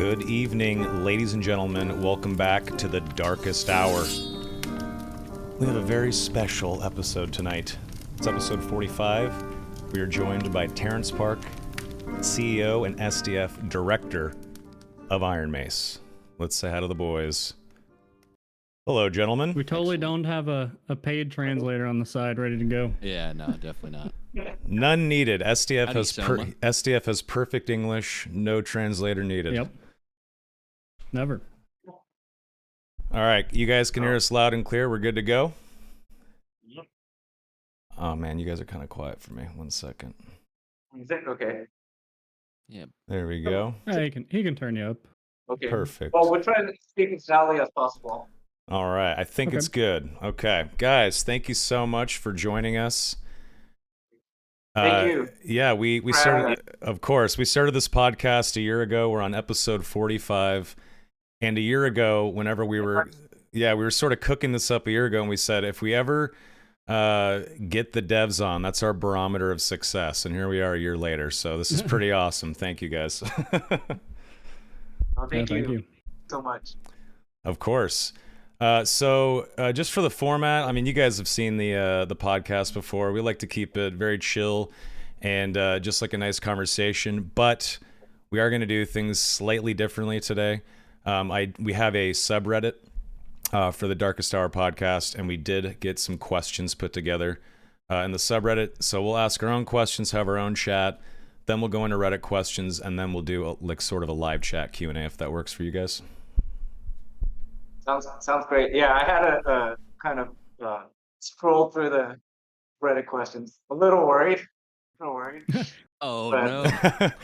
Good evening, ladies and gentlemen. Welcome back to the Darkest Hour. We have a very special episode tonight. It's episode 45. We are joined by Terence Park, CEO and SDF Director of Iron Mace. Let's say hi to the boys. Hello, gentlemen. We totally don't have a paid translator on the side ready to go. Yeah, no, definitely not. None needed. SDF has perfect English, no translator needed. Yep. Never. All right, you guys can hear us loud and clear. We're good to go? Yep. Oh man, you guys are kind of quiet for me. 1 second. Is it okay? Yeah. There we go. Yeah, he can turn you up. Okay. Perfect. Well, we're trying to speak as loudly as possible. All right, I think Okay. it's good. Okay, guys, thank you so much for joining us. Thank you. Yeah, we started. Of course, we started this podcast a year ago. We're on episode 45, and a year ago, whenever we were sort of cooking this up a year ago, and we said if we ever get the devs on, that's our barometer of success. And here we are a year later. So this is pretty awesome. Thank you, guys. Well, thank Thank you you. so much. Of course. So just for the format, I mean, you guys have seen the podcast before. We like to keep it very chill and just like a nice conversation, but we are going to do things slightly differently today. We have a subreddit for the Darkest Hour podcast, and we did get some questions put together in the subreddit. So we'll ask our own questions, have our own chat, then we'll go into Reddit questions, and then we'll do sort of a live chat Q&A if that works for you guys. Sounds great. Yeah, I had a kind of scroll through the Reddit questions. A little worried. Oh, But- no.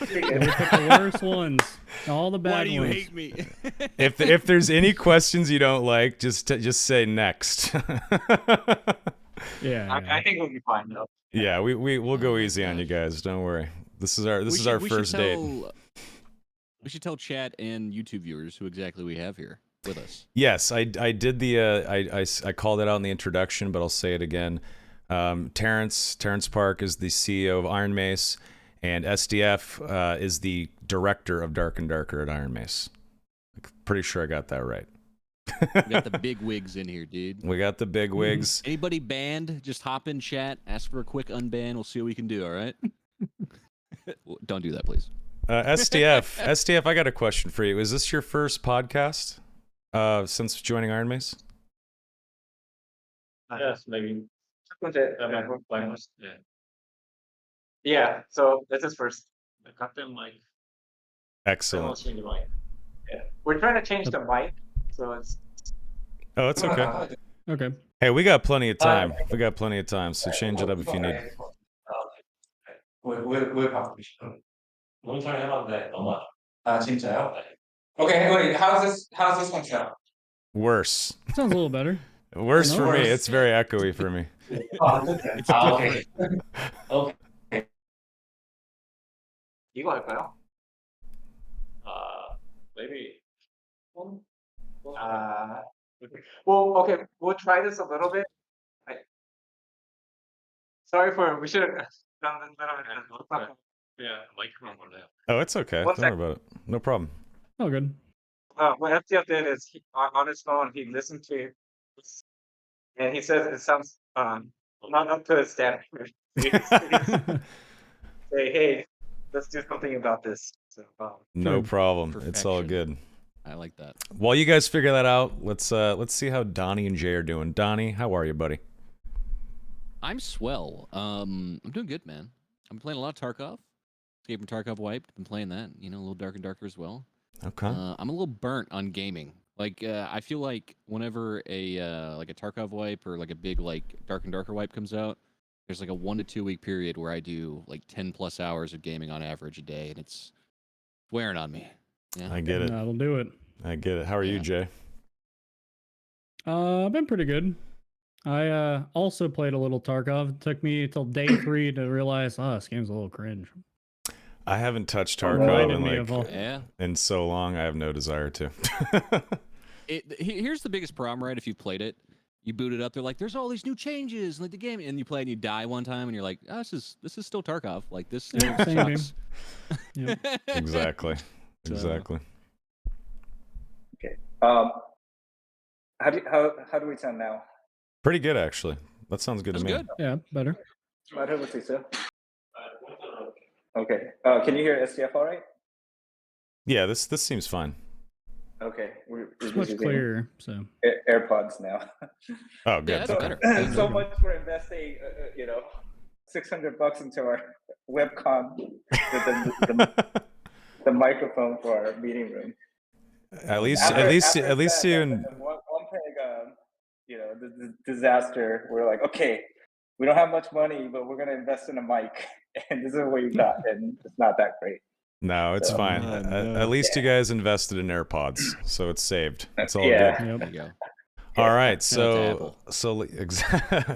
We picked the worst ones. All the bad Why do you ones. hate me? If there's any questions you don't like, just say next. Yeah. I think we'll be fine though. Yeah, we'll go easy on you guys. Don't worry. This is our first date. We should tell chat and YouTube viewers who exactly we have here with us. Yes, I did the I called it out in the introduction, but I'll say it again. Terence Park is the CEO of Iron Mace, and SDF is the director of Dark and Darker at Iron Mace. Pretty sure I got that right. We got the big wigs in here, dude. We got the big wigs. Anybody banned, just hop in chat, ask for a quick unban. We'll see what we can do, all right? Don't do that, please. SDF, I got a question for you. Is this your first podcast since joining Iron Mace? Yes, maybe. Yeah. Yeah, so this is first. The captain mic. Excellent. Almost in the mic. Yeah. We're trying to change the mic, so it's Oh, it's okay. Okay. Hey, we got plenty of time. So change it up if you need. We're published. 몬타를 해봤는데 너무 진짜요? Okay, wait, how's this one sound? Worse. Sounds a little better. Worse for me. Worse. It's very echoey for me. Okay. Okay. 이거 할까요? maybe. Well, okay, we'll try this a little bit. We should have done this a little bit. Yeah, microphone on that. Oh, it's okay. One Don't worry about it. No problem. Oh, good. What FTF did is on his phone, he listened to it, and he says it sounds not up to his standard. Say, hey, let's do something about this. So, No problem. It's all Perfection. good. I like that. While you guys figure that out, let's see how Donnie and Jay are doing. Donnie, how are you, buddy? I'm swell. I'm doing good, man. I'm playing a lot of Tarkov. Escape from Tarkov Wiped. Been playing that. You know, a little Dark and Darker as well. Okay. I'm a little burnt on gaming. Like, I feel like whenever a Tarkov wipe or like a big like Dark and Darker wipe comes out, there's like a 1 to 2 week period where I do like 10+ hours of gaming on average a day, and it's wearing on me. Yeah. I get it. That'll do it. I get it. How are you, Yeah. Jay? I've been pretty good. I also played a little Tarkov. It took me till day 3 to realize, this game's a little cringe. I haven't touched Reminded me Tarkov of all- Yeah. in so long. I have no desire to. Here's the biggest problem, right? If you played it, you boot it up. They're like, "There's all these new changes, like the game," and you play and you die one time, and you're like, "Oh, this is still Tarkov. Like this still Same game. sucks." Yep. Exactly. So- Exactly. Um, how do we sound now? Pretty good, actually. That sounds good That's to me. good. Yeah, better. Better, let's see, so. Okay. Can you hear SDF all right? Yeah, this seems fine. Okay. We're It's just much using clearer. So AirPods now. Oh, good. Yeah, that's Okay. better. So much for investing, $600 into our webcam, the microphone for our meeting room. At least After you that, and one big, the disaster. We're like, okay, we don't have much money, but we're gonna invest in a mic, and this is what we got, and it's not that great. no, it's So, fine. Oh, At no. least you guys invested in AirPods, so it's saved. It's all Yeah. good. yep. There you go. All right, Shout out to so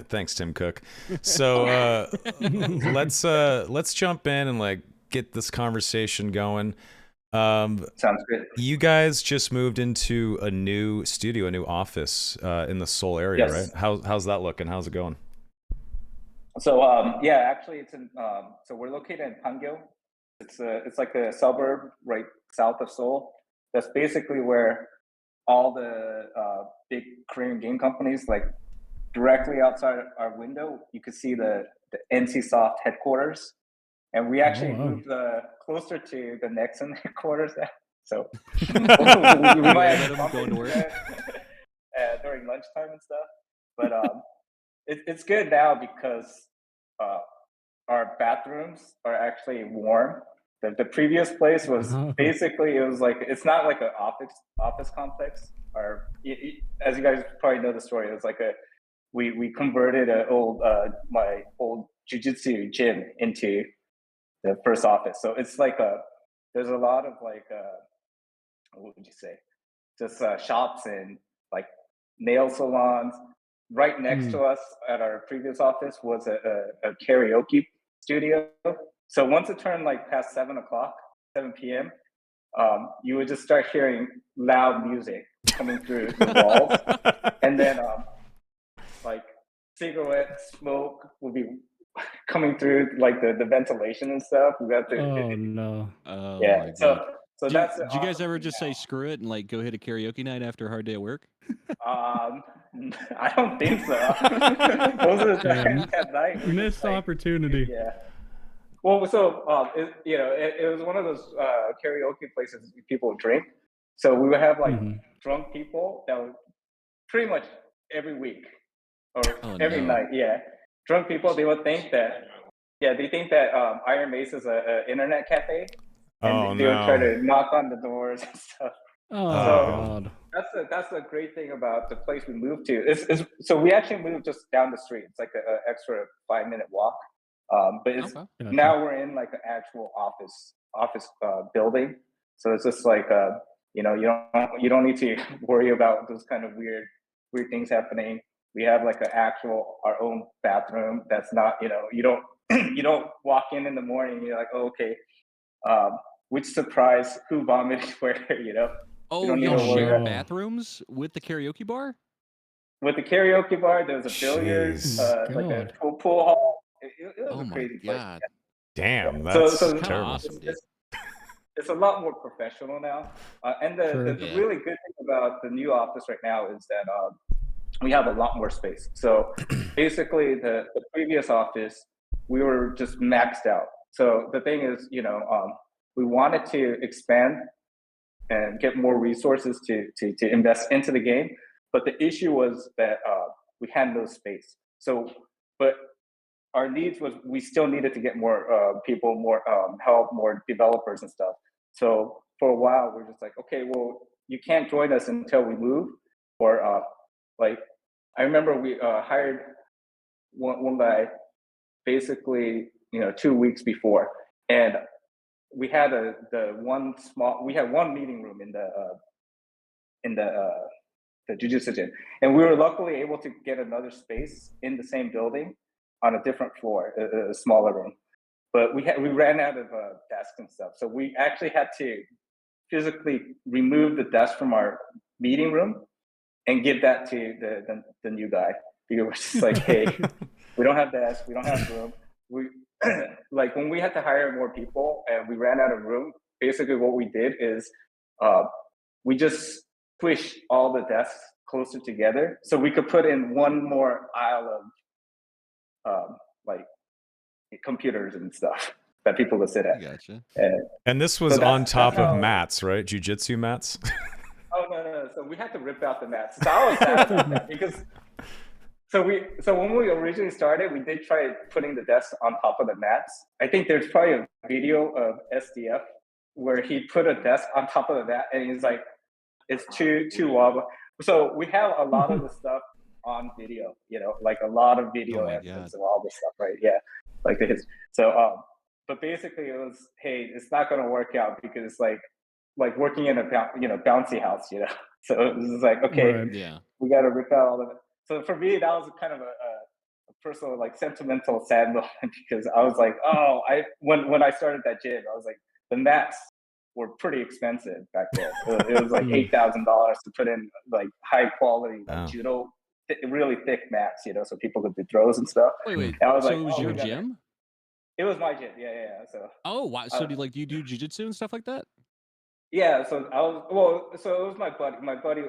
thanks, Tim Cook. So let's jump in and like get this conversation going. Sounds good. You guys just moved into a new studio, a new office in the Seoul area, Yes. right? How's that looking? How's it going? So actually, it's in. So we're located in Pangyo. It's like a suburb right south of Seoul. That's basically where all the big Korean game companies, like directly outside our window, you could see the NCSoft headquarters. And we actually wow. moved closer to the Nexon headquarters. So we Yeah, might let 'em bump go to into work. that, during lunchtime and stuff. But it's good now because our bathrooms are actually warm. The previous place was basically, it was like, it's not like an office complex. Or as you guys probably know the story, it was like we converted my old jujitsu gym into the first office. So it's like there's a lot of like what would you say? Just shops and like nail salons. Right next to us at our previous office was a karaoke studio. So once it turned like past 7 p.m., you would just start hearing loud music coming through the walls, and then like cigarette smoke will be coming through like the ventilation and stuff. We got to Oh no. Oh yeah. my god. So Did that's you guys awesome ever thing just now. say screw it and like go hit a karaoke night after a hard day at work? I don't think so. Those are the times at night. we're just Missed like, opportunity. yeah. Well, so it was one of those karaoke places people drink. So we would have like drunk people that would pretty much every week or every night. Yeah, drunk people. They would think that. Yeah, they think that Iron Mace is a internet cafe, and they would try to knock on the doors and stuff. Oh So god. that's the great thing about the place we moved to. So we actually moved just down the street. It's like an extra 5-minute walk. But it's now we're in like an actual office building. So it's just like you don't need to worry about those kind of weird things happening. We have like our own bathroom. That's not you don't you don't walk in the morning and you're like, oh, okay, which surprise, who vomited where, Oh, you y'all don't share worry. bathrooms with the karaoke bar? With the karaoke bar, there was a billiards, like a pool hall. It was a crazy place. God. Damn, Yeah. that's so terrible. Awesome, dude. It's a lot more professional now. And the really good thing about the new office right now is that we have a lot more space. So basically, the previous office, we were just maxed out. So the thing is, we wanted to expand and get more resources to invest into the game. But the issue was that we had no space. So, but our needs was we still needed to get more people, more help, more developers and stuff. So for a while, we're just like, okay, well, you can't join us until we move. Or like, I remember we hired one guy basically, 2 weeks before, and we had we had one meeting room in the jujitsu gym, and we were luckily able to get another space in the same building on a different floor, a smaller room. But we ran out of desks and stuff, so we actually had to physically remove the desk from our meeting room and give that to the new guy. Because we're just like, hey, we don't have desks, we don't have room. We like when we had to hire more people and we ran out of room. Basically, what we did is we just push all the desks closer together so we could put in one more aisle of like computers and stuff that people would sit at. Gotcha. And this was on top of mats, right? Jiu-jitsu mats? Oh no. So we had to rip out the mats. So I was sad about that because so when we originally started, we did try putting the desks on top of the mats. I think there's probably a video of SDF where he put a desk on top of the mat and he's like, it's too wobbly. So we have a lot of the stuff on video, like a lot of video evidence of all this stuff, right? Yeah, like the history. So, but basically it was, hey, it's not going to work out because like working in a bouncy house, So it was like, okay, we got to rip out all of it. So for me, that was kind of a personal, like sentimental, sad moment because I was like, oh, when I started that gym, I was like, the mats were pretty expensive back then. It was like $8,000 to put in like high quality judo, really thick mats, so people could do throws and stuff. Wait. And I was so like, it was your gym? It was my gym. Yeah. So. Oh wow. So do you do jiu-jitsu and stuff like that? Yeah. So so it was my buddy. My buddy,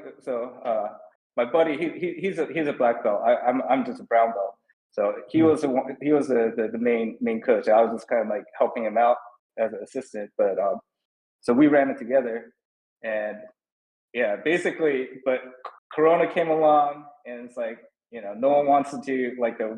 he's a black belt. I'm just a brown belt. So he was the main coach. I was just kind of like helping him out as an assistant, but so we ran it together, and yeah, basically. But Corona came along, and it's like no one wants to do like a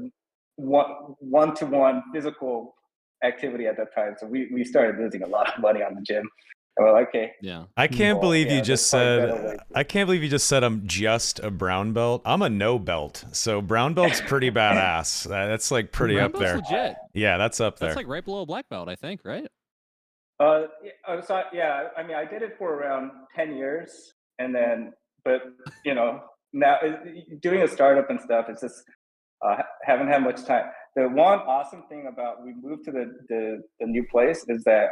one-to-one physical activity at that time. So we started losing a lot of money on the gym. And we're like, okay. Yeah. I can't believe you just said. I can't believe you just said I'm just a brown belt. I'm a no belt. So brown belt's pretty badass. That's like pretty up there. Legit. Yeah, that's up there. That's like right below black belt, I think, right? Yeah, I mean, I did it for around 10 years, and then, but now doing a startup and stuff, it's just haven't had much time. The one awesome thing about we moved to the new place is that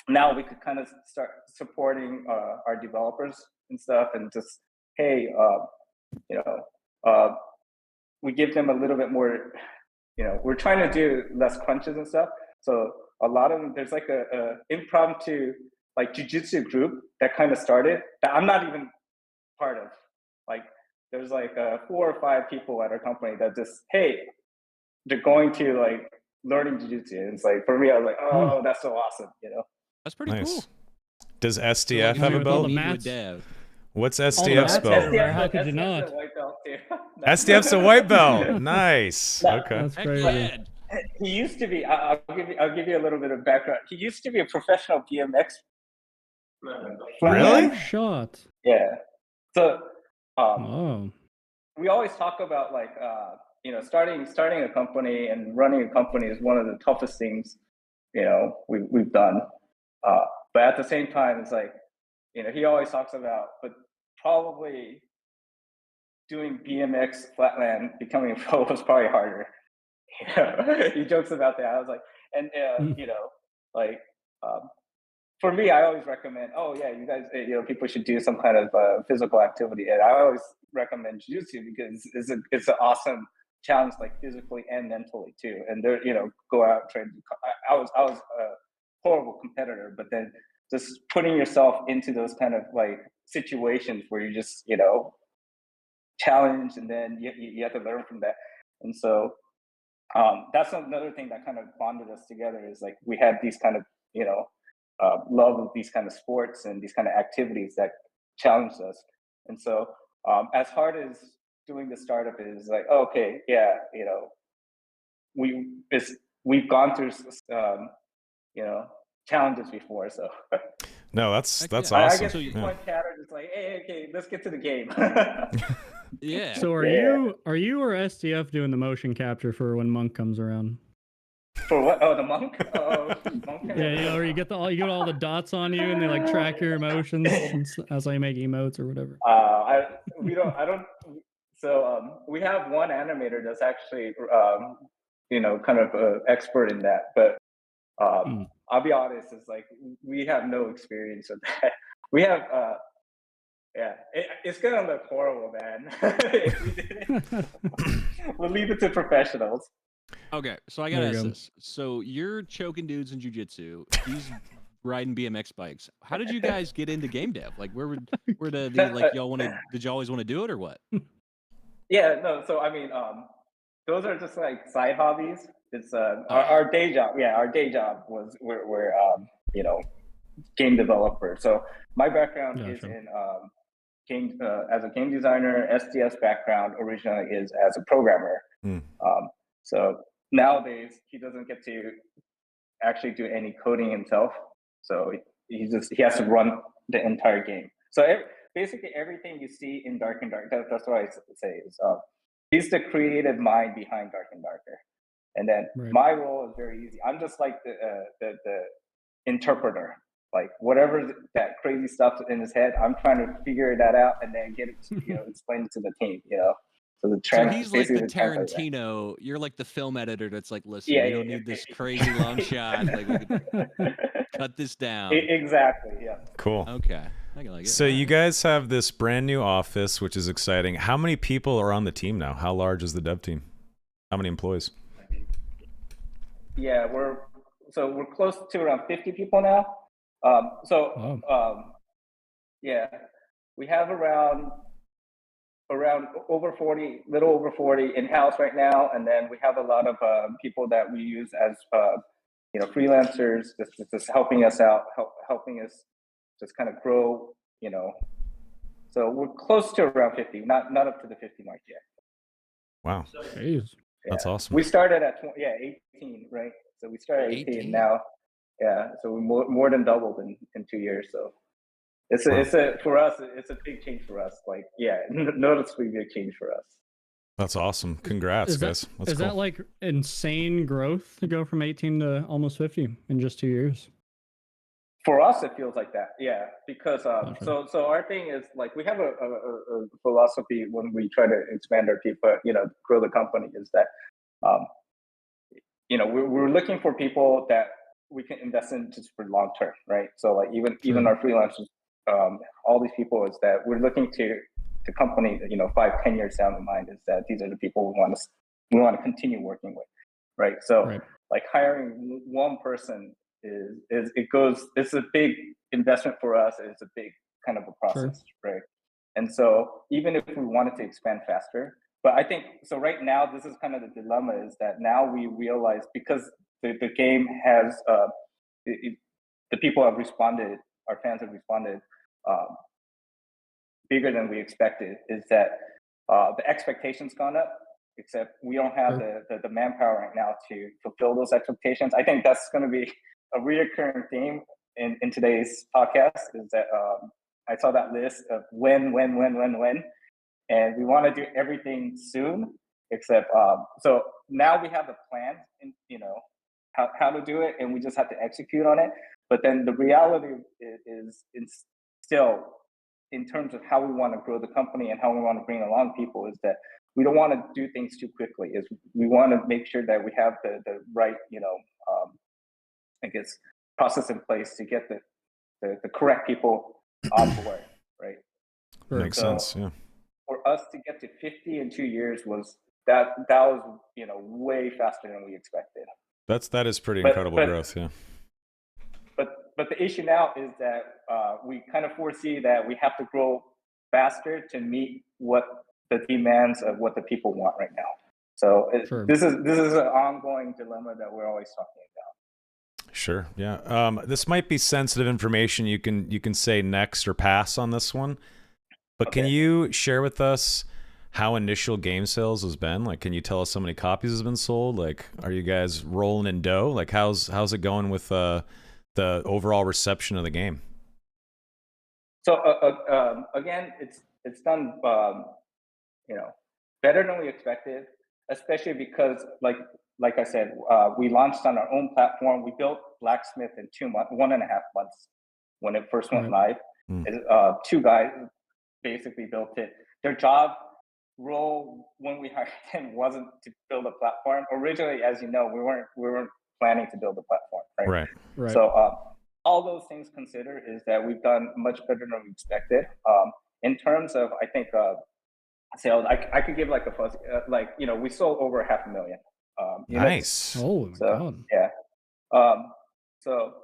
now we could kind of start supporting our developers and stuff, and just hey, we give them a little bit more. We're trying to do less crunches and stuff, so. A lot of them, there's like a impromptu like jiu-jitsu group that kind of started that I'm not even part of. Like there's like 4 or 5 people at our company that just, hey, they're going to like learning jiu-jitsu. And it's like, for me, I was like, oh, that's so awesome, That's pretty cool. Does SDF have a belt? What's SDF's belt? How could you not? SDF's a white belt. Nice. Okay. That's crazy. He used to be. I'll give you a little bit of background. He used to be a professional BMX. Really? Shot. Yeah. So, we always talk about like starting a company and running a company is one of the toughest things we've done. But at the same time, it's like he always talks about, but probably doing BMX flatland, becoming a pro was probably harder. He jokes about that. I was like, and for me, I always recommend. Oh yeah, you guys, people should do some kind of physical activity, and I always recommend jiu-jitsu because it's an awesome challenge, like physically and mentally too. And they're go out and train. I was a horrible competitor, but then just putting yourself into those kind of like situations where you just challenge, and then you have to learn from that, and so. That's another thing that kind of bonded us together is like we had these kind of love of these kind of sports and these kind of activities that challenged us. And so as hard as doing the startup is like, okay, yeah, we've gone through challenges before, so no, that's awesome. I guess one chatter is like, hey, okay, let's get to the game. Yeah. So are you or SDF doing the motion capture for when Monk comes around? For what? Oh, the Monk? Monk? Yeah, or you get all the dots on you and they like track your emotions as I make emotes or whatever. So we have one animator that's actually kind of an expert in that, but I'll be honest, it's like we have no experience with that. We have it's gonna look horrible, man. If we did it. We'll leave it to professionals. Okay, so I gotta ask this. So you're choking dudes in jiu-jitsu. He's riding BMX bikes. How did you guys get into game dev? Like, where did the like y'all wanted? Did you always want to do it or what? Yeah, no. So I mean, those are just like side hobbies. It's our day job. Yeah, our day job was we're you know, game developer. So my background is in game as a game designer. SDF's background originally is as a programmer. So nowadays he doesn't get to actually do any coding himself. So he has to run the entire game. So basically everything you see in Dark and Dark, that's what I say is he's the creative mind behind Dark and Darker. And then my role is very easy. I'm just like the interpreter. Like whatever that crazy stuff in his head, I'm trying to figure that out and then get it, explained to the team. So he's like the Tarantino. You're like the film editor that's like, listen, we don't need this crazy long shot. Like, we could cut this down. Exactly. Yeah. Cool. Okay. I can like it. So you guys have this brand new office, which is exciting. How many people are on the team now? How large is the dev team? How many employees? Yeah, we're close to around 50 people now. Yeah, we have around over 40, little over 40 in-house right now, and then we have a lot of people that we use as freelancers, just helping us out, helping us just kind of grow. So we're close to around 50, not up to the 50 mark yet. Wow, Jeez. That's awesome. We started at 18, right? So we started at 18 now. Yeah, so we more than doubled in 2 years. So it's for us, it's a big change for us. Like, noticeably big change for us. That's awesome. Congrats, guys. That's cool. That like insane growth to go from 18 to almost 50 in just 2 years? For us, it feels like that. Yeah, because so our thing is like we have a philosophy when we try to expand our people, grow the company, is that we're looking for people that we can invest in just for long term, right? So like even our freelancers, all these people, is that we're looking to the company, 5-10 years down the line, is that these are the people we want to continue working with, right? So like hiring one person it's a big investment for us. It's a big kind of a process, right? And so even if we wanted to expand faster, but I think so right now this is kind of the dilemma, is that now we realize, because the game has the people have responded, our fans have responded bigger than we expected, is that the expectations gone up, except we don't have the manpower right now to fulfill those expectations. I think that's going to be a reoccurring theme in today's podcast, is that I saw that list of when, and we want to do everything soon, except so now we have a plan, and how to do it, and we just have to execute on it. But then the reality is still, in terms of how we want to grow the company and how we want to bring along people, is that we don't want to do things too quickly. Is we want to make sure that we have the right process in place to get the correct people on board, right? Makes sense. Yeah. For us to get to 50 in 2 years was way faster than we expected. That is pretty incredible growth. Yeah. But the issue now is that we kind of foresee that we have to grow faster to meet what the demands of what the people want right now. So this is an ongoing dilemma that we're always talking about. Sure. Yeah. This might be sensitive information. You can say next or pass on this one. But can you share with us how initial game sales has been? Like, can you tell us how many copies has been sold? Like, are you guys rolling in dough? Like, how's it going with the overall reception of the game? So again, it's done better than we expected, especially because like I said, we launched on our own platform. We built Blacksmith in 1.5 months when it first went live. 2 guys basically built it. Their job role when we hired them wasn't to build a platform. Originally, as you know, we weren't planning to build a platform, right? So all those things considered, is that we've done much better than we expected. In terms of, I think, sales, I could give like a fuzzy, we sold over 500,000. Nice. Oh my God. Yeah. So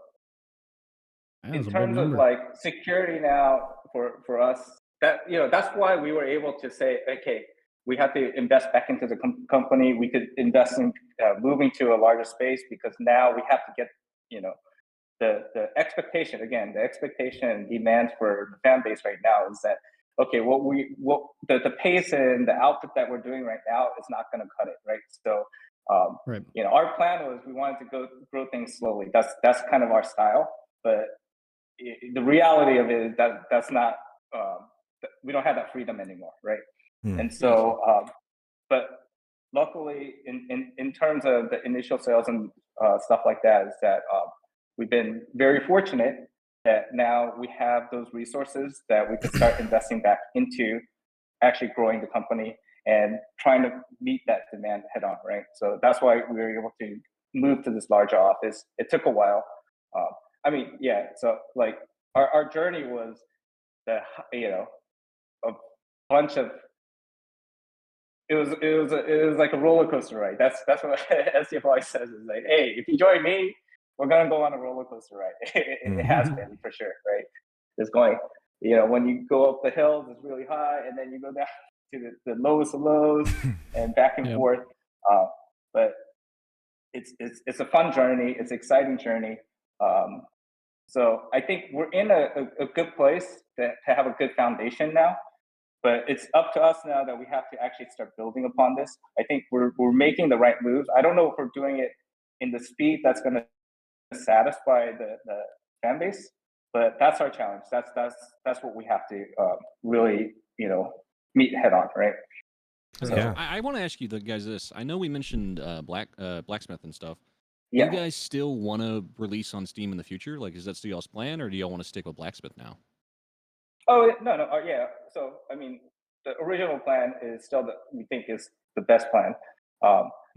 in terms of like security now for us, that that's why we were able to say, okay, we have to invest back into the company. We could invest in moving to a larger space, because now we have to get the expectation, again, the expectation and demand for the fan base right now is that, okay, the pace and the output that we're doing right now is not going to cut it, right? So our plan was we wanted to grow things slowly. That's kind of our style, but the reality of it is that that's not we don't have that freedom anymore, right? And so but luckily in terms of the initial sales and stuff like that, is that we've been very fortunate that now we have those resources that we could start investing back into actually growing the company and trying to meet that demand head on, right? So that's why we were able to move to this larger office. It took a while. So like our journey was a bunch of, it was like a roller coaster ride. That's what SDF always says, is like, hey, if you join me, we're gonna go on a roller coaster ride. It has been, for sure, right? It's going, when you go up the hills, it's really high, and then you go down to the lowest of lows and back and forth. But it's a fun journey. It's an exciting journey. So I think we're in a good place to have a good foundation now. But it's up to us now that we have to actually start building upon this. I think we're making the right moves. I don't know if we're doing it in the speed that's going to satisfy the fan base, but that's our challenge. That's what we have to really meet head on, right? So I want to ask you guys this. I know we mentioned blacksmith and stuff. Do you guys still want to release on Steam in the future? Like, is that still y'all's plan, or do y'all want to stick with blacksmith now? Oh no, yeah. So I mean, the original plan is still we think is the best plan.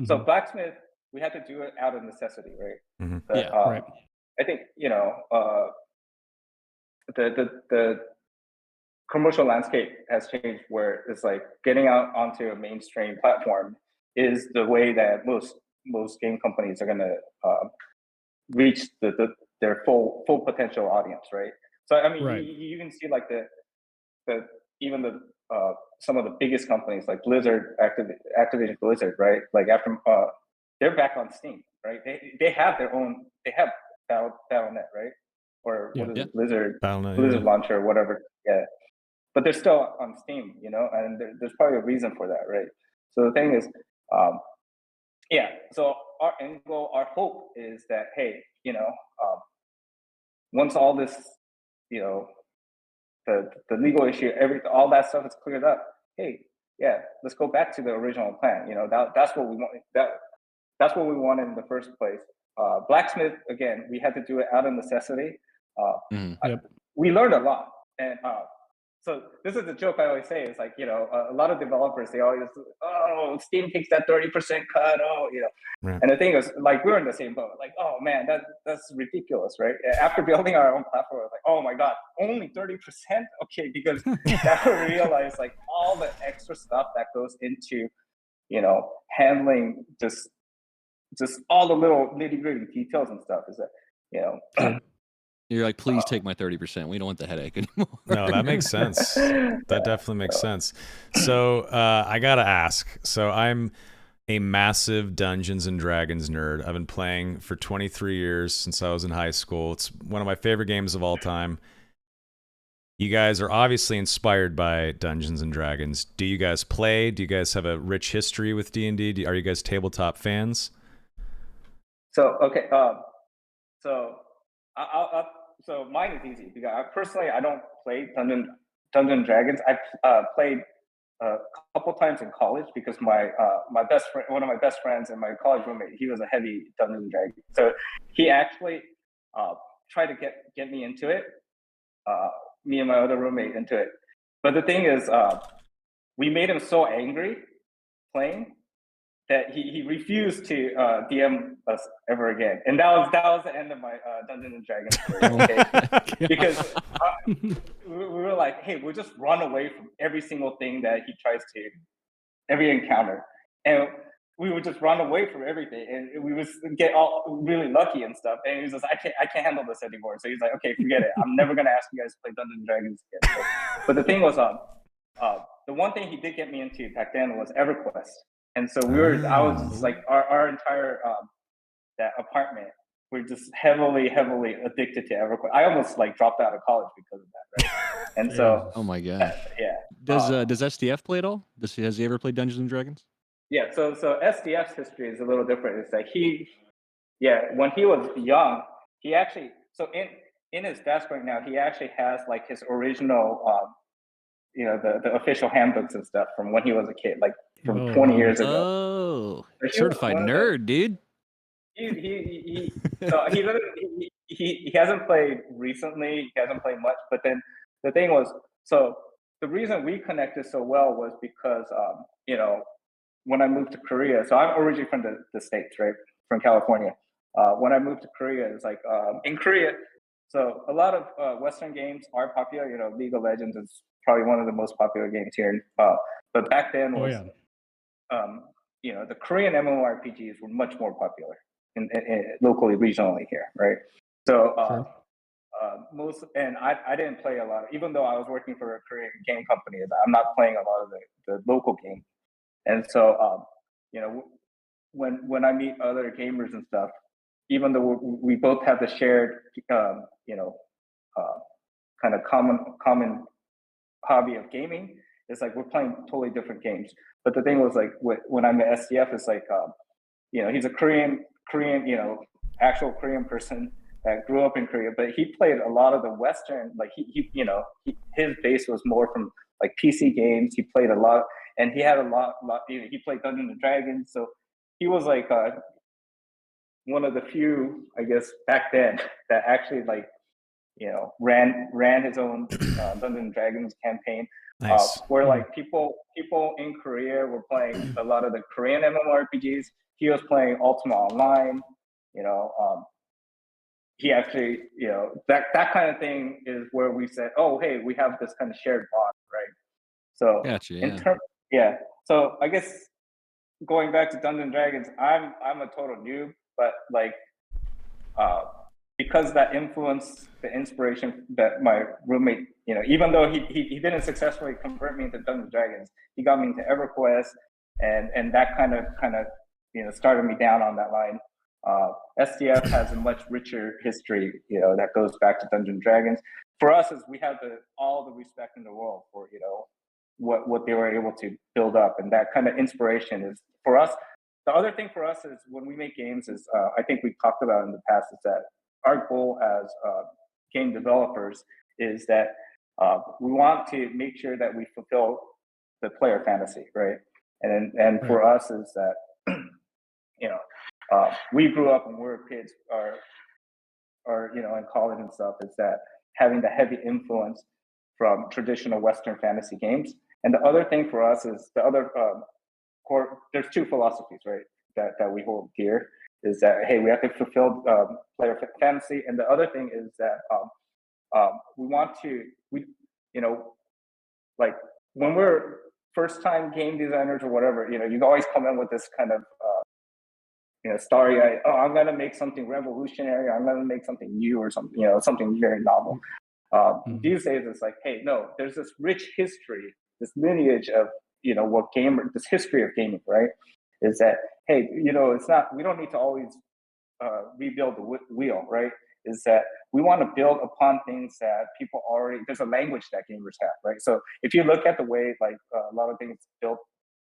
So blacksmith, we had to do it out of necessity, right? But, right. I think the commercial landscape has changed, where it's like getting out onto a mainstream platform is the way that most game companies are going to reach their full potential audience, right? So I mean, you can see like even some of the biggest companies like Blizzard, Activision Blizzard, right? Like after they're back on Steam, right? They have their own. They have Battle.net, right? Or what is it, Blizzard launcher or whatever. Yeah, but they're still on Steam, and there's probably a reason for that, right? So the thing is, So our end goal, our hope is that, hey, once all this, the legal issue, all that stuff is cleared up, hey, let's go back to the original plan. That's what we want. That's what we wanted in the first place. Blacksmith, again, we had to do it out of necessity. We learned a lot, and so this is the joke I always say. It's like, a lot of developers, they always, Steam takes that 30% cut. And the thing is, like, we're in the same boat. Like, oh man, that's ridiculous, right? After building our own platform, I was like, oh my god, only 30%? Okay, because now we realize like all the extra stuff that goes into, handling just all the little nitty gritty details and stuff. Is that, You're like, please take my 30%. We don't want the headache anymore. No, that makes sense. That definitely makes sense. So I gotta ask. So I'm a massive Dungeons and Dragons nerd. I've been playing for 23 years since I was in high school. It's one of my favorite games of all time. You guys are obviously inspired by Dungeons and Dragons. Do you guys play? Do you guys have a rich history with D&D? Are you guys tabletop fans? So okay, so mine is easy, because I don't play Dungeons and Dragons. I played a couple times in college, because my best friend, one of my best friends and my college roommate, he was a heavy Dungeons and Dragons. So he actually tried to get me into it. Me and my other roommate into it. But the thing is, we made him so angry playing that he refused to DM us ever again, and that was the end of my Dungeons and Dragons story. Okay? Because we were like, hey, we'll just run away from every single thing that he tries to, every encounter. And we would just run away from everything, and we would get all really lucky and stuff. And he was just, I can't handle this anymore. So he's like, okay, forget it. I'm never gonna ask you guys to play Dungeons and Dragons again. But the thing was, the one thing he did get me into back then was EverQuest, and so I was just like, our entire that apartment, we're just heavily addicted to EverQuest. I almost like dropped out of college because of that, right? And so, oh my god, yeah. Does SDF play at all? Has he ever played Dungeons and Dragons? Yeah, so SDF's history is a little different. It's like when he was young, he actually, so in his desk right now, he actually has like his original, the official handbooks and stuff from when he was a kid, like from 20 years ago. Oh, certified nerd, dude. He hasn't played recently. He hasn't played much, but then the thing was, so the reason we connected so well was because, when I moved to Korea, so I'm originally from the States, right? From California. When I moved to Korea, it's like, in Korea, so a lot of Western games are popular. League of Legends is probably one of the most popular games here. But back then was, the Korean MMORPGs were much more popular in locally, regionally here, right? So I didn't play a lot of, even though I was working for a Korean game company, I'm not playing a lot of the local games. And so, when I meet other gamers and stuff, even though we both have the shared, kind of common hobby of gaming, it's like we're playing totally different games. But the thing was, like, when I'm at SDF, it's like, he's a Korean, actual Korean person that grew up in Korea, but he played a lot of the Western, like his base was more from like PC games. He played a lot, and he had a lot. He played Dungeons and Dragons, so he was like one of the few, I guess, back then that actually like ran his own Dungeons and Dragons campaign. Nice. Where like people in Korea were playing a lot of the Korean MMORPGs. He was playing Ultima Online. He actually, that kind of thing is where we said, oh, hey, we have this kind of shared bond, right? So gotcha, so I guess going back to Dungeons and Dragons, I'm a total noob, but like because that influence, the inspiration that my roommate, even though he didn't successfully convert me into Dungeons and Dragons, he got me into EverQuest, and that kind of started me down on that line. SDF has a much richer history, that goes back to Dungeons and Dragons. For us, is we have all the respect in the world for what they were able to build up, and that kind of inspiration is for us. The other thing for us is when we make games is I think we've talked about in the past is that our goal as game developers is that we want to make sure that we fulfill the player fantasy, right? And for us is that we grew up when we were kids, or in college and stuff, is that having the heavy influence from traditional Western fantasy games. And the other thing for us is the other core. There's two philosophies, right, that we hold dear. Is that, hey, we have to fulfill player fantasy, and the other thing is that we want to like when we're first time game designers or whatever, you always come in with this kind of starry-eyed, I'm gonna make something revolutionary, I'm gonna make something new or something, something very novel. These days it's like, hey, no, there's this rich history, this lineage of this history of gaming, right? Is that, hey, it's not, we don't need to always rebuild the wheel, right? Is that we want to build upon things that people already, there's a language that gamers have, right? So if you look at the way like a lot of things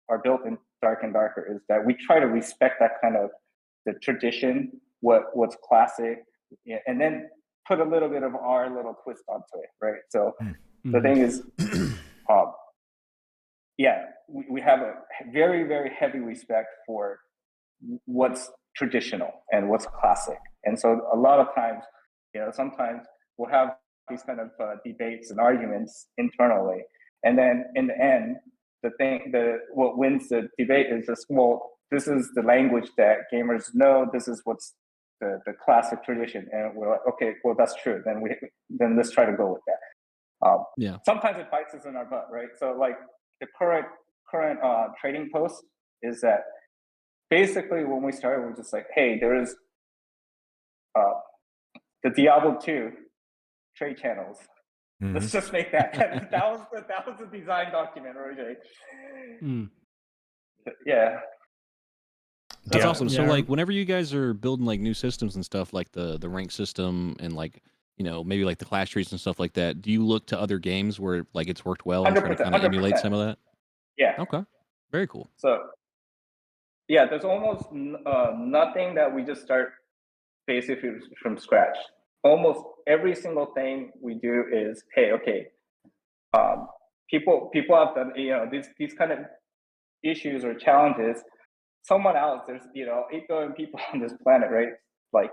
are built in Dark and Darker, is that we try to respect that kind of the tradition, what's classic, and then put a little bit of our little twist onto it, right? So the thing is, we have a very, very heavy respect for what's traditional and what's classic. And so a lot of times, sometimes we'll have these kind of debates and arguments internally. And then in the end, what wins the debate is just, well, this is the language that gamers know. This is what's the classic tradition. And we're like, okay, well, that's true. Then let's try to go with that. Sometimes it bites us in our butt, right? So like the current trading post is that basically when we started, we're just like, hey, there is the Diablo 2 trade channels. Let's just make that. that was the design document originally. Yeah. That's awesome. So like whenever you guys are building like new systems and stuff like the rank system and like, you know, maybe like the class trees and stuff like that, do you look to other games where like it's worked well and try to kind of emulate some of that? Yeah. Okay. Very cool. So yeah, there's almost nothing that we just start basically from scratch. Almost every single thing we do is, hey, okay, people have done, you know, these kind of issues or challenges. Someone else, there's 8 billion people on this planet, right? Like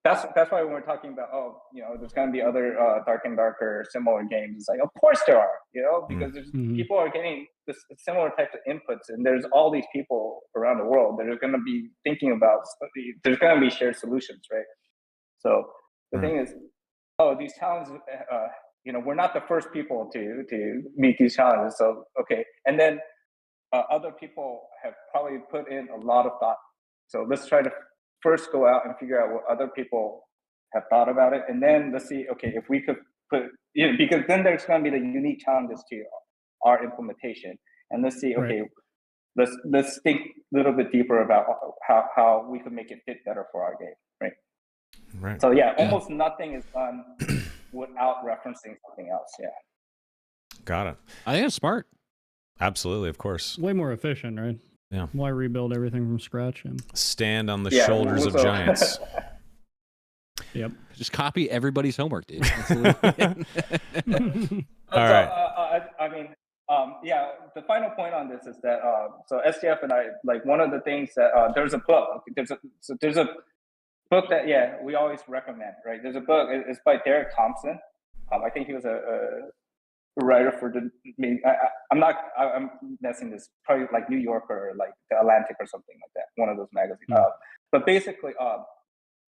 that's why when we're talking about, oh, you know, there's gonna be other Dark and Darker similar games. It's like, of course there are, you know, because there's people are getting this similar types of inputs, and there's all these people around the world that are gonna be thinking about. There's gonna be shared solutions, right? So the thing is, these challenges, you know, we're not the first people to meet these challenges. So okay, and then other people have probably put in a lot of thought. So let's try to first go out and figure out what other people have thought about it, and then let's see, okay, if we could put, you know, because then there's going to be the unique challenges to our implementation, and let's see, okay, let's think a little bit deeper about how we could make it fit better for our game, right? Right. So yeah, almost nothing is done without referencing something else. Yeah. Got it. I think it's smart. Absolutely, of course. Way more efficient, right? Yeah. Why rebuild everything from scratch? Stand on the shoulders of giants. Yep. Just copy everybody's homework, dude. All right. I mean, yeah. The final point on this is that so SDF and I, like, one of the things that there's a book. There's a book that we always recommend, right? There's a book. It's by Derek Thompson. I think he was a writer for the. I'm messing this. Probably like New Yorker or like the Atlantic or something like that. One of those magazines. But basically,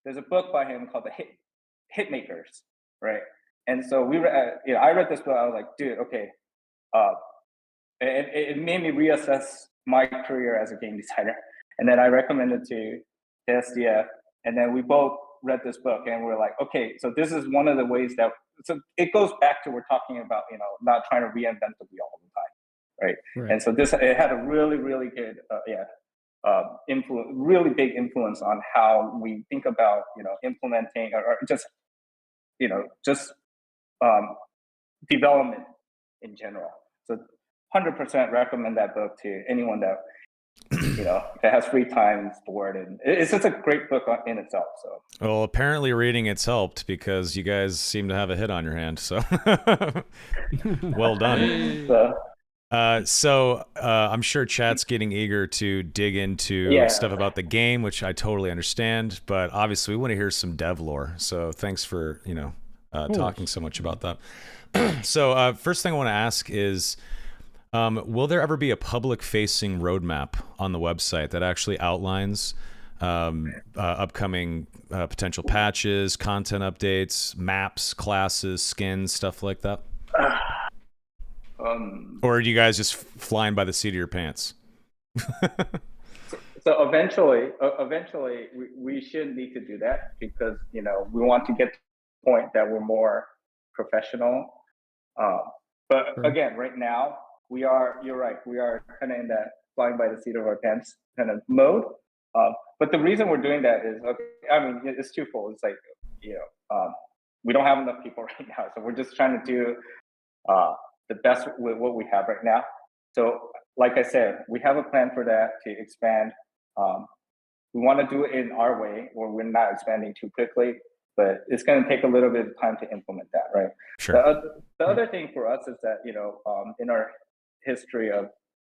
there's a book by him called The Hitmakers, right? And so I read this book. I was like, dude, okay. It made me reassess my career as a game designer, and then I recommended to SDF, and then we both read this book, and we're like, okay, so this is one of the ways that. So it goes back to we're talking about, you know, not trying to reinvent the wheel all the time, right? And so it had a really, really good, influence, really big influence on how we think about, you know, implementing or just, you know, just development in general. So 100% recommend that book to anyone that, you know, that has free time, is bored, and it's just a great book in itself. So, well, apparently reading it's helped, because you guys seem to have a hit on your hand. So, well done. So I'm sure chat's getting eager to dig into stuff about the game, which I totally understand. But obviously, we want to hear some dev lore. So thanks for, you know, talking so much about that. So first thing I want to ask is, will there ever be a public-facing roadmap on the website that actually outlines upcoming potential patches, content updates, maps, classes, skins, stuff like that? Or are you guys just flying by the seat of your pants? So eventually, we should need to do that, because, you know, we want to get to the point that we're more professional. But again, right now, you're right, we are kind of in that flying by the seat of our pants kind of mode. But the reason we're doing that is, I mean, it's twofold. It's like, you know, we don't have enough people right now, so we're just trying to do the best with what we have right now. So, like I said, we have a plan for that to expand. We want to do it in our way, where we're not expanding too quickly, but it's going to take a little bit of time to implement that, right? Sure. The other thing for us is that, you know, in our history of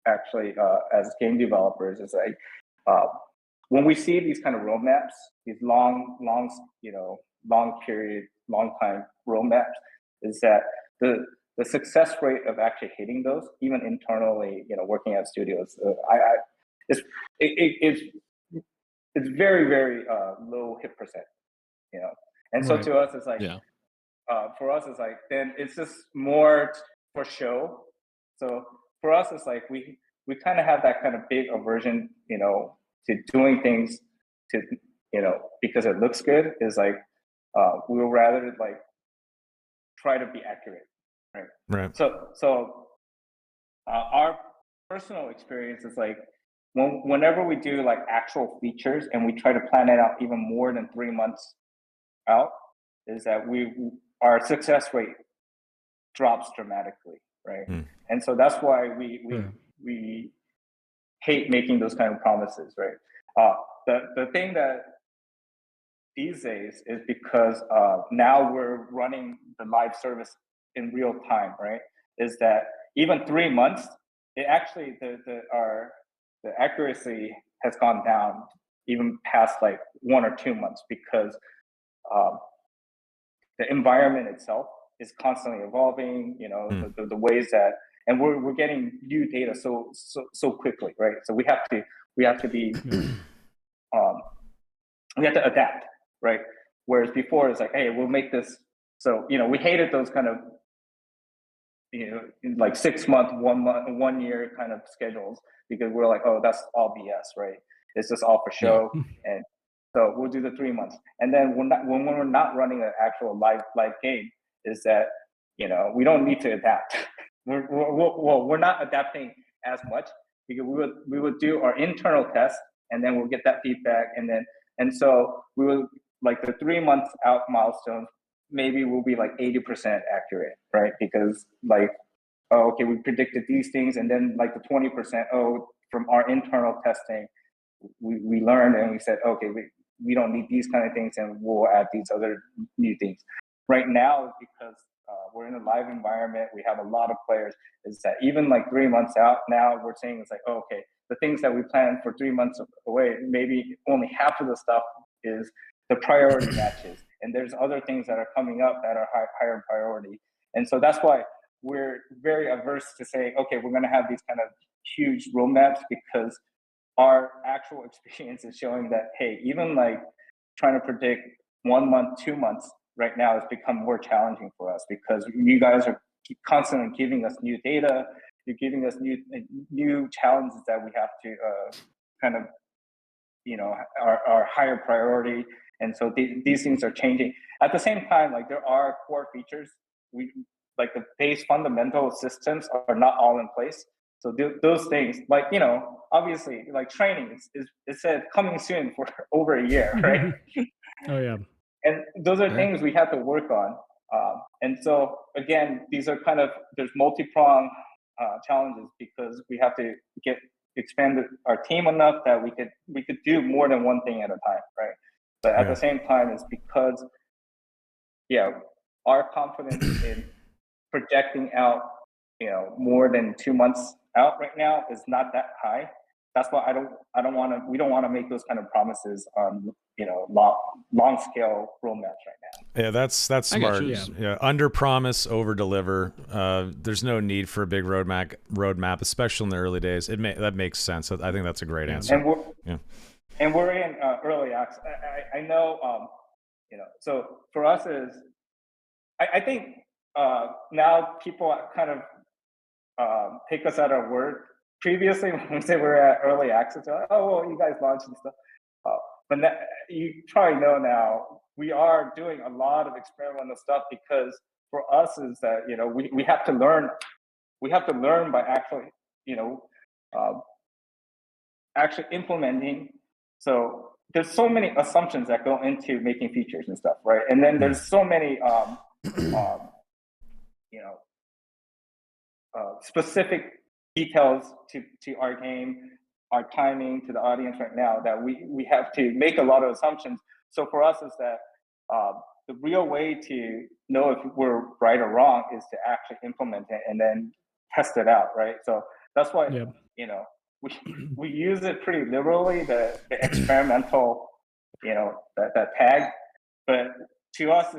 actually as game developers, is like when we see these kind of roadmaps, these long period, long time roadmaps, is that the success rate of actually hitting those, even internally, you know, working at studios, it's very, very low hit percent, you know. And so to us, it's like, for us, it's like, then it's just more for show. So for us, it's like we kind of have that kind of big aversion, you know, doing things to, because it looks good is like, we would rather like try to be accurate, right? Right. So our personal experience is like, whenever we do like actual features and we try to plan it out even more than 3 months out, is that our success rate drops dramatically, right? And so that's why we hate making those kind of promises, right? The thing that these days is because now we're running the live service in real time, right? Is that even 3 months, it actually the accuracy has gone down even past like 1 or 2 months because the environment itself is constantly evolving. The ways that, and we're getting new data so quickly, right? So we have to be we have to adapt, right? Whereas before it's like, hey, we'll make this. So we hated those kind of like 6 month, 1 month, 1 year kind of schedules because we're like, oh, that's all BS, right? It's just all for show. And so we'll do the 3 months. And then when we're not running an actual live game, is that we don't need to adapt. We're not adapting as much because we would do our internal tests and then we'll get that feedback and so we will, like, the 3 months out milestones maybe will be like 80% accurate, right? Because like, oh, okay, we predicted these things, and then like the 20%, oh, from our internal testing, we learned and we said, okay, we don't need these kind of things, and we'll add these other new things. Right now, because we're in a live environment, we have a lot of players, is that even like 3 months out now, we're saying it's like, oh, okay, the things that we planned for 3 months away, maybe only half of the stuff is the priority matches. And there's other things that are coming up that are higher priority. And so that's why we're very averse to saying, okay, we're going to have these kind of huge roadmaps, because our actual experience is showing that, hey, even like trying to predict 1 month, 2 months right now has become more challenging for us, because you guys are constantly giving us new data. You're giving us new challenges that we have to kind of, are higher priority. And so these things are changing. At the same time, like, there are core features. Like the base fundamental systems are not all in place. So those things, like, obviously, like training it said coming soon for over a year, right? Oh yeah. And those are things we have to work on. And so again, these are kind of, there's multi-pronged challenges, because we have to expand our team enough that we could do more than one thing at a time, right? But at the same time, it's because, our confidence in projecting out, more than 2 months out right now is not that high. That's why we don't want to make those kind of promises on, long scale roadmaps right now. Yeah, that's smart. Yeah, under promise, over deliver. There's no need for a big roadmap, especially in the early days. That makes sense. I think that's a great answer. And we're in early access. I know, so for us is, I think now people kind of take us at our word. Previously, when we say we're at early access, they're like, oh, well, you guys launched and stuff. But you probably know now, we are doing a lot of experimental stuff, because for us is that, we have to learn. We have to learn by actually, actually implementing. So there's so many assumptions that go into making features and stuff, right? And then there's so many, specific details to our game, our timing, to the audience right now, that we have to make a lot of assumptions. So for us is that the real way to know if we're right or wrong is to actually implement it and then test it out, right? So that's why, we use it pretty liberally, the experimental, that tag. But to us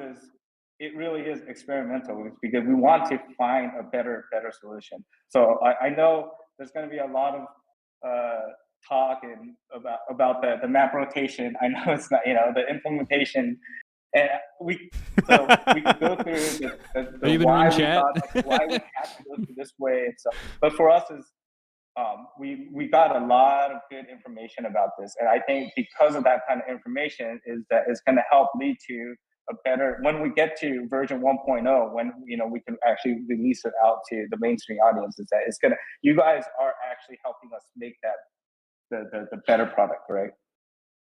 it really is experimental, because we want to find a better solution. So I know there's going to be a lot of talk and about the map rotation. I know it's not, the implementation, and we could go through the why we thought, why we have to go through this way and stuff. But for us is, we got a lot of good information about this, and I think because of that kind of information is that it's going to help lead to a better, when we get to version 1.0, when we can actually release it out to the mainstream audience, is that it's gonna, you guys are actually helping us make that the better product, right?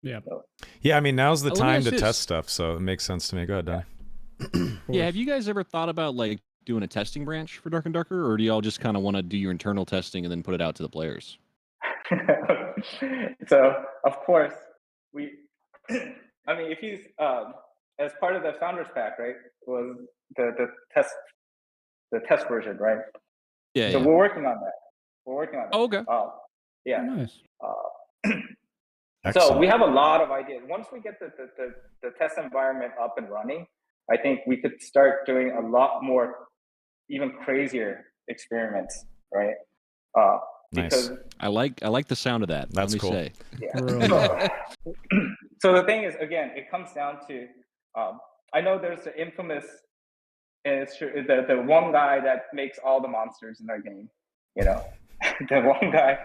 Yeah. So, Yeah, I mean, now's the Let me time ask to this. test stuff, so it makes sense to me. Go ahead, Donnie. Yeah, have you guys ever thought about like doing a testing branch for Dark and Darker, or do y'all just kind of want to do your internal testing and then put it out to the players? so of course we I mean, if he's as part of the founders pack, right, was the test version, right? Yeah. So yeah. we're working on that. We're working on that. Oh, okay. Yeah. Oh, nice. So we have a lot of ideas. Once we get the test environment up and running, I think we could start doing a lot more, even crazier experiments, right? Because Nice. I like the sound of that. That's let me cool. say. yeah. So the thing is, again, it comes down to I know there's the infamous, and it's true, the one guy that makes all the monsters in our game, the one guy,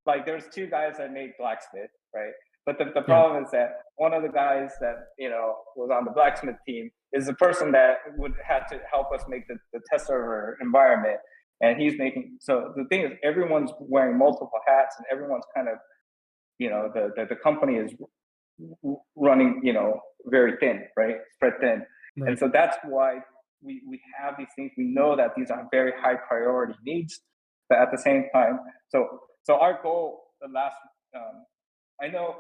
like there's two guys that made blacksmith, right? But the problem is that one of the guys that was on the blacksmith team is the person that would have to help us make the test server environment, and he's making. So the thing is, everyone's wearing multiple hats, and everyone's kind of, the company is running, very thin, right? Spread thin, Right. and so that's why we have these things. We know that these are very high priority needs, but at the same time, so our goal, the last, I know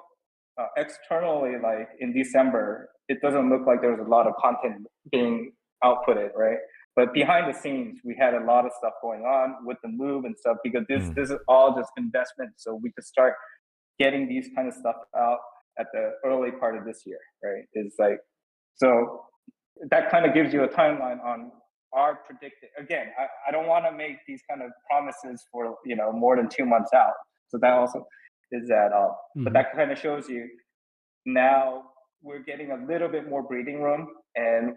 externally, like in December, it doesn't look like there was a lot of content being outputted, right? But behind the scenes, we had a lot of stuff going on with the move and stuff, because this is all just investment, so we could start getting these kind of stuff out at the early part of this year, right? It's like, so that kind of gives you a timeline on our predicted. Again, I don't want to make these kind of promises for more than 2 months out. So that also is that, but that kind of shows you now we're getting a little bit more breathing room, and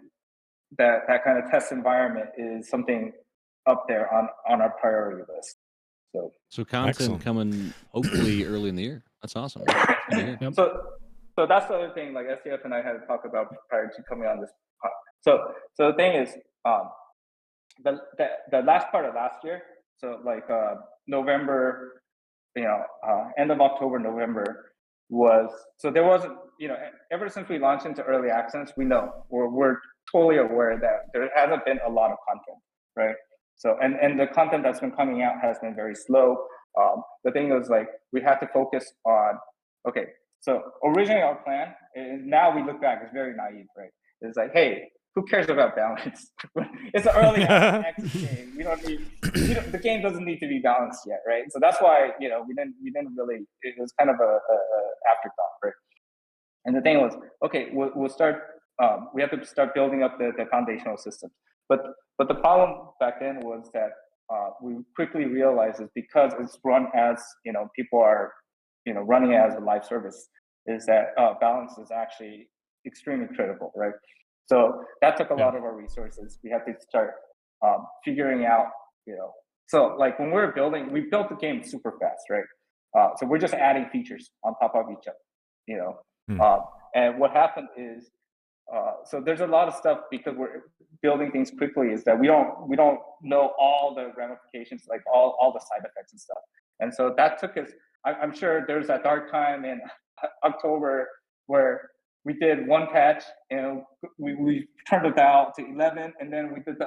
that kind of test environment is something up there on our priority list. So content Excellent. coming hopefully early in the year. That's awesome. That's good to hear. Yep. So that's the other thing, like SDF and I had to talk about prior to coming on this pod. So the thing is, the last part of last year, so like November, end of October, November, was, so there wasn't, ever since we launched into early access, we're totally aware that there hasn't been a lot of content, right? So and the content that's been coming out has been very slow. The thing was, like, we had to focus on, okay, so originally our plan, and now we look back, it's very naive, right? It's like, hey, who cares about balance? It's an early access game. We don't need, the game doesn't need to be balanced yet, right? So that's why, we didn't really, it was kind of a afterthought, right? And the thing was, okay, we'll start, we have to start building up the foundational system. But the problem back then was that we quickly realized is because it's run as, people are, running as a live service, is that balance is actually extremely critical, right? So that took a lot of our resources. We had to start figuring out, so like when we're building, we built the game super fast, right? So we're just adding features on top of each other, and what happened is, so there's a lot of stuff, because we're building things quickly, is that we don't know all the ramifications, like all the side effects and stuff. And so that took us, I'm sure there's that dark time in October where we did one patch and we turned it down to 11, and then we did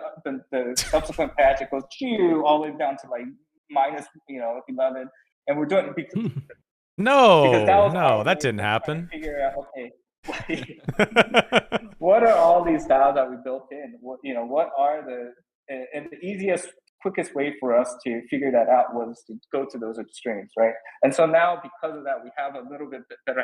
the subsequent patch, it goes all the way down to like minus 11, and we're doing it because that didn't happen. Figure out, okay, what are all these styles that we built in? What are and the easiest, quickest way for us to figure that out was to go to those extremes, right? And so now, because of that, we have a little bit better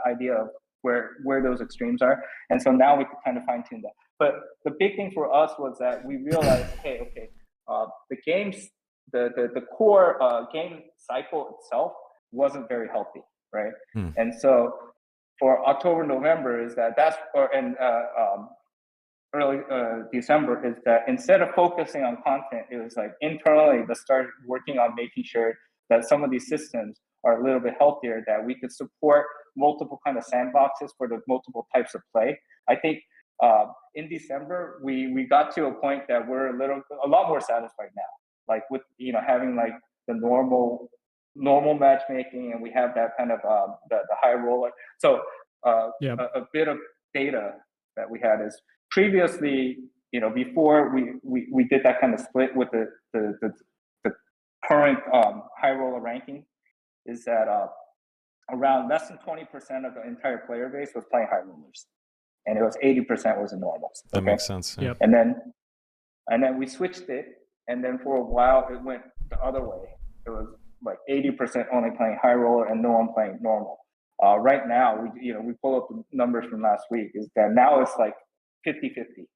idea of where those extremes are, and so now we can kind of fine tune that. But the big thing for us was that we realized, the games, the core game cycle itself wasn't very healthy, right? And so for October, November, is that's early December, is that instead of focusing on content, it was like internally, let's start working on making sure that some of these systems are a little bit healthier, that we could support multiple kind of sandboxes for the multiple types of play. I think in December we got to a point that we're a lot more satisfied now, like with having like the normal matchmaking, and we have that kind of the high roller. So a bit of data that we had is previously, before we did that kind of split with the current high roller ranking, is that around less than 20% of the entire player base was playing high rollers, and it was 80% was the normals. That makes sense. Yeah. Yep. And then we switched it, and then for a while it went the other way. It was like 80% only playing high roller and no one playing normal. Right now, we pull up the numbers from last week, is that now it's like 50-50.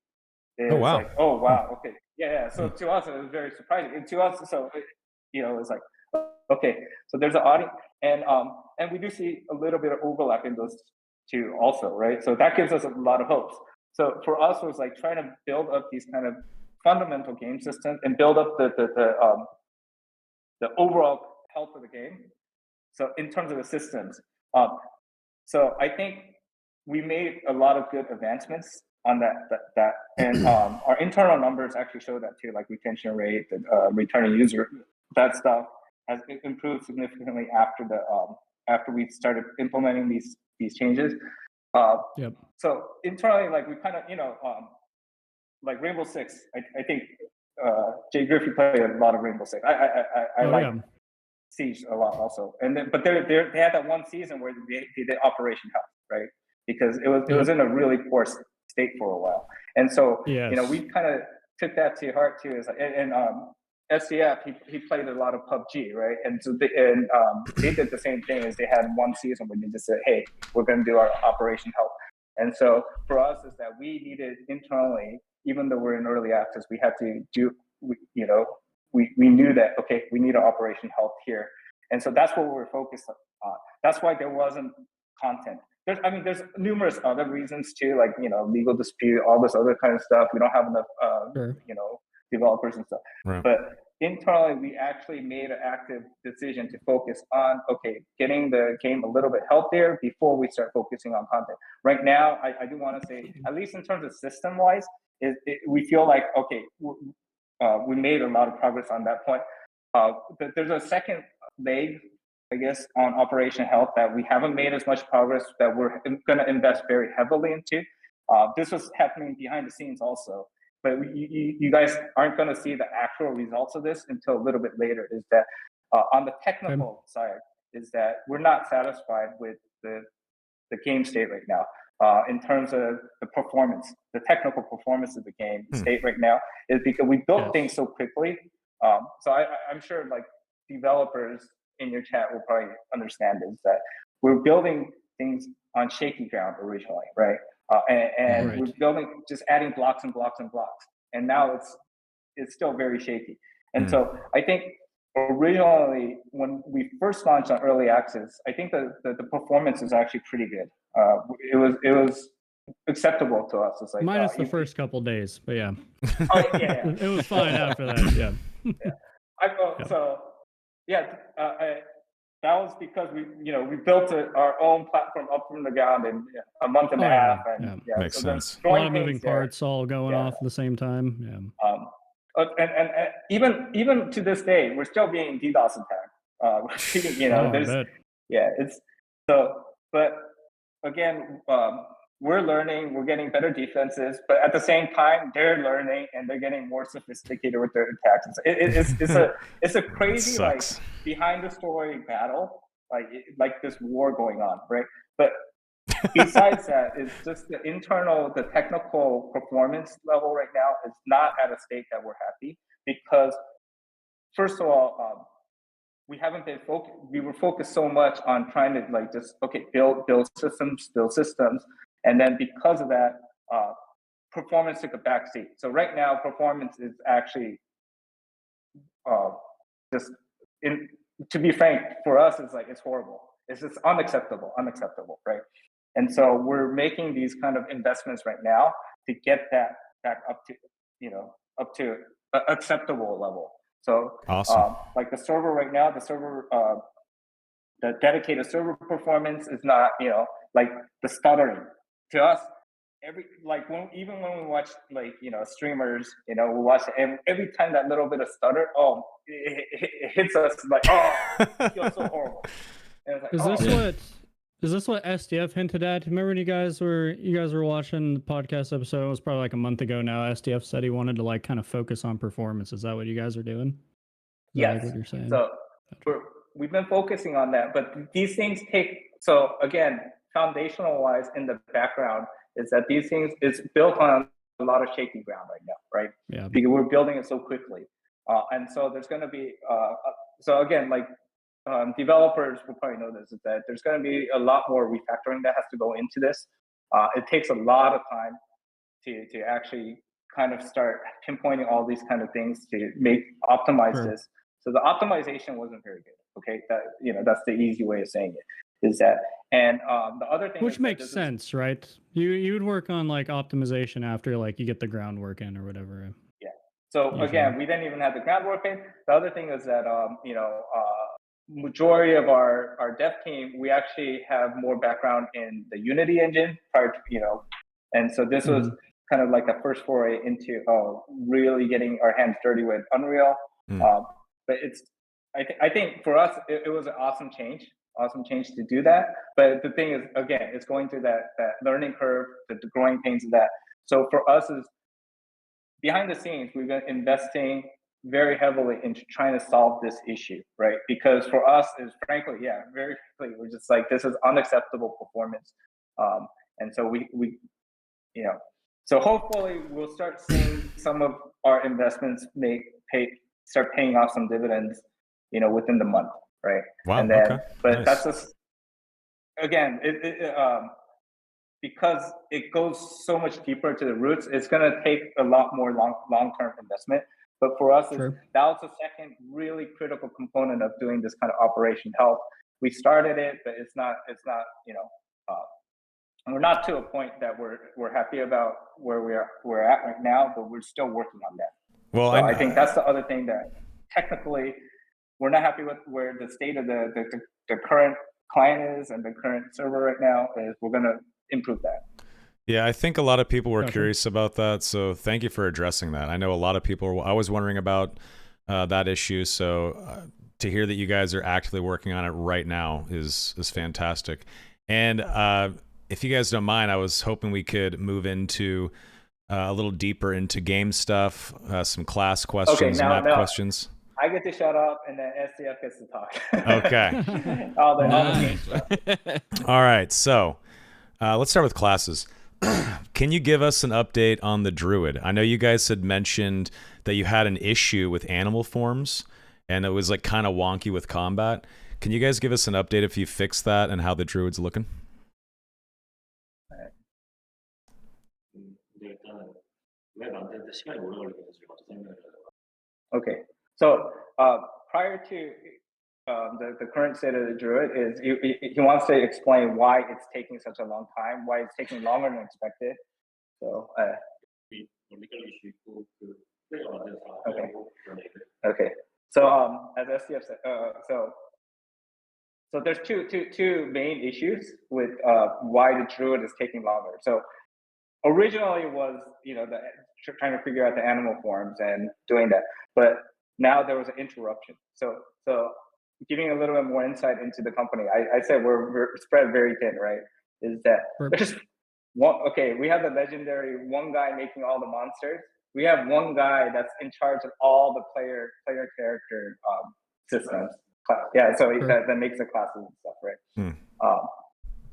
It's oh wow! Like, oh wow, okay, yeah. So to us, it was very surprising. And to us, so it's like, okay, so there's an audience, and we do see a little bit of overlap in those two also, right? So that gives us a lot of hopes. So for us, it was like trying to build up these kind of fundamental game systems and build up the overall health of the game. So in terms of the systems, so I think we made a lot of good advancements on that, and our internal numbers actually show that too, like retention rate, returning user, that stuff has improved significantly after we started implementing these changes. Yep. So internally, like we kind of like Rainbow Six. I think Jay Griffey played a lot of Rainbow Six. I like Siege a lot also, but they had that one season where they did Operation Health, right? Because it was in a really poor state for a while, and so we kind of took that to heart too. Is like, and SDF he played a lot of PUBG, right? And so they did the same thing. Is they had one season where they just said, hey, we're going to do our Operation Health. And so for us is that we needed internally, even though we're in early access, we had to do, we knew that, okay, we need an Operation Health here. And so that's what we were focused on. That's why there wasn't content. There's numerous other reasons too, like, legal dispute, all this other kind of stuff. We don't have enough, developers and stuff. Right. But internally, we actually made an active decision to focus on, okay, getting the game a little bit healthier before we start focusing on content. Right now, I do want to say, at least in terms of system-wise, we feel like, okay, we made a lot of progress on that point. There's a second leg, I guess, on Operation Health that we haven't made as much progress, that we're going to invest very heavily into. This was happening behind the scenes also, but you guys aren't going to see the actual results of this until a little bit later. Is that on the technical side, is that we're not satisfied with the game state right now. In terms of the performance, the technical performance of the game state right now, is because we built things so quickly. So I'm sure like developers in your chat will probably understand is that we're building things on shaky ground originally, right? And we're building, just adding blocks and blocks and blocks. And now it's still very shaky. And so I think originally when we first launched on early access, I think the performance is actually pretty good. It was acceptable to us. It's like minus the first couple days, but yeah. Oh, yeah. It was fine after that. Yeah. That was because we built our own platform up from the ground in a month and a half. And makes sense. A lot of moving parts all going off at the same time. Yeah. And even to this day, we're still being DDoS attacked. It's so. But again, we're learning. We're getting better defenses, but at the same time, they're learning and they're getting more sophisticated with their attacks. It's a crazy like behind the story battle, like this war going on, right? But besides that, it's just the technical performance level right now is not at a state that we're happy, because first of all, we haven't been focused. We were focused so much on trying to like just build systems, and then because of that, performance took a backseat. So right now, performance is actually to be frank, for us, it's horrible. It's just unacceptable, right? And so we're making these kind of investments right now to get that back up to an acceptable level. So Awesome. like the server right now, the dedicated server performance is not, like the stuttering to us. Even when we watch streamers, we watch every time that little bit of stutter, it hits us like, it feels so horrible. And it's like, Is this what SDF hinted at? Remember when you guys were watching the podcast episode? It was probably like a month ago now. SDF said he wanted to like kind of focus on performance. Is that what you guys are doing? yes. Like what you're saying? So we've been focusing on that, but these things so again, foundational wise in the background is that these things is built on a lot of shaky ground right now, right? Yeah. Because we're building it so quickly. And so there's going to be, so again, developers will probably know this, is that there's going to be a lot more refactoring that has to go into this. It takes a lot of time to actually kind of start pinpointing all these kind of things to optimize this. So the optimization wasn't very good. Okay, that's the easy way of saying it. Is that, and the other thing, which makes sense, right? You would work on like optimization after like you get the groundwork in or whatever. Yeah. So again, we didn't even have the groundwork in. The other thing is that majority of our dev team, we actually have more background in the Unity engine prior to, and so this was kind of like a first foray into really getting our hands dirty with Unreal. But I think for us it was an awesome change to do that. But the thing is, again, it's going through that learning curve, the growing pains of that. So for us is behind the scenes, we've been investing very heavily into trying to solve this issue, right? Because for us is frankly, very quickly, we're just like, this is unacceptable performance. And so we so hopefully we'll start seeing some of our investments start paying off some dividends, within the month, right? Wow. And then, okay. but Nice. that's just, again, because it goes so much deeper to the roots, it's going to take a lot more long-term investment. But for us, that was the second really critical component of doing this kind of Operation Health. We started it, but it's not, we're not to a point that we're happy about where we're at right now, but we're still working on that. Well, so I think that's the other thing, that technically we're not happy with where the state of the current client is and the current server right now is. We're going to improve that. Yeah, I think a lot of people were curious about that, so thank you for addressing that. I know a lot of people were always wondering about that issue, so to hear that you guys are actively working on it right now is fantastic. And if you guys don't mind, I was hoping we could move into a little deeper into game stuff, some class questions, map questions. I get to shut up, and then SDF gets to talk. Okay. all the game stuff. All right, so let's start with classes. Can you give us an update on the Druid? I know you guys had mentioned that you had an issue with animal forms, and it was like kind of wonky with combat. Can you guys give us an update if you fixed that and how the Druid's looking? Okay, so prior to the current state of the Druid is he wants to explain why it's taking such a long time, why it's taking longer than expected. So okay. So as SDF said, so there's two main issues with why the Druid is taking longer. So originally it was trying to figure out the animal forms and doing that, but now there was an interruption. So giving a little bit more insight into the company, I said we're spread very thin, right? Is that there's one? Okay, we have the legendary one guy making all the monsters. We have one guy that's in charge of all the player character systems. Yeah, so that makes the classes and stuff, right?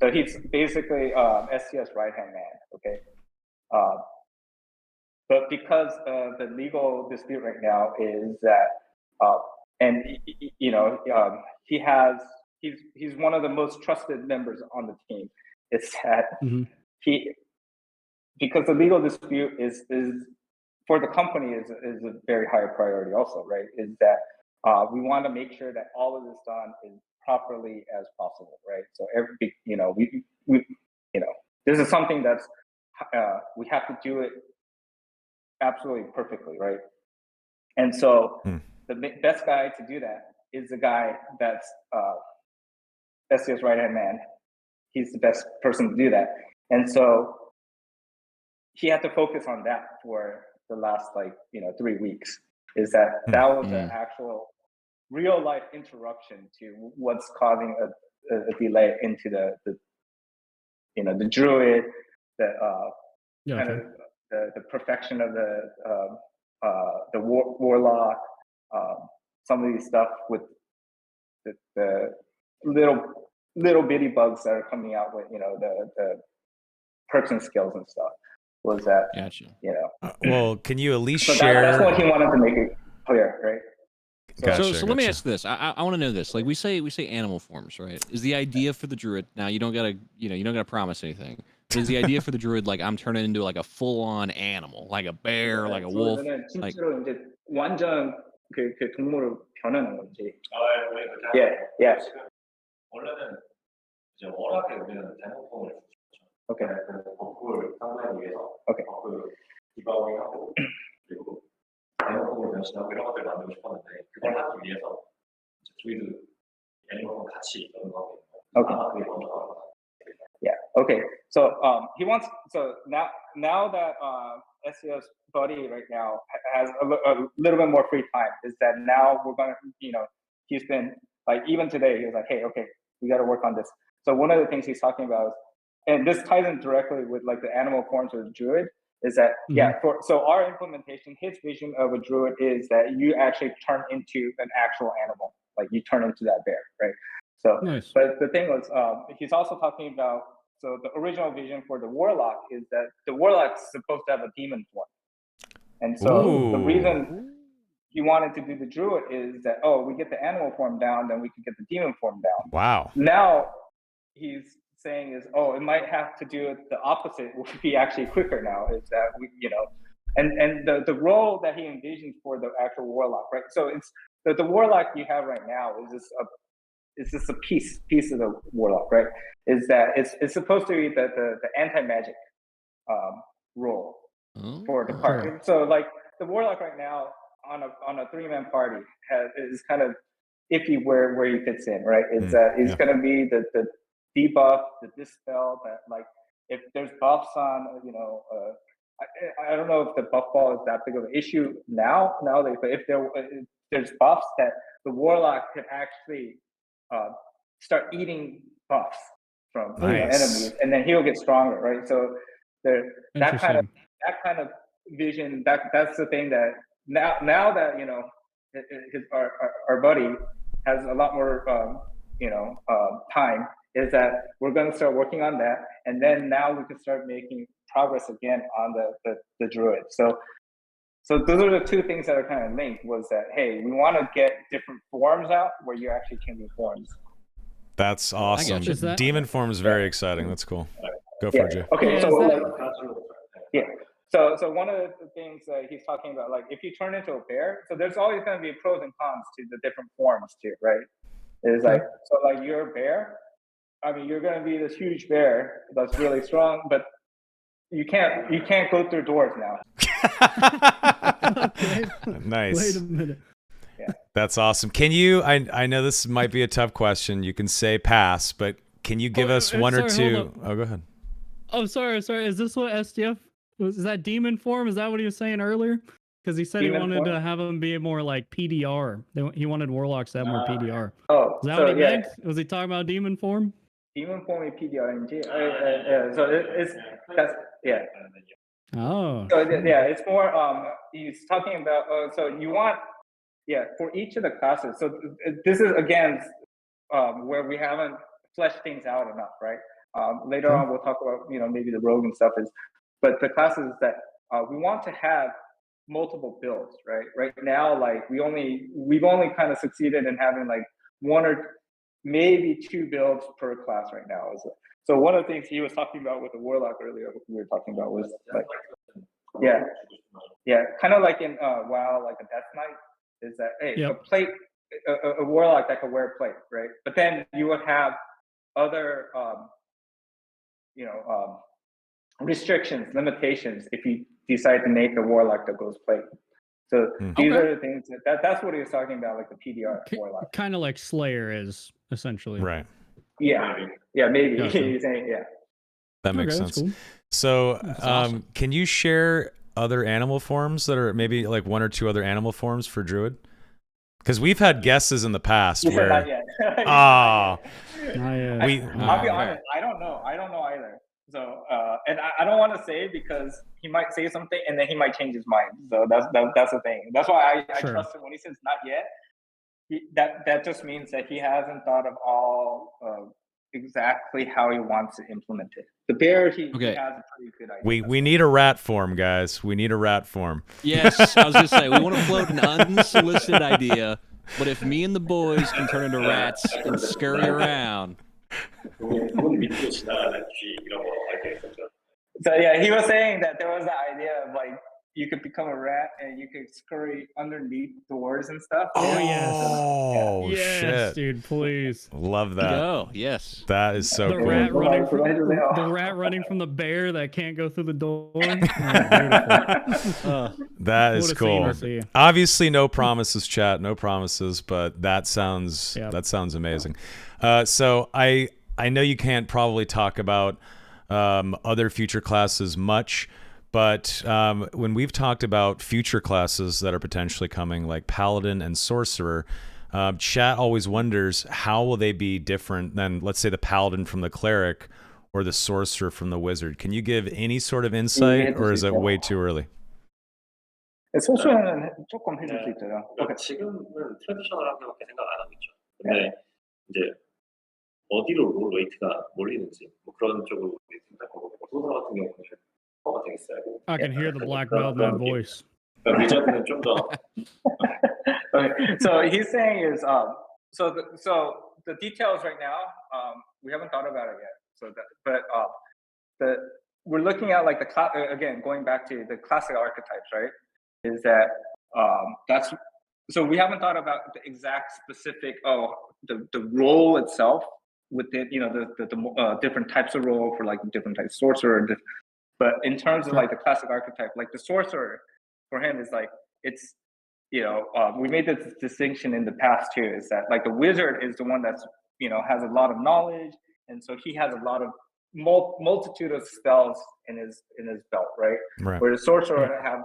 So he's basically STS right-hand man, okay? But because the legal dispute right now is that, and he's one of the most trusted members on the team. It's that because the legal dispute is for the company is a very high priority also, right? Is that we want to make sure that all of this done is properly as possible, right? So we this is something that's we have to do it absolutely perfectly, right? And so best guy to do that is the guy that's SDF's right-hand man. He's the best person to do that. And so he had to focus on that for the last 3 weeks. Is that was an actual real life interruption to what's causing a delay into the Druid, kind of the perfection of the warlock, some of these stuff with the little bitty bugs that are coming out with the perks and skills and stuff. Was that gotcha. Well, can you at least so share? That's what he wanted to make it clear, right? So let me ask this. I want to know this. Like we say animal forms, right? Is the idea for the Druid now? You don't gotta promise anything. But is the idea for the Druid like I'm turning into like a full-on animal, like a bear, like a wolf? Like, 이제 완전 그 동물을 변하는 건지. 원래는 이제 워낙에 우리는 대목폼을 오케이. 버프를 상대하기 위해서 오케이. 버프 디바깅하고 그리고 대목폼을 변신하고 이런 것들을 만들고 싶었는데 그걸 하기 위해서 이제 druid 애니멀폼 같이 연구하고 아마 그게 먼저 나왔다. Yeah. Okay. So he wants. So now that SDF's buddy right now has a little bit more free time. Is that now we're gonna he's been like even today he was like, hey, okay, we got to work on this. So one of the things he's talking about is, and this ties in directly with like the animal forms of the Druid, is that so our implementation, his vision of a Druid is that you actually turn into an actual animal, like you turn into that bear, right? So, nice. But the thing was, he's also talking about, so the original vision for the warlock is that the warlock's supposed to have a demon form. And so the reason he wanted to do the Druid is that, we get the animal form down, then we can get the demon form down. Wow. Now he's saying is, it might have to do it the opposite, would be actually quicker now, is that we, and the role that he envisions for the actual warlock, right? So it's the warlock you have right now is just a piece of the warlock, right? Is that it's supposed to be the anti-magic role for the party. So like the warlock right now on a 3-man party is kind of iffy where he fits in, right? Is that he's gonna be the debuff, the dispel, that like if there's buffs on, I don't know if the buff ball is that big of an issue nowadays, but if there's buffs that the warlock could actually start eating buffs from enemies, and then he'll get stronger, right? So that kind of vision, that's the thing that now that our buddy has a lot more time, is that we're going to start working on that, and then now we can start making progress again on the Druid. So those are the two things that are kind of linked, was that, hey, we want to get different forms out where you actually can do forms. That's awesome. Demon form is very exciting. That's cool. Go for it, Jay. Okay, so one of the things that he's talking about, like if you turn into a bear, so there's always going to be pros and cons to the different forms too, right? It's like, so like you're a bear, I mean, you're going to be this huge bear that's really strong, but you can't go through doors now. Nice. Wait a minute. Yeah. That's awesome. Can you, I know this might be a tough question. You can say pass, but can you give us one or two? Oh, go ahead. Oh, sorry. Is this what SDF was? Is that demon form? Is that what he was saying earlier? Because he said demon he wanted to have them be more like PDR. He wanted warlocks to have more PDR. Oh, is that what he meant? Was he talking about demon form? Demon form is PDR. So yeah. Oh. So yeah, it's more. He's talking about. So you want, for each of the classes. So this is again where we haven't fleshed things out enough, right? Later on, we'll talk about maybe the rogue and stuff but the classes that we want to have multiple builds, right? Right now, like we've only kind of succeeded in having like one or maybe two builds per class right now. So one of the things he was talking about with the warlock earlier, we were talking about was like, kind of like in WoW, like a Death Knight, is that a plate, a warlock that could wear plate, right? But then you would have other restrictions, limitations if you decide to make a warlock that goes plate. So these are the things that's what he was talking about, like the PDR warlock. Kind of like Slayer is essentially. Right. Yeah, maybe. Gotcha. He's saying, yeah. That makes Okay, that's sense. cool. So, awesome. can you share other animal forms that are maybe like one or two other animal forms for Druid? Because we've had guesses in the past where. Not yet. Not yet. I'll be honest. I don't know either. So, and I don't want to say because he might say something and then he might change his mind. So that's the thing. That's why I trust him when he says not yet. That just means that he hasn't thought of all exactly how he wants to implement it. The bear, he has a pretty good idea. We need a rat form, guys. We need a rat form. Yes, I was gonna say we want to float an unsolicited idea, but if me and the boys can turn into rats and scurry around. So yeah, he was saying that there was the idea of like you could become a rat and you could scurry underneath doors and stuff. Oh, yes, shit, dude! Please, love that. Oh, yes, that is so the cool. rat running from the bear that can't go through the door. That is cool. Obviously, no promises, chat. No promises, but that sounds amazing. So I know you can't probably talk about other future classes much. But when we've talked about future classes that are potentially coming, like Paladin and Sorcerer, chat always wonders how will they be different than, let's say, the Paladin from the Cleric or the Sorcerer from the Wizard. Can you give any sort of insight, or is it way too early? 소수는 조금 해줄 수 있잖아. 지금은 트래디셔널하게밖에 생각 안 하고 있죠. 근데 이제 어디로 롤 웨이트가 몰리는지 뭐 그런 쪽으로 생각하고 소설 같은 경우는 I can hear the black belt in that voice. So he's saying is so the details right now we haven't thought about it yet. So we're looking at like again going back to the classic archetypes, right? Is that that's so we haven't thought about the exact specific the role itself within the different types of role for like different types of sorcerer. But in terms of like the classic archetype, like the sorcerer for him is like it's we made this distinction in the past too, is that like the wizard is the one that's has a lot of knowledge, and so he has a lot of multitude of spells in his belt, right? Where the sorcerer have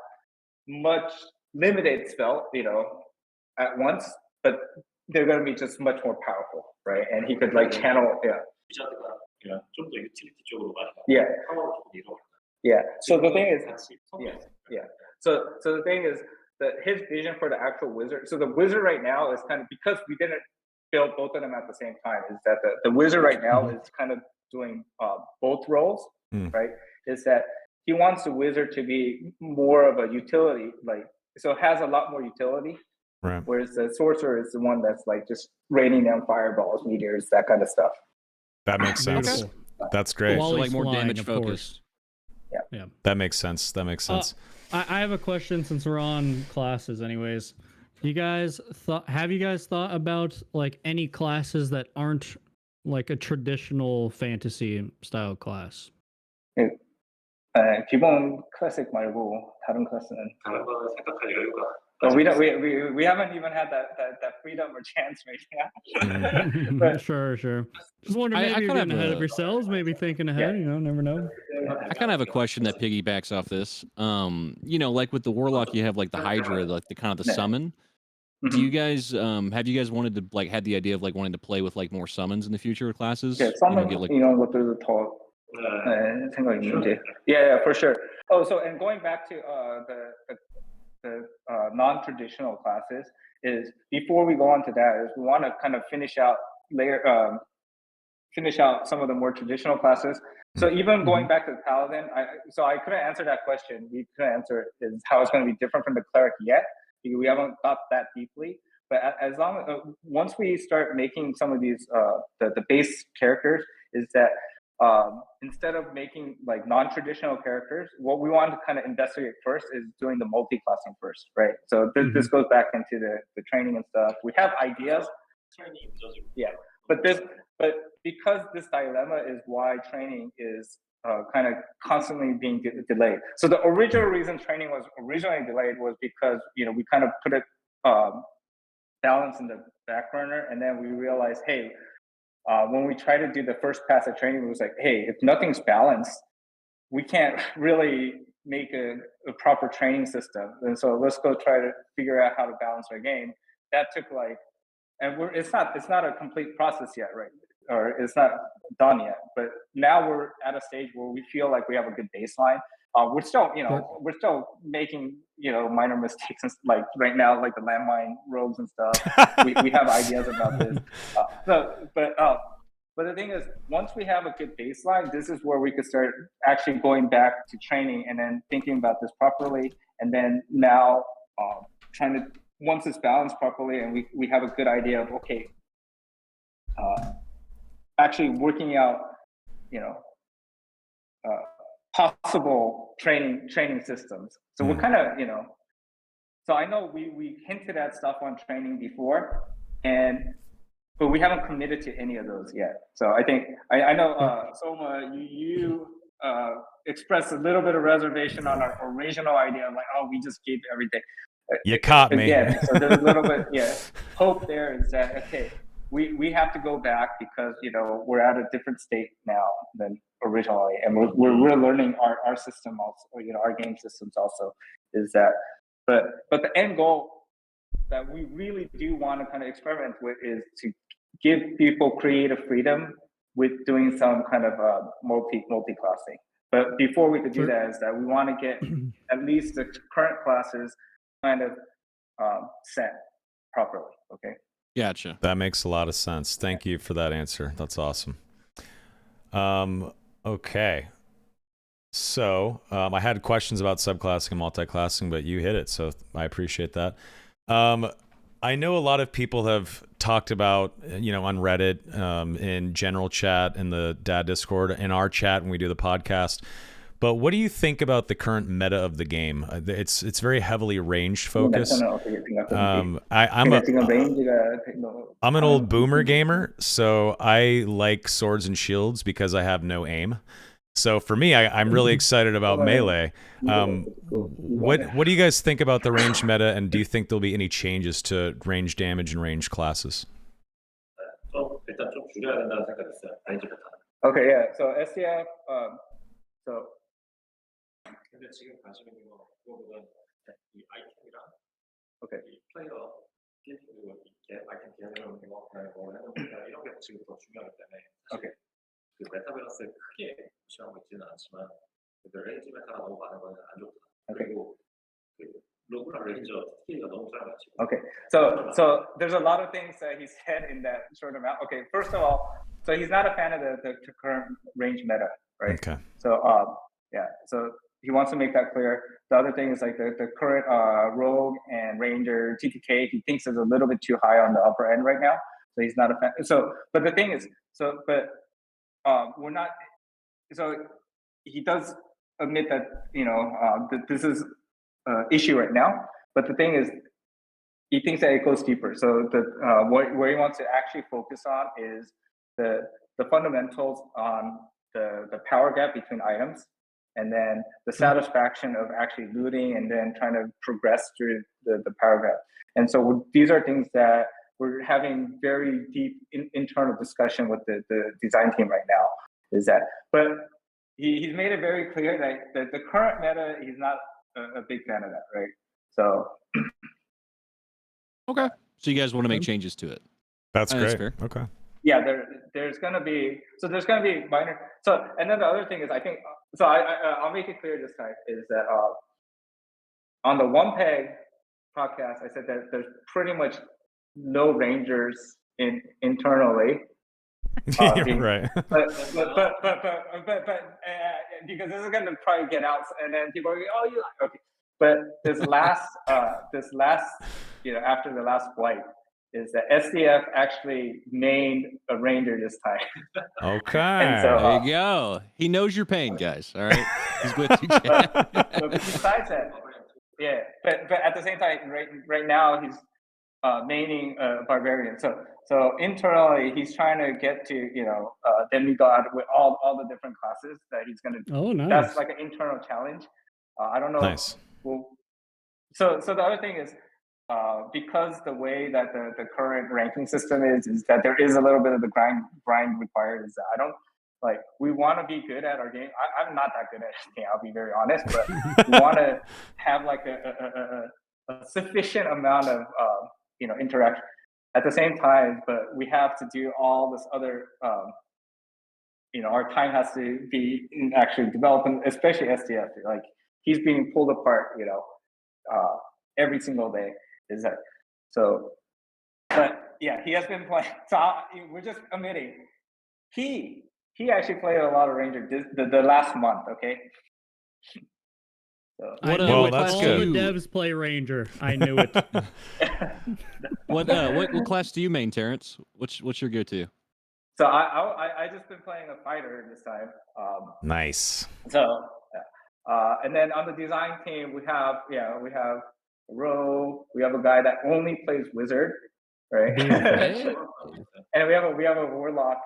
much limited spell at once, but they're going to be just much more powerful, right? And he could like channel So the thing is, So the thing is that his vision for the actual wizard. So the wizard right now is kind of, because we didn't build both of them at the same time, is that the wizard right now is kind of doing both roles, right? Is that he wants the wizard to be more of a utility, like so it has a lot more utility. Right. Whereas the sorcerer is the one that's like just raining down fireballs, meteors, that kind of stuff. That makes sense. Okay. That's great. So like more damage focused. Yeah. That makes sense. I have a question since we're on classes anyways. Have you guys thought about like any classes that aren't like a traditional fantasy style class? 기본 클래식 말고 다른 클래스는 다른 거는 생각할 여유가. We haven't even had that freedom or chance right now. Sure. Just wondering, maybe you're getting ahead of yourselves, maybe thinking ahead, never know. I kind of have a question that piggybacks off this. Like with the warlock, you have like the Hydra, like the kind of the summon. Do you guys have you guys wanted to like had the idea of like wanting to play with like more summons in the future classes? Yeah, summon, get, like, 것들도 더 생각이 있는지. Yeah, for sure. Oh, so and going back to the non-traditional classes is, before we go on to that, is we want to kind of finish out some of the more traditional classes. So even going back to the paladin, I couldn't answer that question. We couldn't answer is how it's going to be different from the cleric yet, because we haven't thought that deeply. But as long as once we start making some of these the base characters, is that instead of making like non-traditional characters, what we want to kind of investigate first is doing the multi-classing first, right? So this goes back into the training and stuff. We have ideas. Yeah, but because this dilemma is why training is kind of constantly being delayed. So the original reason training was originally delayed was because we kind of put it balance in the back burner, and then we realized, hey, when we try to do the first pass of training, it was like, hey, if nothing's balanced, we can't really make a proper training system. And so let's go try to figure out how to balance our game. That took and it's not a complete process yet, right? Or it's not done yet. But now we're at a stage where we feel like we have a good baseline. We're still, we're still making, minor mistakes, like right now, like the landmine rogues and stuff. we have ideas about this. But the thing is, once we have a good baseline, this is where we could start actually going back to training and then thinking about this properly. And then now trying to, once it's balanced properly and we have a good idea of, okay, actually working out, possible training systems. So we're kind of, so I know we hinted at stuff on training before, but we haven't committed to any of those yet. So I think I know Soma, you expressed a little bit of reservation on our original idea, like, oh, we just keep everything. You caught me. Again, so there's a little bit, hope there is that, okay, we have to go back because we're at a different state now than originally, and we're learning our system also, our game systems also is that. But the end goal that we really do want to kind of experiment with is to give people creative freedom with doing some kind of multi-classing. But before we could do that, is that we want to get at least the current classes kind of set properly. Okay. Gotcha. That makes a lot of sense. Thank you for that answer. That's awesome. Okay. So I had questions about subclassing and multiclassing, but you hit it, so I appreciate that. I know a lot of people have talked about, on Reddit, in general chat, in the Dad Discord, in our chat when we do the podcast. But what do you think about the current meta of the game? It's very heavily range focused. I'm an old boomer gamer, so I like swords and shields because I have no aim. So for me, I'm really excited about melee. What do you guys think about the range meta, and do you think there'll be any changes to range damage and range classes? Okay, yeah. So SDF, so. 근데 지금 관심 있는 건 그거보다 이 아이템이랑 오케이. 이 플레이어 그리고 이 아이템 개념 뭐 이런 게 지금 더 중요하기 때문에 오케이. 그 메타 밸런스를 크게 무시하고 있지는 않지만 그 레인지 메타가 너무 많은 건 안 좋다. 그리고 그 로그랑 레인저 TK가 너무 짧아지고. Okay, so there's a lot of things that he said in that short amount. Okay, first of all, so he's not a fan of the current range meta, right? Okay. So yeah, so he wants to make that clear. The other thing is like the current rogue and ranger TTK, he thinks is a little bit too high on the upper end right now. So he's not a fan. So, but the thing is, we're not. So he does admit that that this is an issue right now. But the thing is, he thinks that it goes deeper. So where he wants to actually focus on is the fundamentals on the power gap between items, and then the satisfaction of actually looting and then trying to progress through the power gap. And so these are things that we're having very deep internal discussion with the design team right now, is that, but he's made it very clear that the current meta, he's not a big fan of that, right? So. Okay. So you guys want to make changes to it? That's great. Fair. Okay. Yeah, there's gonna be minor. So, and then the other thing is, I think, so I'll make it clear this time, is that on the One Peg podcast, I said that there's pretty much no rangers internally. Right. But because this is gonna probably get out, and then people are like, oh, you okay. But this last, after the last flight, is that SDF actually named a ranger this time. Okay. And so, there you go. He knows your pain, guys. All right. He's with you, Chad. but besides that, yeah. But at the same time, right now maining barbarian. So internally, he's trying to get to demigod with all the different classes that he's gonna. Oh, nice. That's like an internal challenge. I don't know. Nice. Well, so the other thing is. Because the way that the current ranking system is that there is a little bit of the grind required. Is that I don't like we want to be good at our game. I'm not that good at this game. I'll be very honest, but we want to have like a sufficient amount of interaction at the same time. But we have to do all this other. Our time has to be in actually developing, especially SDF. Like he's being pulled apart. Every single day. Is that so? But yeah, he has been playing. So we're just admitting he actually played a lot of Ranger the last month. Okay. So, well, that's all good. the devs play Ranger. I knew it. What class do you main, Terence? What's your go-to? So I just been playing a fighter this time. Nice. So and then on the design team we have Ro, we have a guy that only plays wizard, right? And we have a warlock,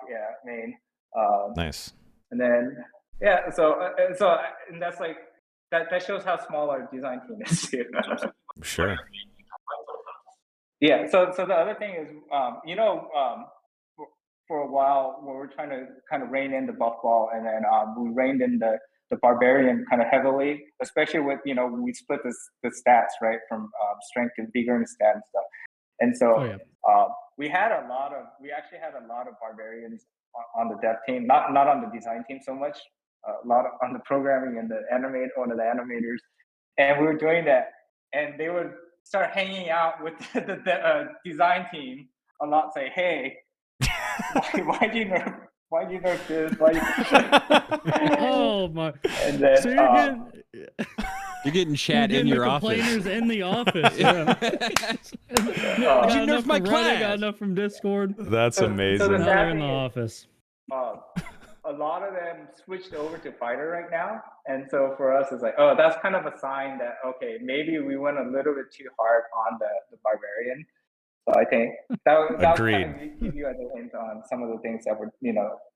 main. Nice. And then so and that's like that shows how small our design team is too. Sure. Yeah. So the other thing is, for a while we were trying to kind of rein in the buff ball, and then we reined in the barbarian kind of heavily, especially with we split the stats right from strength and vigor and stat and stuff, and so we actually had a lot of barbarians on the dev team, not on the design team so much, a lot on the programming and one of the animators, and we were doing that, and they would start hanging out with the design team a lot, say, hey, why do you nerf? Why do you nerf this? Why do you... Oh my! And then, so you're getting chat in your office. Complainers in the office. Yeah. Did you nerf my class? Got enough from Discord. That's amazing. So now they're in the office. A lot of them switched over to fighter right now, and so for us, it's like, oh, that's kind of a sign that okay, maybe we went a little bit too hard on the barbarian. So I think that would kind of give you a hint on some of the things that we're,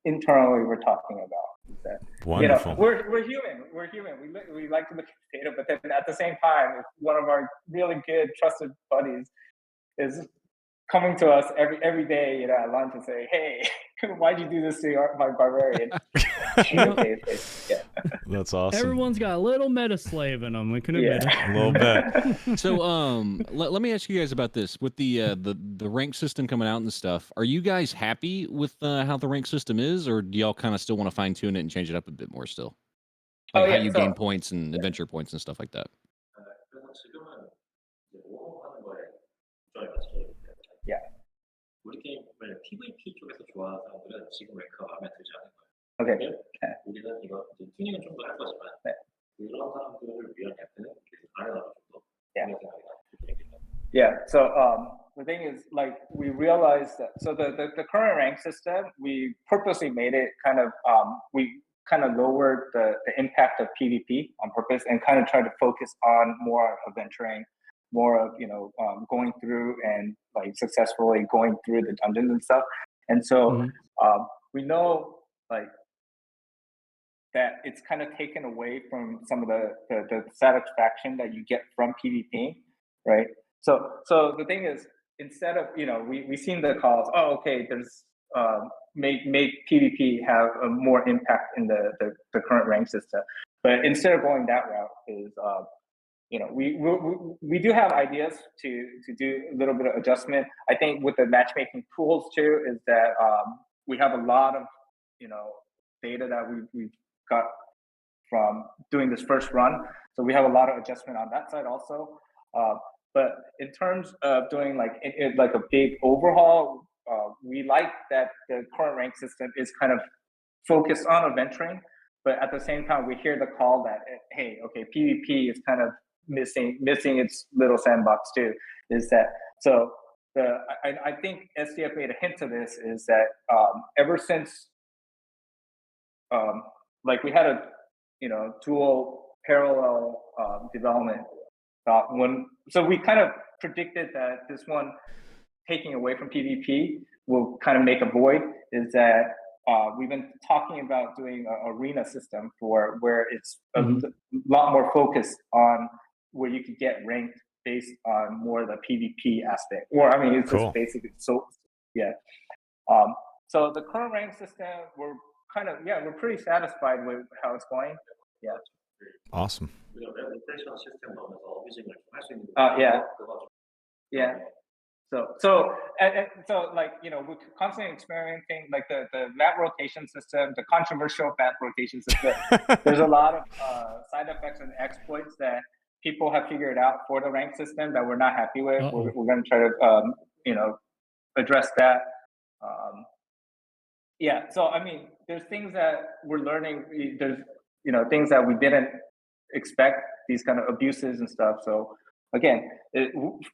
internally we're talking about. That, wonderful. We're human. We're human. We like to look at data, but then at the same time, if one of our really good trusted buddies is coming to us every day, at lunch and say, "Hey, why'd you do this to my barbarian?" Okay. That's awesome. Everyone's got a little meta slave in them. We can admit it. A little bit. So, let me ask you guys about this. With the rank system coming out and stuff, are you guys happy with how the rank system is, or do y'all kind of still want to fine tune it and change it up a bit more still? Like how you gain points and adventure points and stuff like that. Yeah. 우리 게임 PVP 쪽에서 좋아하는 사람들은 지금 랭크가 마음에 들지 않을 거예요. Okay. 우리는 이거 튜닝은 좀 더 할 거지만 그런 사람들을 위한 앱들은 아래나가 좀더 Yeah. So the thing is, like, we realized that the current rank system, we purposely made it kind of we kind of lowered the impact of PvP on purpose and kind of tried to focus on more adventuring, more of going through and like successfully going through the dungeons and stuff. And so we know like that it's kind of taken away from some of the satisfaction that you get from PvP, right? So the thing is, instead of we've seen the calls, oh okay, there's make PvP have a more impact in the current rank system, but instead of going that route is we do have ideas to do a little bit of adjustment. I think with the matchmaking tools too is that we have a lot of data that we've got from doing this first run, so we have a lot of adjustment on that side also. But in terms of doing like a big overhaul, we like that the current rank system is kind of focused on adventuring, but at the same time we hear the call that hey, okay, PvP is kind of missing its little sandbox too. Is that so? I think SDF made a hint to this is that ever since like we had a dual parallel development thought so we kind of predicted that this one taking away from PvP will kind of make a void, is that we've been talking about doing an arena system for where it's a lot more focused on where you could get ranked based on more of the PvP aspect. Or I mean, it's just basically so yeah. So the current rank system, we're pretty satisfied with how it's going. Yeah. Awesome. Yeah. So like, you know, we're constantly experimenting, like the map rotation system, the controversial map rotation system. There's a lot of side effects and exploits that people have figured out for the rank system that we're not happy with. We're going to try to you know, address that. Yeah, so I mean, there's things that we're learning. There's, you know, things that we didn't expect, these kind of abuses and stuff. So again,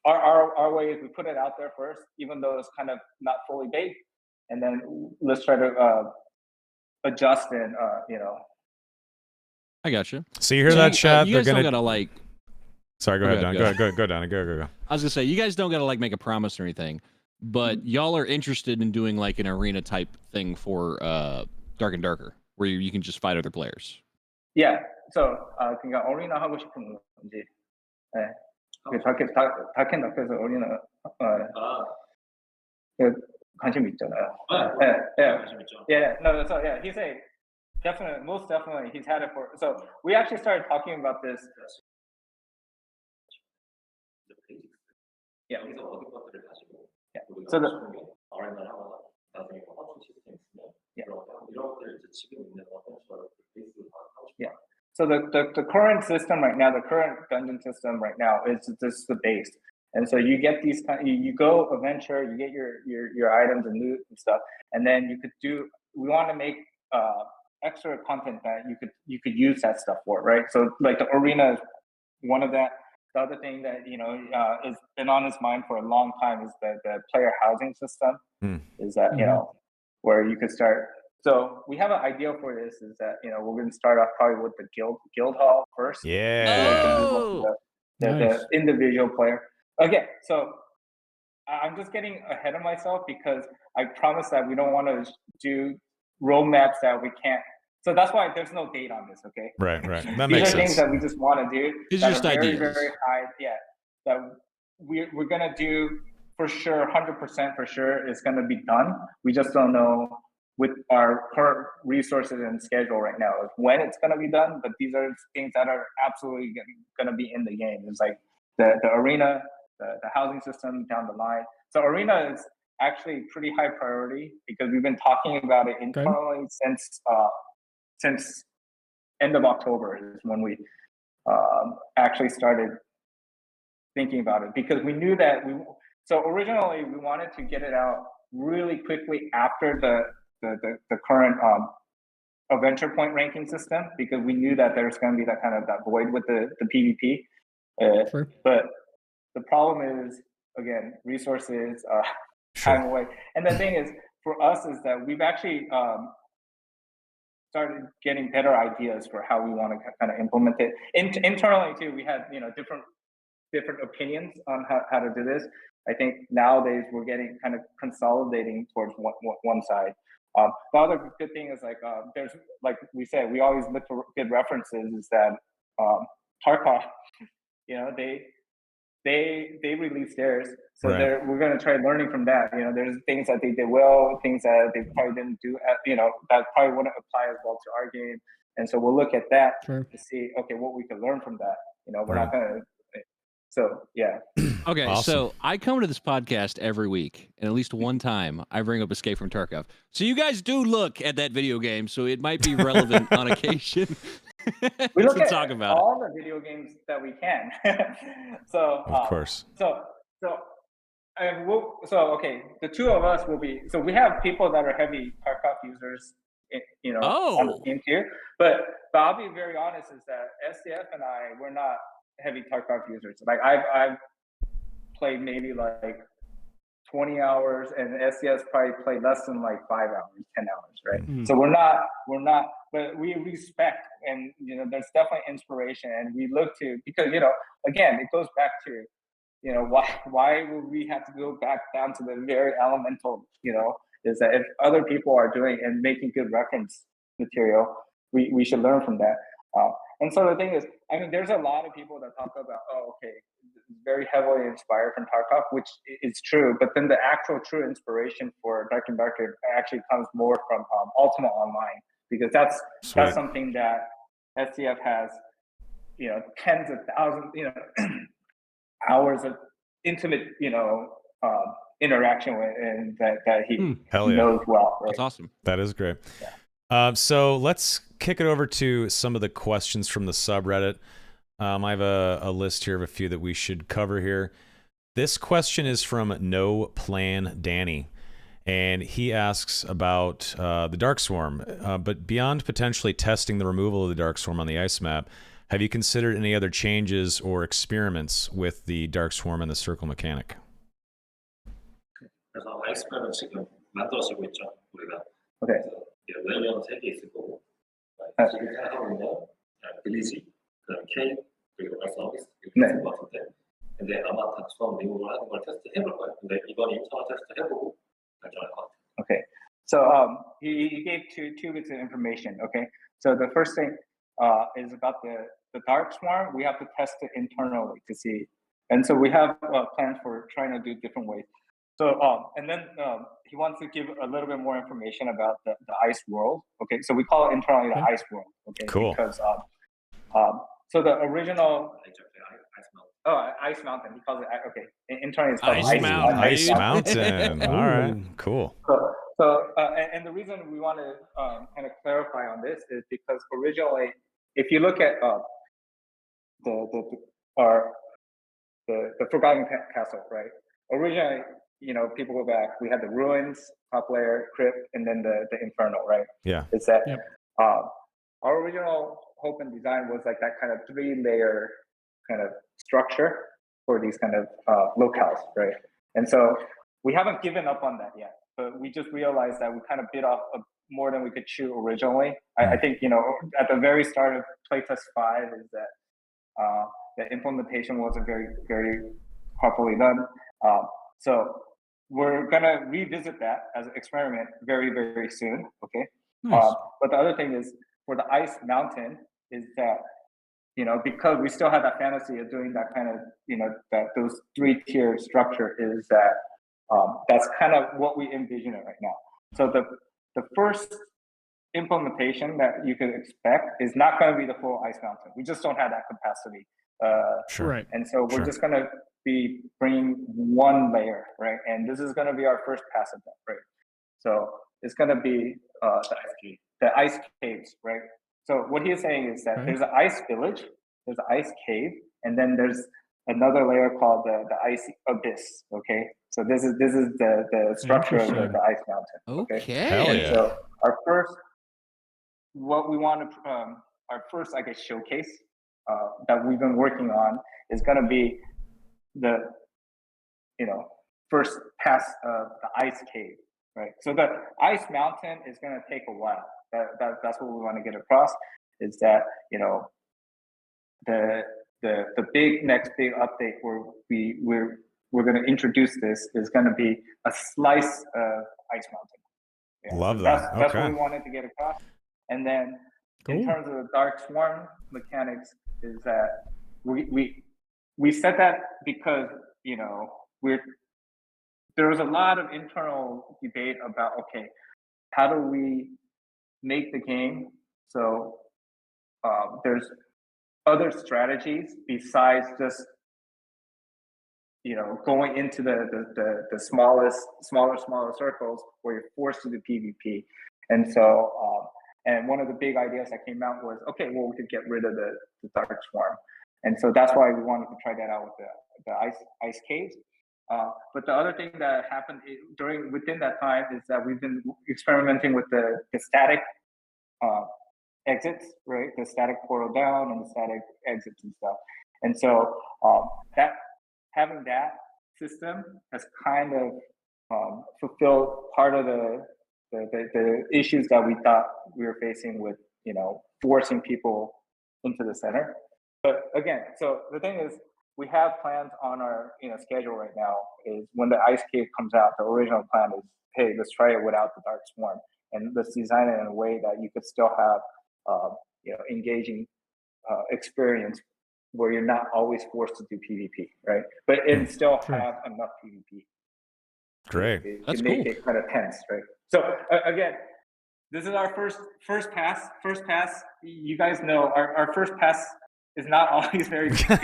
our way is we put it out there first, even though it's kind of not fully baked, and then let's try to adjust and you know. I got you. So you hear that, chat? You guys don't gotta like. Sorry, go ahead, Don. Go, Donnie. Go. I was gonna say, you guys don't gotta like make a promise or anything, but y'all are interested in doing like an arena type thing for Dark and Darker, where you can just fight other players. Yeah. So 그러니까 어리나 하고 싶은 건지. 네. 다캔다크에서 어리나 관심 있잖아요. Yeah. No. So yeah, he's a definitely, most definitely, he's had it for. So we actually started talking about this. Yeah. So yeah. So the current system right now, the current dungeon system right now is just the base. And so you get these you go adventure, you get your items and loot and stuff, and then you could do. We want to make extra content that you could use that stuff for, right? So like the arena is one of that. The other thing that, you know, has been on his mind for a long time is the player housing system. Is that, you know, where you could start. So we have an idea for this, is that, you know, we're going to start off probably with the guild hall first. Yeah. The individual player. Okay, so I'm just getting ahead of myself because I promised that we don't want to do roadmaps that we can't. So that's why there's no date on this, okay? Right. That These makes are sense. things that we just want to do. It's that just are very, ideas. very high. Yeah, that we're gonna do for sure, 100% for sure. It's gonna be done. We just don't know with our current resources and schedule right now when it's gonna be done. But these are things that are absolutely gonna be in the game. It's like the arena, the housing system down the line. So arena is actually pretty high priority because we've been talking about it internally since end of October is when we actually started thinking about it, because we knew that so originally we wanted to get it out really quickly after the current adventure point ranking system, because we knew that there's going to be that void with the PvP. Sure. But the problem is, again, resources, time away. And the thing is, for us, is that we've actually started getting better ideas for how we want to kind of implement it. Internally too, we had, you know, different opinions on how to do this. I think nowadays we're getting kind of consolidating towards one side. The other good thing is there's, like we said, we always look for good references, is that Tarkov, you know, they released theirs, so we're going to try learning from that. You know, there's things that they did well, things that they probably didn't do, you know, that probably wouldn't apply as well to our game. And so we'll look at that to see, okay, what we can learn from that. You know, we're not going to. So yeah. Okay, Awesome. So I come to this podcast every week, and at least one time I bring up Escape from Tarkov. So you guys do look at that video game, so it might be relevant on occasion. We look at talk about all the video games that we can. So of course. So okay, the two of us will be. So we have people that are heavy Tarkov users, you know, on the team here. But I'll be very honest, is that SDF and we're not heavy Tarkov users. Like I've played maybe like 20 hours, and SDFs probably play less than like 5 hours, 10 hours, right? Mm-hmm. So we're not, but we respect, and there's definitely inspiration, and we look to, because again, it goes back to why would we have to go back down to the very elemental? Is that if other people are doing and making good reference material, we should learn from that. And so the thing is, I mean, there's a lot of people that talk about, very heavily inspired from Tarkov, which is true. But then the actual true inspiration for Dark and Darker actually comes more from Ultima Online, because that's something that SDF has, tens of thousands, hours of intimate, interaction with, and that he knows well. Right? That's awesome. That is great. Yeah. So let's kick it over to some of the questions from the subreddit. I have a list here of a few that we should cover here. This question is from No Plan Danny, and he asks about the Dark Swarm. But beyond potentially testing the removal of the Dark Swarm on the ice map, have you considered any other changes or experiments with the Dark Swarm and the circle mechanic? 그래서 아이스맵은 지금 만들어지고 있죠, 우리가. Okay. 레이어는 3개 있을 거고, 지금 생각하고 있는 빌리지, 그다음 K, 그리고 서비스 이렇게 있을 것 같은데, 근데 아마 닥스원 리무브를 하는 걸 테스트 해볼 거예요. 근데 이번 인터널 테스트 해보고 결정할 것 같아요. Okay. So he gave two bits of information. Okay. So the first thing is about the Dark Swarm. We have to test it internally to see, and so we have plans for trying to do different ways. So and then he wants to give a little bit more information about the ice world. Okay, so we call it internally the ice world. Okay, cool. Because so the original Ice Mountain. He calls it internally it's called Ice Mountain. Ice Mountain. All right, cool. So and the reason we want to kind of clarify on this is because originally, if you look at the Forgotten Castle, right? Originally, people go back. We had the ruins, top layer, crypt, and then the Inferno, right? Yeah. It's that. Yep. Our original hope and design was like that kind of 3-layer kind of structure for these kind of locales, right? And so we haven't given up on that yet, but we just realized that we kind of bit off more than we could chew originally. I think at the very start of playtest 5 is that the implementation wasn't very, very properly done. So we're gonna revisit that as an experiment very, very soon. Okay. Nice. But the other thing is for the Ice Mountain is that because we still have that fantasy of doing that kind of that those 3-tier structure is that that's kind of what we envision it right now. So the first implementation that you can expect is not going to be the full Ice Mountain. We just don't have that capacity. Sure. Right. And so we're just going to be bringing 1 layer, right? And this is going to be our first pass of that, right? So it's going to be the ice caves, right? So what he is saying is that there's an ice village, there's an ice cave, and then there's another layer called the ice abyss. Okay, so this is the structure of the ice mountain. Okay. Hell yeah. So our first, what we want to, our first showcase that we've been working on is going to be the first pass of the ice cave, right? So the ice mountain is going to take a while. That's what we want to get across is that the next big update where we're going to introduce this is going to be a slice of Ice Mountain. Yeah. Love that. That's what we wanted to get across. And then in terms of the Dark Swarm mechanics is that we said that because there was a lot of internal debate about how do we make the game so there's other strategies besides just going into the smaller circles where you're forced to do PvP. And so and one of the big ideas that came out was we could get rid of the Dark Swarm, and so that's why we wanted to try that out with the ice caves. But the other thing that happened within that time is that we've been experimenting with the static exits, right? The static portal down and the static exits and stuff. And so having that system has kind of fulfill part of the issues that we thought we were facing with, forcing people into the center. But again, so the thing is, we have plans on our schedule right now. Is when the Ice Cave comes out, the original plan is, hey, let's try it without the Dark Swarm, and let's design it in a way that you could still have engaging experience where you're not always forced to do PvP, right? But it still have enough PvP. Great. That's make cool. it kind of tense, right? So again, this is our first pass. First pass, you guys know our first pass is not always very good.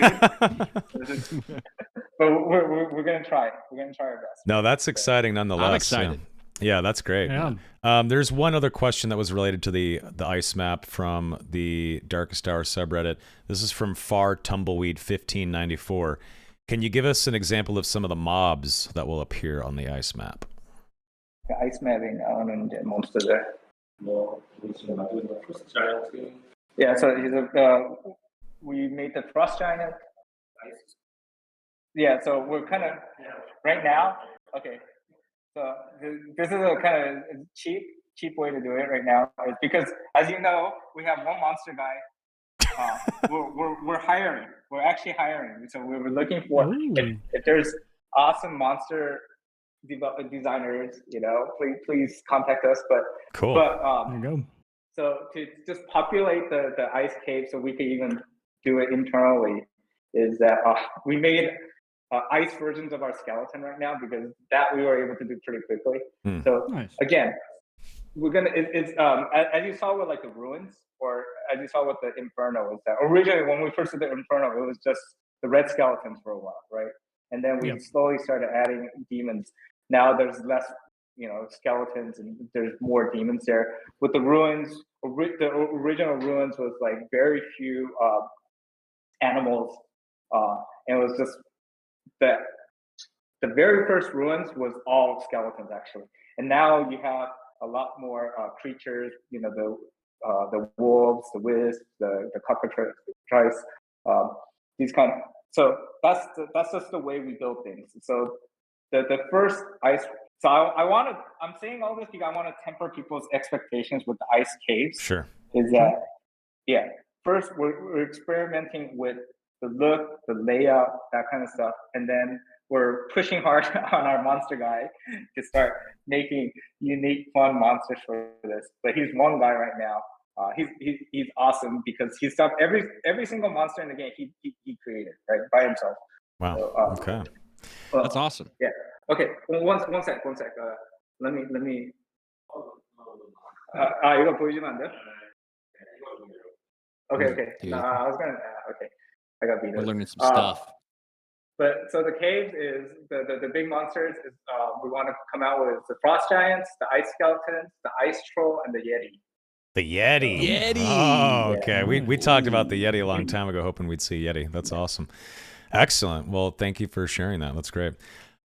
But we're gonna try. We're gonna try our best. No, that's exciting nonetheless. I'm excited. Yeah, that's great. Yeah. There's one other question that was related to the ice map from the Darkest Hour subreddit. This is from Far Tumbleweed 1594. Can you give us an example of some of the mobs that will appear on the ice map? The ice mapping on most of the. Yeah, so we made the frost giant. Yeah, so we're kind of right now. Okay, so this is a kind of cheap way to do it right now. Is because, as you know, we have one monster guy. We're hiring. We're actually hiring. So we were looking for if there's awesome monster designers, please contact us. But cool. But there you go. So to just populate the ice cave, so we can even do it internally, is that we made ice versions of our skeleton right now, because that we were able to do pretty quickly. So again, we're gonna as you saw with like the ruins, or as you saw with the Inferno, is that originally when we first did the Inferno, it was just the red skeletons for a while, right? And then we slowly started adding demons. Now there's less, skeletons, and there's more demons there. With the ruins, the original ruins was like very few animals, and it was just that the very first ruins was all skeletons actually, and now you have a lot more creatures. The wolves, the wisps, the cockatrice, these kind of. So that's just the way we build things. So the first ice. So I'm saying all this because I want to temper people's expectations with the ice caves. Sure. Is that first we're experimenting with the look, the layout, that kind of stuff, and then we're pushing hard on our monster guy to start making unique, fun monsters for this. But he's one guy right now. He's awesome because he's done every single monster in the game he created right by himself. Wow. So, okay. That's awesome. Yeah. Okay. One sec. Let me. 이거 보여주면 안 돼? Okay. I was gonna. Okay. I got beat. We're learning some stuff. But so the caves is the big monsters is we want to come out with the frost giants, the ice skeletons, the ice troll, and the yeti. The Yeti. Oh, okay. We talked about the Yeti a long time ago, hoping we'd see Yeti. That's awesome. Excellent. Well, thank you for sharing that. That's great.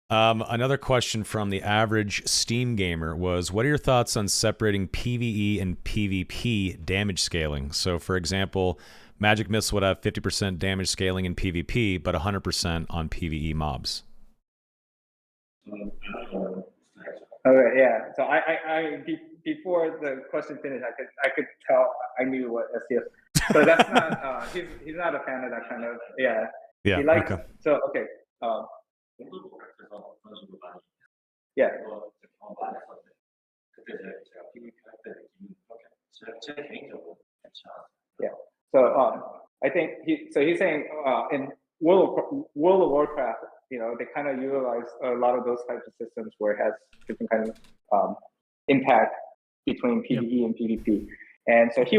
Another question from the average Steam gamer was, what are your thoughts on separating PvE and PvP damage scaling? So, for example, Magic Myths would have 50% damage scaling in PvP, but 100% on PvE mobs. Okay, yeah. So I before the question finished, I could tell I knew what SDF. So that's not he's not a fan of that kind of Yeah. He likes so okay. Yeah. Yeah. So I think he's saying in World of Warcraft, they kind of utilize a lot of those types of systems where it has different kind of impact between PvE and PvP. And so he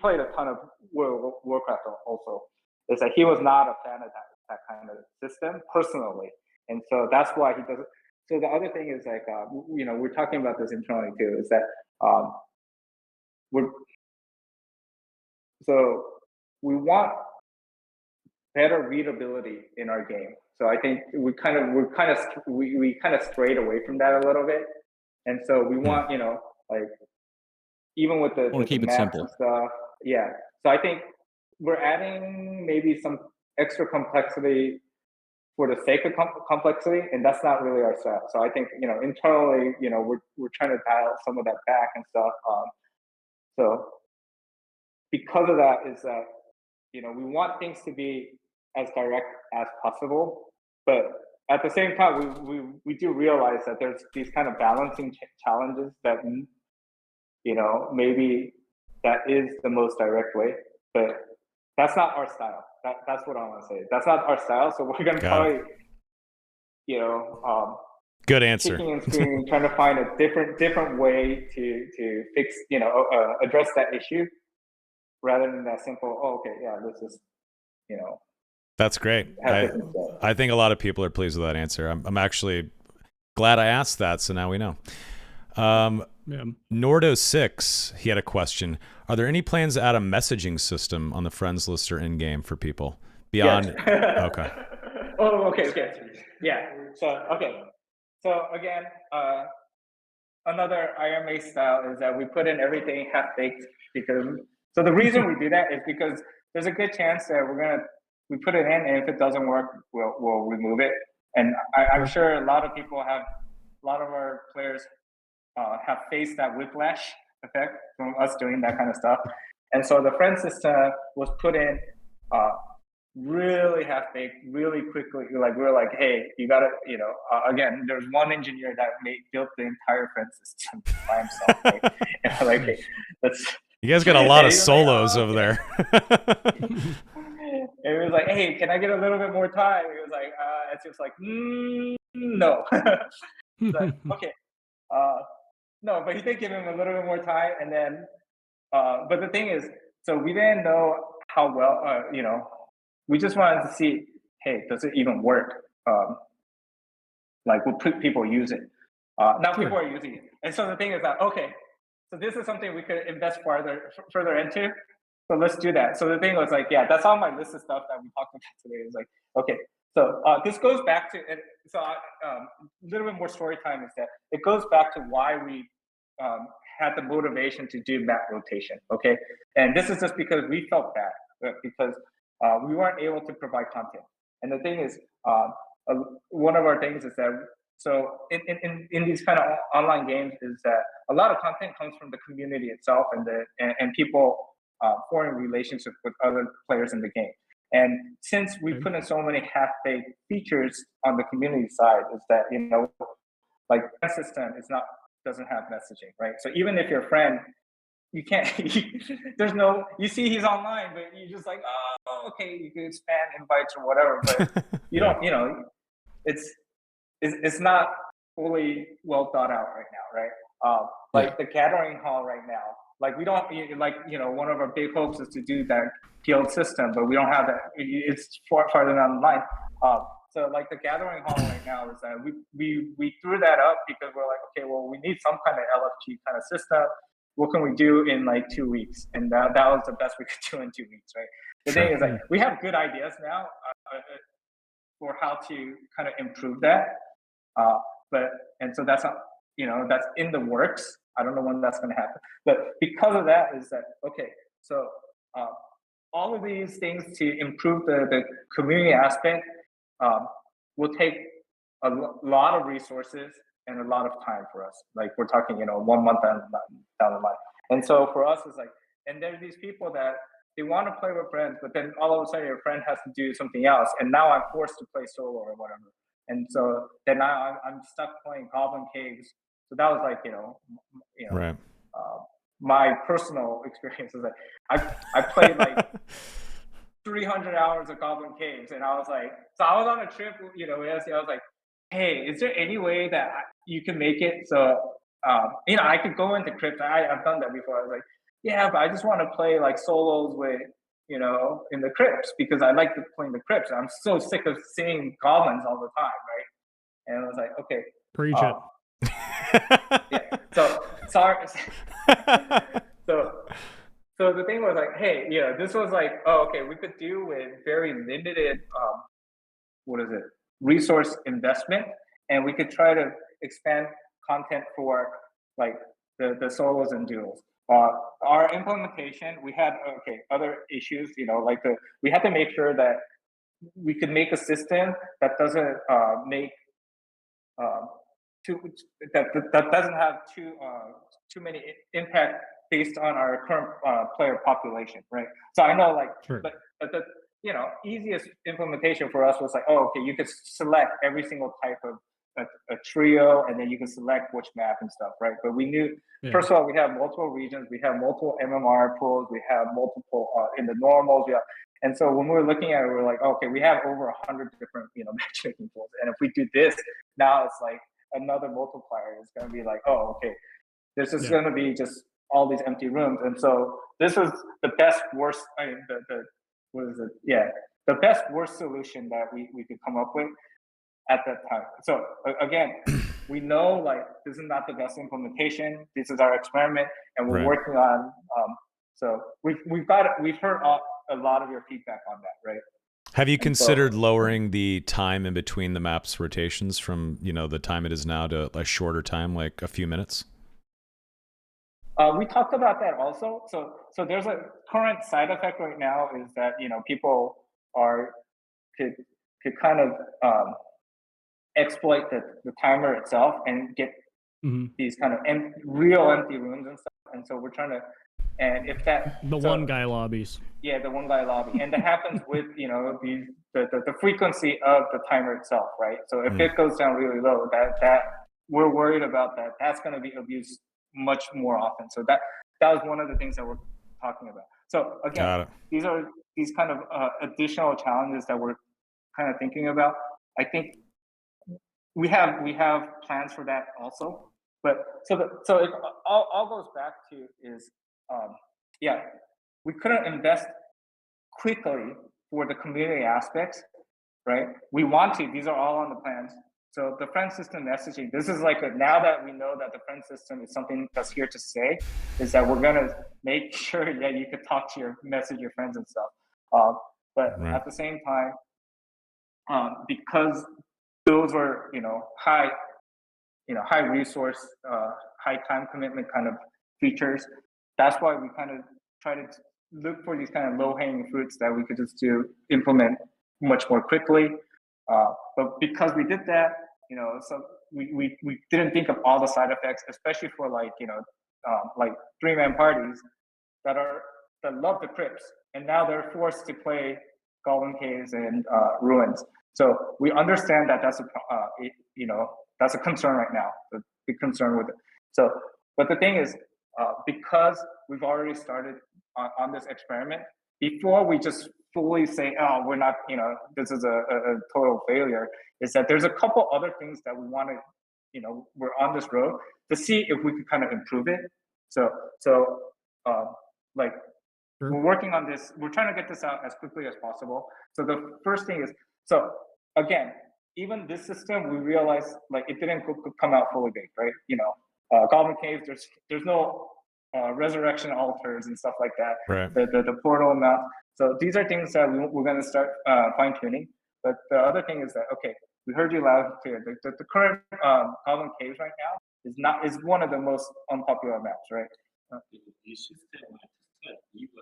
played a ton of World of Warcraft also. It's like he was not a fan of that kind of system personally. And so that's why he doesn't. So the other thing is like, we're talking about this internally too, is that we want better readability in our game. So I think we kind of strayed away from that a little bit. And so we want, like even with the keep it maps simple and stuff. Yeah. So I think we're adding maybe some extra complexity for the sake of complexity, and that's not really our style. So I think, internally, we're trying to dial some of that back and stuff. So because of that is that, we want things to be as direct as possible, but at the same time, we do realize that there's these kind of balancing challenges that, maybe that is the most direct way, but that's not our style. That's what I want to say. That's not our style. So we're going to probably, good answer. Kicking and screaming, trying to find a different way to fix, address that issue, rather than that simple. Oh, okay, yeah, this is, That's great. I think a lot of people are pleased with that answer. I'm actually glad I asked that, so now we know. Nordo6, he had a question. Are there any plans to add a messaging system on the friends list or in-game for people? Beyond... Yes. Okay. Oh, okay. Yeah. So again, another IMA style is that we put in everything half-baked, so the reason we do that is because there's a good chance that we put it in, and if it doesn't work, we'll remove it. And I'm sure a lot of our players have faced that whiplash effect from us doing that kind of stuff. And so the friend system was put in really half-baked, really quickly. Like, we were like, hey, you gotta, again, there's one engineer that built the entire friend system by himself. Right? And like, hey, you guys got a lot of solos over there. It was like, hey, can I get a little bit more time? It was like, it's just like, no. Like, okay. No, but he did give him a little bit more time, and then, but the thing is, so we didn't know how well, we just wanted to see, hey, does it even work? Like, will people use it? Now people are using it, and so the thing is that, okay, so this is something we could invest further into. So let's do that. So the thing was like, yeah, that's on my list of stuff that we talked about today. Is like, okay, so this goes back to, and so a little bit more story time is that it goes back to why we had the motivation to do map rotation. Okay, and this is just because we felt bad because we weren't able to provide content. And the thing is, one of our things is that, so in these kind of online games is that a lot of content comes from the community itself and people forming relationships with other players in the game. And since we put in so many half-baked features on the community side, is that, like, the system doesn't have messaging, right? So even if you're a friend, you can't, you see he's online, but you just like, oh, okay, you can spam invites or whatever, but you don't, it's not fully well thought out right now, right? Like the gathering hall right now, like we don't, like, one of our big hopes is to do that guild system, but we don't have that. It's farther down the line. So like the gathering hall right now is that we threw that up because we're like, okay, well, we need some kind of LFG kind of system. What can we do in like 2 weeks? And that was the best we could do in 2 weeks, right? The thing is, like, we have good ideas now for how to kind of improve that. And so that's not, that's in the works. I don't know when that's going to happen, but because of that is that, okay, so all of these things to improve the community aspect will take a lot of resources and a lot of time for us. Like, we're talking, 1 month down the line. And so for us, it's like, and there's these people that they want to play with friends, but then all of a sudden your friend has to do something else, and now I'm forced to play solo or whatever. And so then now I'm stuck playing Goblin Caves. So that was like, right. My personal experience is that I played like 300 hours of Goblin Caves, and I was like, so I was on a trip, I was like, hey, is there any way that you can make it so, I could go into crypt. I've done that before. I was like, yeah, but I just want to play like solos with, in the crypts because I like playing the crypts. I'm so sick of seeing goblins all the time, right? And I was like, okay. Preach it. Yeah. So sorry. So the thing was like, hey, this was like, oh, okay, we could do with very limited, resource investment, and we could try to expand content for like the solos and duels. Our implementation, we had other issues, we had to make sure that we could make a system that doesn't make that doesn't have too many impact based on our current player population, right? So I know, like, Sure. but the easiest implementation for us was like, oh, okay, you could select every single type of a trio, and then you can select which map and stuff, right? But we knew, first of all, we have multiple regions, we have multiple MMR pools, we have multiple in the normals, and so when we were looking at it, we were like, okay, we have over 100 different matchmaking pools, and if we do this, now it's like another multiplier. It's going to be like, oh, okay, this is going to be just all these empty rooms, and so this was the best worst. I mean, what is it? Yeah, the best worst solution that we could come up with at that time. So again, we know, like, this is not the best implementation. This is our experiment, and we're working on. So we've heard a lot of your feedback on that, right? Have you considered lowering the time in between the map's rotations from the time it is now to a shorter time, like a few minutes? We talked about that also. So there's a current side effect right now is that people could kind of exploit the timer itself and get these kind of real empty rooms and stuff. And so we're trying to, and if that one guy lobbies. Yeah, the one guy lobby, and that happens with the frequency of the timer itself, right? So if it goes down really low, that we're worried about that's going to be abused much more often. So that was one of the things that we're talking about. So again, these are these kind of additional challenges that we're kind of thinking about. I think we have plans for that also. But so it all goes back to is we couldn't invest quickly for the community aspects, right? We want to. These are all on the plans. So the friend system messaging, this is like now that we know that the friend system is something that's here to stay, is that we're gonna make sure that you could talk to message your friends and stuff. But at the same time, because those were high resource, high time commitment kind of features, that's why we kind of try to look for these kind of low-hanging fruits that we could just implement much more quickly. But because we did that, so we didn't think of all the side effects, especially for like 3-man parties that love the crypts, and now they're forced to play Goblin Caves and Ruins. So we understand that that's a concern right now, a big concern with it. So, but the thing is, because we've already started on this experiment, before we just fully say, oh, we're not, this is a total failure, is that there's a couple other things that we want to, we're on this road to see if we can kind of improve it. So we're working on this. We're trying to get this out as quickly as possible. So the first thing is, so again, even this system, we realized like it didn't come out fully baked, right? Goblin Caves, there's no resurrection altars and stuff like that. Right. The portal amount. So these are things that we're going to start fine tuning. But the other thing is that, okay, we heard you loud and clear. The current Goblin Caves right now is one of the most unpopular maps, right? 이 시스템을 테스트할 이유가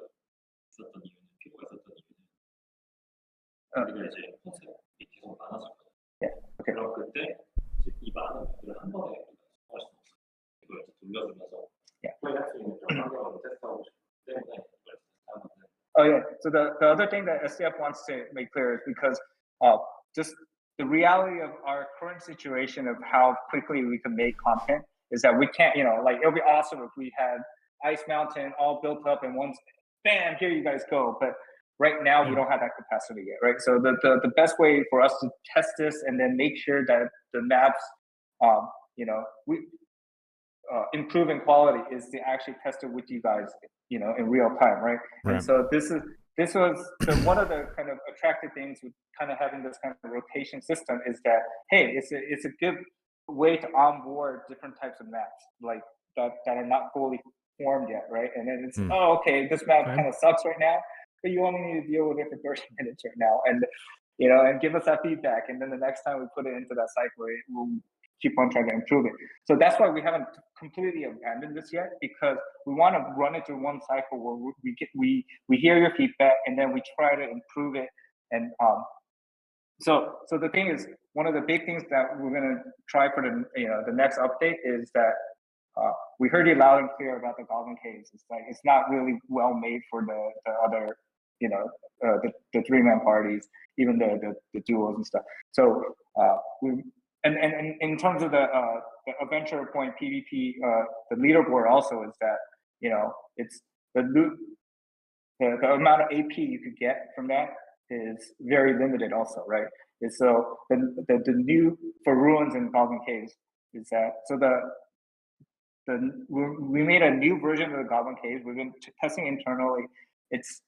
있었던 이유는 필요가 있었던 이유는 우리가 이제 콘셉트가 계속 많아질 거예요. 그럼 그때 이제 이 많은 것들을 한 번에 수정할 수 없어요. 이걸 돌려주면서 플레이할 수 있는 그런 환경을 테스트하고 싶기 때문에 이걸 테스트하는 건데. Oh yeah. So the other thing that SDF wants to make clear is because just the reality of our current situation of how quickly we can make content is that we can't, like it'll be awesome if we had Ice Mountain all built up and once, bam, here you guys go. But right now we don't have that capacity yet, right? So the best way for us to test this and then make sure that the maps, we improve in quality is to actually test it with you guys, in real time, right? And so this was one of the kind of attractive things with kind of having this kind of rotation system is that, hey, it's a good way to onboard different types of maps like that are not fully formed yet, right? And then it's okay, this map kind of sucks right now, but you only need to deal with it for 30 minutes right now, and and give us that feedback, and then the next time we put it into that cycle, we'll keep on trying to improve it. So that's why we haven't completely abandoned this yet, because we want to run it through one cycle where we hear your feedback and then we try to improve it and So the thing is, one of the big things that we're gonna try for the next update is that we heard you loud and clear about the Goblin Caves. It's like it's not really well made for the other the 3-man parties, even the duos and stuff. So we and in terms of the adventure point PvP, the leaderboard also is that it's the amount of AP you could get from that is very limited also, right? And so the new for ruins and Goblin Caves is that we made a new version of the Goblin Caves. We've been testing internally. It's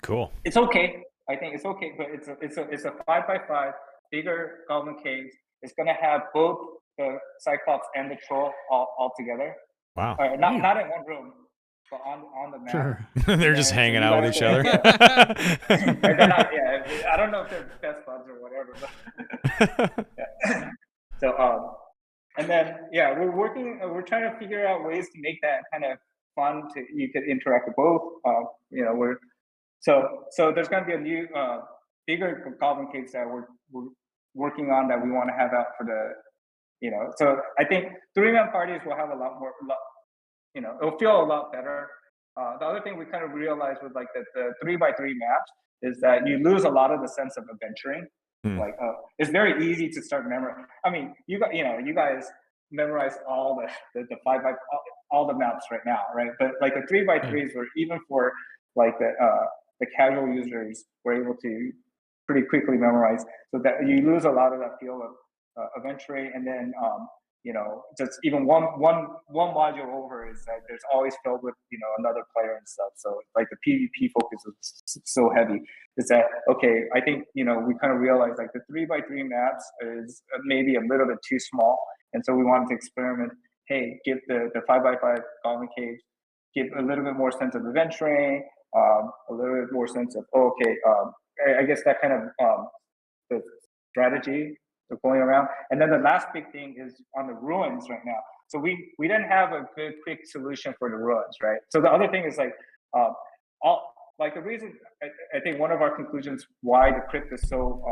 cool. It's okay. I think it's okay, but it's a 5x5 bigger Goblin Caves. It's gonna have both the Cyclops and the Troll all together. Wow. Not in one room, but on the map. Sure. They're just hanging out with each other. They're not, I don't know if they're best buds or whatever. But yeah. So and then we're trying to figure out ways to make that kind of fun you could interact with both. So there's going to be a new bigger Goblin Caves that we're working on that we want to have out for so I think 3-man parties will have a lot more, it'll feel a lot better. The other thing we kind of realized with like the 3x3 maps is that you lose a lot of the sense of adventuring. Like it's very easy to start memorizing. I mean, you guys memorize all the 5x all the maps right now, right? But like the 3x3s were even for like the casual users were able to pretty quickly memorize, so that you lose a lot of that feel of adventuring. And then just even one module over is that there's always filled with another player and stuff. So like the PvP focus is so heavy. Is that okay? I think we kind of realized like the 3x3 maps is maybe a little bit too small, and so we wanted to experiment. Hey, give the 5x5 Goblin Caves, give a little bit more sense of adventuring, a little bit more sense of I guess that kind of the strategy of going around. And then the last big thing is on the ruins right now. So we didn't have a good quick solution for the ruins, right? So the other thing is like the reason I think one of our conclusions why the crypt is so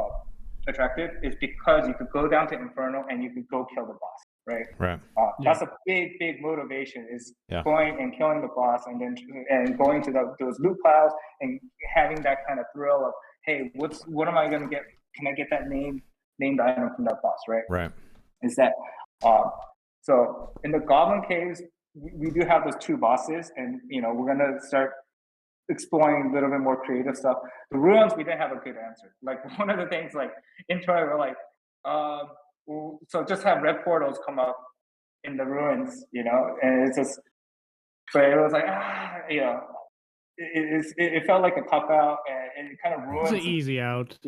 attractive is because you could go down to Inferno and you could go kill the boss, right? Right. That's a big motivation is going and killing the boss, and then going to those loot piles and having that kind of thrill of, hey, what am I gonna get? Can I get that named item from that boss, right? Right. Is that so in the Goblin Caves we do have those 2 bosses, and we're gonna start exploring a little bit more creative stuff. The ruins we didn't have a good answer. Like one of the things like internally we're like so just have red portals come up in the ruins, and it's just, but it was like it felt like a cop out, and it kind of ruins. It's an easy out.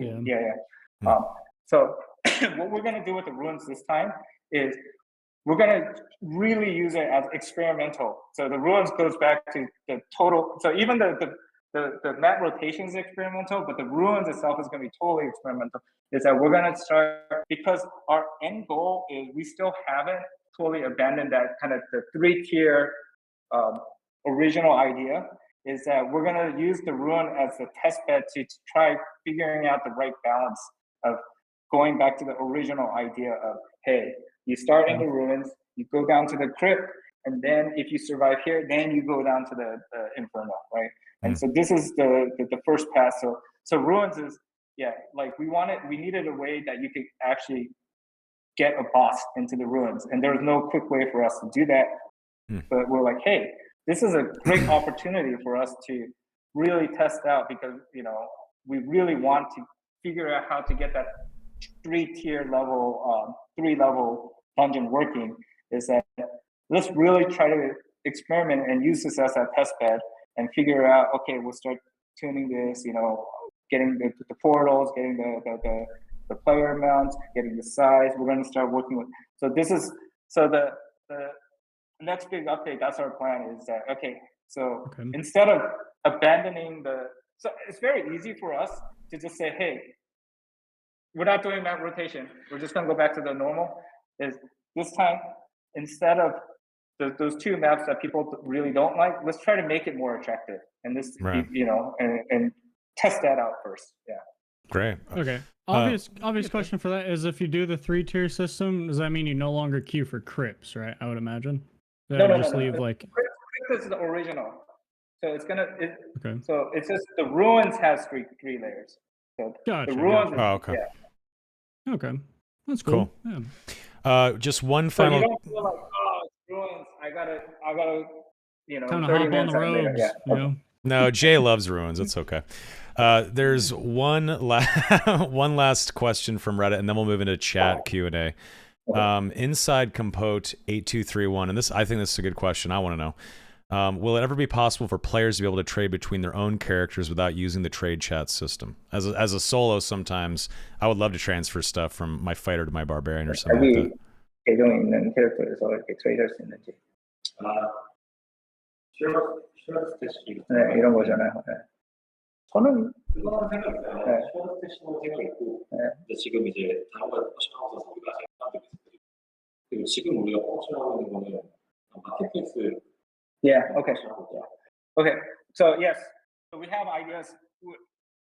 So what we're gonna do with the ruins this time is we're gonna really use it as experimental. So the ruins goes back to the total. So even the map rotation is experimental, but the ruins itself is gonna be totally experimental. Is that we're gonna start, because our end goal is we still haven't totally abandoned that kind of the 3-tier original idea. Is that we're gonna use the ruin as the test bed to try figuring out the right balance of going back to the original idea of, hey, you start in the ruins, you go down to the crypt, and then if you survive here, then you go down to the Inferno, right? And so this is the first pass. So ruins is like we needed a way that you could actually get a boss into the ruins, and there was no quick way for us to do that. But we're like, hey, this is a great opportunity for us to really test out, because we really want to figure out how to get that 3-tier level, 3-level dungeon working. Is that let's really try to experiment and use this as a test bed and figure out, okay, we'll start tuning this, getting the portals, getting the player amounts, getting the size. We're going to start working with. So this is the next big update. That's our plan. Is that okay? So instead of abandoning so it's very easy for us to just say, hey, we're not doing map rotation. We're just going to go back to the normal. Is this time, instead of those 2 maps that people really don't like, let's try to make it more attractive. And this, and test that out first. Yeah. Great. Okay. Obvious question for that is, if you do the 3-tier system, does that mean you no longer queue for crypts, right? I would imagine. No. Leave like Crypt is the original. So it's gonna. Okay. So it's just the ruins has three layers. So Gotcha. the ruins. Oh, okay. Yeah. Okay. That's cool. Yeah. Just one So final. you don't feel like, oh, it's ruins. I gotta, Kind of 30 hop on minutes the later. robes. Yeah. You know? No, Jay loves ruins. It's okay. There's one last question from Reddit, and then we'll move into chat Q&A. Inside Compote 8231, and I think this is a good question. I want to know. Will it ever be possible for players to be able to trade between their own characters without using the trade chat system? As a solo, sometimes I would love to transfer stuff from my fighter to my barbarian or something like that. 계정 있는 캐릭터에서 이렇게 트레이드할 수 있는지. 슈어스 스태시. 네, 이런 거잖아요. 네. 저는 그거는 생각했어요. 네. 슈어스 스태시는 생각했고, 네. 근데 지금 이제 다른 걸 포션하고서 우리가 아직 사람들이 있어요. 그리고 지금 우리가 포션하고 있는 거는 마켓플레이스. Yeah. Okay. Okay. So yes, so we have ideas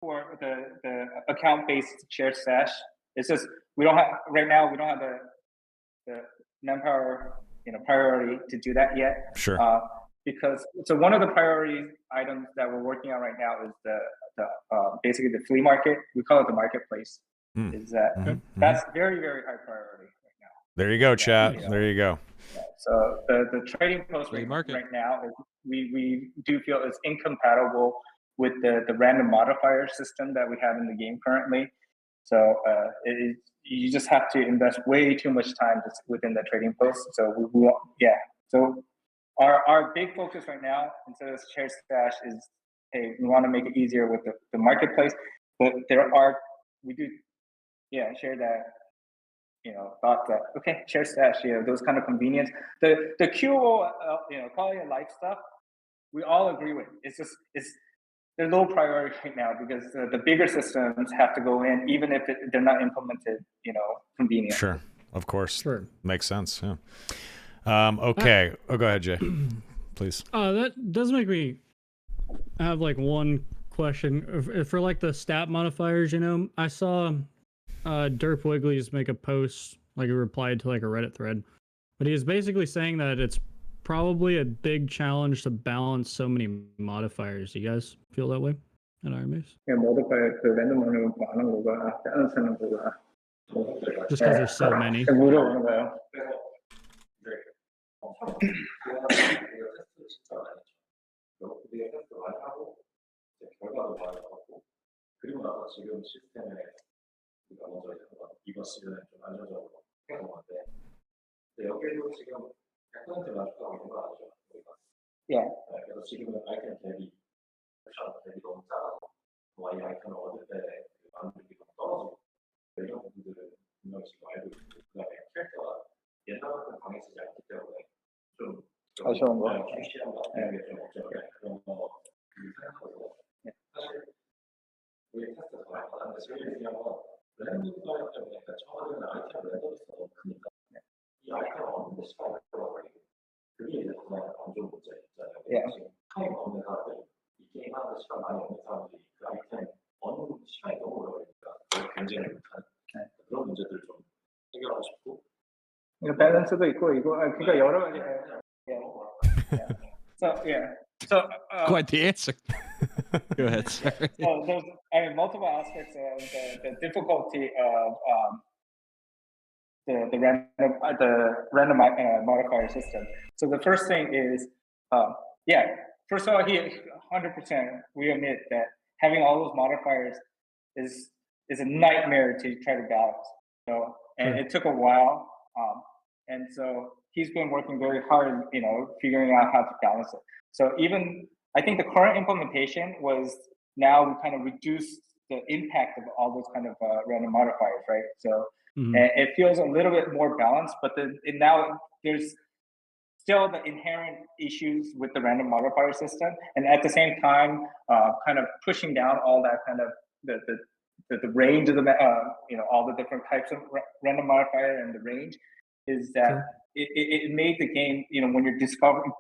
for the account-based shared stash. It's just we don't have right now. We don't have the manpower, priority to do that yet. Sure. Because so one of the priority items that we're working on right now is the basically the flea market. We call it the marketplace. Is that that's very, very high priority right now. There you go, chat. There you go. Yeah. So the trading post right now is we do feel is incompatible with the random modifier system that we have in the game currently. So you just have to invest way too much time just within the trading post. So we want, So our big focus right now, instead of shared stash, is hey, we want to make it easier with the marketplace. But we do share that. Thought that okay, share stash, those kind of convenience. The QO, quality of life stuff, we all agree with. It's just they're low priority right now because the bigger systems have to go in, even if they're not implemented, convenient. Sure, of course. Sure, makes sense. Yeah. Okay. Go ahead, Jay. Please. That does make me have like one question for like the stat modifiers. I saw Derp Wiggly's make a post, like a reply to like a Reddit thread, but he is basically saying that it's probably a big challenge to balance so many modifiers. Do you guys feel that way at Iron Mace? Yeah, modifier 그 랜덤으로 많은 거가 다른 거가 just because there's so many. 무료인 거요. 그리고 나서 지금 시스템에 우리가 먼저 이번 시즌에 좀 안정적으로 해놓았는데 여기도 지금 100% 만족하고 있는 거 아니죠? 우리가. 그래서 지금은 아이템 대비, 포션 대비 너무 작아서 이 아이템을 얻을 때 만족이 너무 떨어지고 이런 부분들은 분명히 지금 알고 있고 그다음에 캐릭터가 옛날만큼 강해지지 않기 때문에 좀 아쉬운 거. QC한 거 같은 게 좀 없죠. 그런 거 생각하고 사실 우리 테스트 더 많이 받았는데 제일 중요한 건 랜덤 파일 때문에 처음에는 아이템 랜덤리스가 너무 크니까 이 아이템을 얻는데 시간이 걸려버리고 그게 이제 가장 안 좋은 문제잖아요. 지금 타임 없는 사람들, 이 게임 하는데 시간 많이 없는 사람들이 그 아이템 얻는 시간이 너무 오래 걸리니까 경쟁을 못하는 그런 문제들을 좀 해결하고 싶고 이거 밸런스도 있고 이거 그러니까 여러 가지. So quite the answer. Go ahead, sorry. So there's multiple aspects of the difficulty of the random modifier system. So the first thing is, first of all, 100% we admit that having all those modifiers is a nightmare to try to balance. So it took a while, and so he's been working very hard, figuring out how to balance it. So even I think the current implementation was now we kind of reduced the impact of all those kind of random modifiers, right? So it feels a little bit more balanced, but now there's still the inherent issues with the random modifier system, and at the same time, kind of pushing down all that kind of the range of the all the different types of random modifier and the range is that it made the game when you're discovering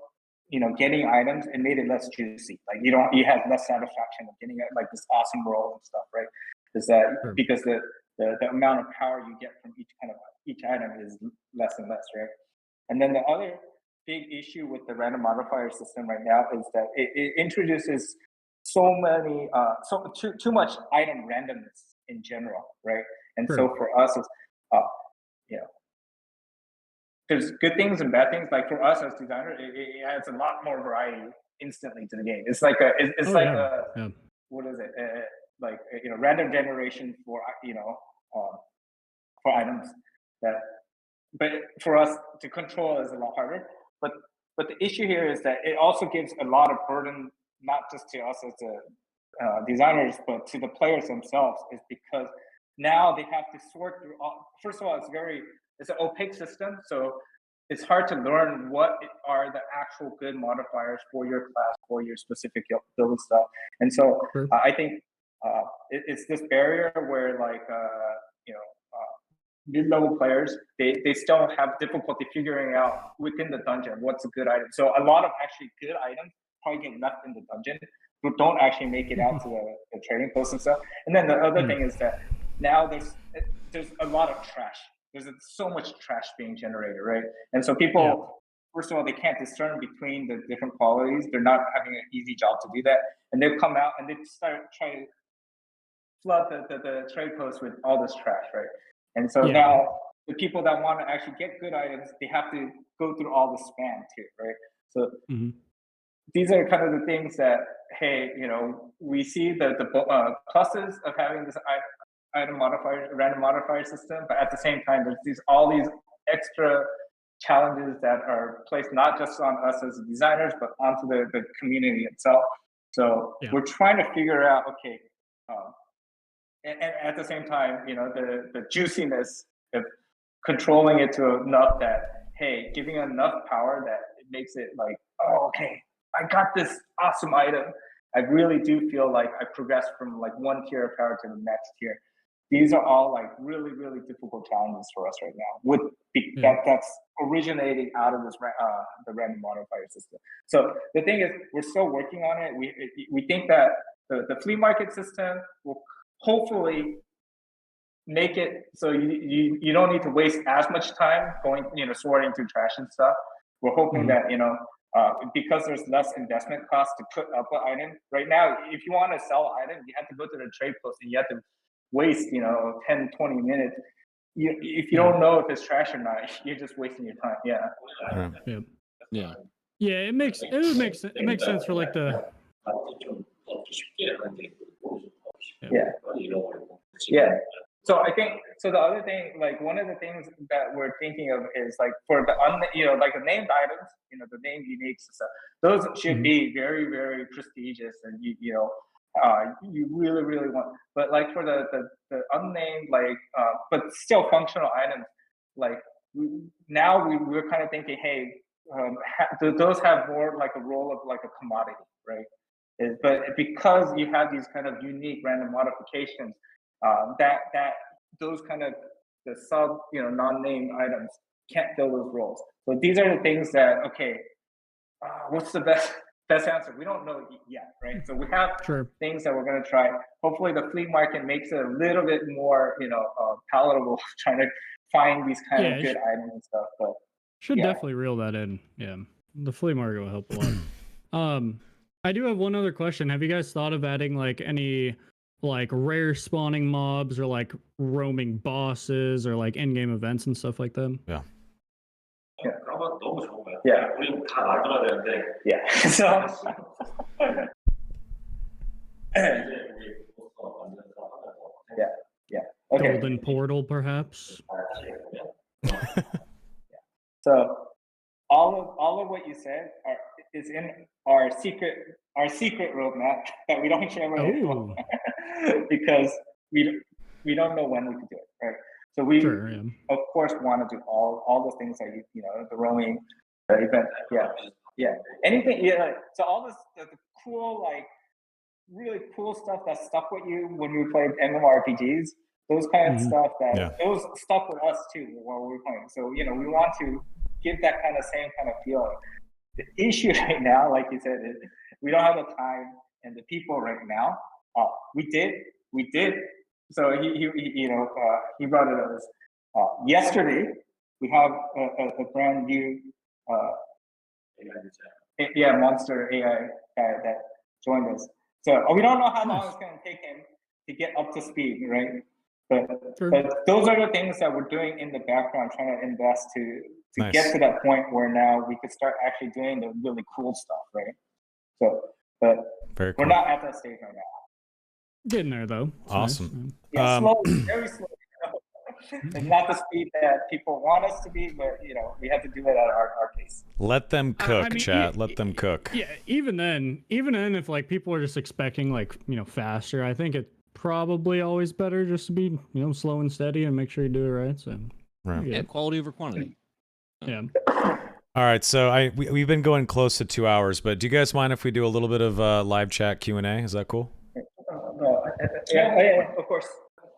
getting items, it made it less juicy. Like you have less satisfaction of getting like this awesome roll and stuff, right? Is that because the amount of power you get from each item is less and less, right? And then the other big issue with the random modifier system right now is that it introduces so many too much item randomness in general, right? And so for us, it's there's good things and bad things. Like for us as designers, it adds a lot more variety instantly to the game. It's like what is it? Random generation for for items but for us to control is a lot harder. But the issue here is that it also gives a lot of burden, not just to us as the designers, but to the players themselves, is because now they have to sort through first of all, it's an opaque system, so it's hard to learn what are the actual good modifiers for your class, for your specific build stuff. And so I think it's this barrier where mid-level players, they still have difficulty figuring out within the dungeon what's a good item. So a lot of actually good items probably get left in the dungeon, but don't actually make it out to the trading posts and stuff. And then the other thing is that now there's a lot of trash. There's so much trash being generated, right? And so people, first of all, they can't discern between the different qualities. They're not having an easy job to do that. And they'll come out and they start trying to flood the trade posts with all this trash, right? And so now the people that want to actually get good items, they have to go through all the spam too, right? So these are kind of the things that, hey, we see the pluses of having this random modifier system, but at the same time, there's all these extra challenges that are placed not just on us as designers, but onto the community itself. So we're trying to figure out, okay, and at the same time, the juiciness of controlling it to enough that, hey, giving it enough power that it makes it like, oh, okay, I got this awesome item. I really do feel like I progressed from like one tier of power to the next tier. These are all like really, really difficult challenges for us right now. That's originating out of this the random modifier system. So the thing is, we're still working on it. We think that the flea market system will hopefully make it so you don't need to waste as much time going sorting through trash and stuff. We're hoping that because there's less investment cost to put up an item. Right now, if you want to sell an item, you have to go to the trade post and you have to waste 10-20 minutes. If you don't know if it's trash or not, you're just wasting your time. It makes sense for like the So I think the other thing, like one of the things that we're thinking of is like for the like the named items, the named uniques and stuff, those should be very, very prestigious, and you really, really want. But like for the unnamed, like but still functional items, like we're kind of thinking, hey, do those have more like a role of like a commodity, right? But because you have these kind of unique random modifications, that those kind of the sub non-named items can't fill those roles. So these are the things that what's the best answer? We don't know yet, right? So we have things that we're going to try. Hopefully the flea market makes it a little bit more palatable trying to find these kind of good items and stuff. But definitely reel that in. Yeah, the flea market will help a lot. I do have one other question. Have you guys thought of adding like any like rare spawning mobs or like roaming bosses or like in-game events and stuff like that? 그러면 너무 좋은 거야. 우리는 다 만들어야 되는데. So Okay. Golden portal, perhaps. So all of what you said is in our secret roadmap that we don't share with anyone because we don't know when we can do it, right? So we of course want to do all the things that the roaming, the event, anything, So all this the cool, like really cool stuff that stuck with you when we played MMORPGs, those kind of stuff that those stuck with us too while we were playing. So we want to give that kind of same kind of feeling. The issue right now, like you said, is we don't have the time and the people right now. We did So he brought it up as yesterday we have a brand new monster AI guy that joined us. So we don't know how long it's going to take him to get up to speed, right? But those are the things that we're doing in the background, trying to invest to get to that point where now we could start actually doing the really cool stuff, right? So, but we're not at that stage right now. Getting there though. It's awesome. Nice. Yeah, slowly, very slowly. It's not the speed that people want us to be, but we have to do it at our pace. Let them cook, chat. Let them cook. Yeah, even then, if like people are just expecting like faster, I think it's probably always better just to be slow and steady and make sure you do it right. So right. Yeah, quality over quantity. Yeah. All right, so we've been going close to 2 hours, but do you guys mind if we do a little bit of live chat Q&A? Is that cool? Yeah, of course.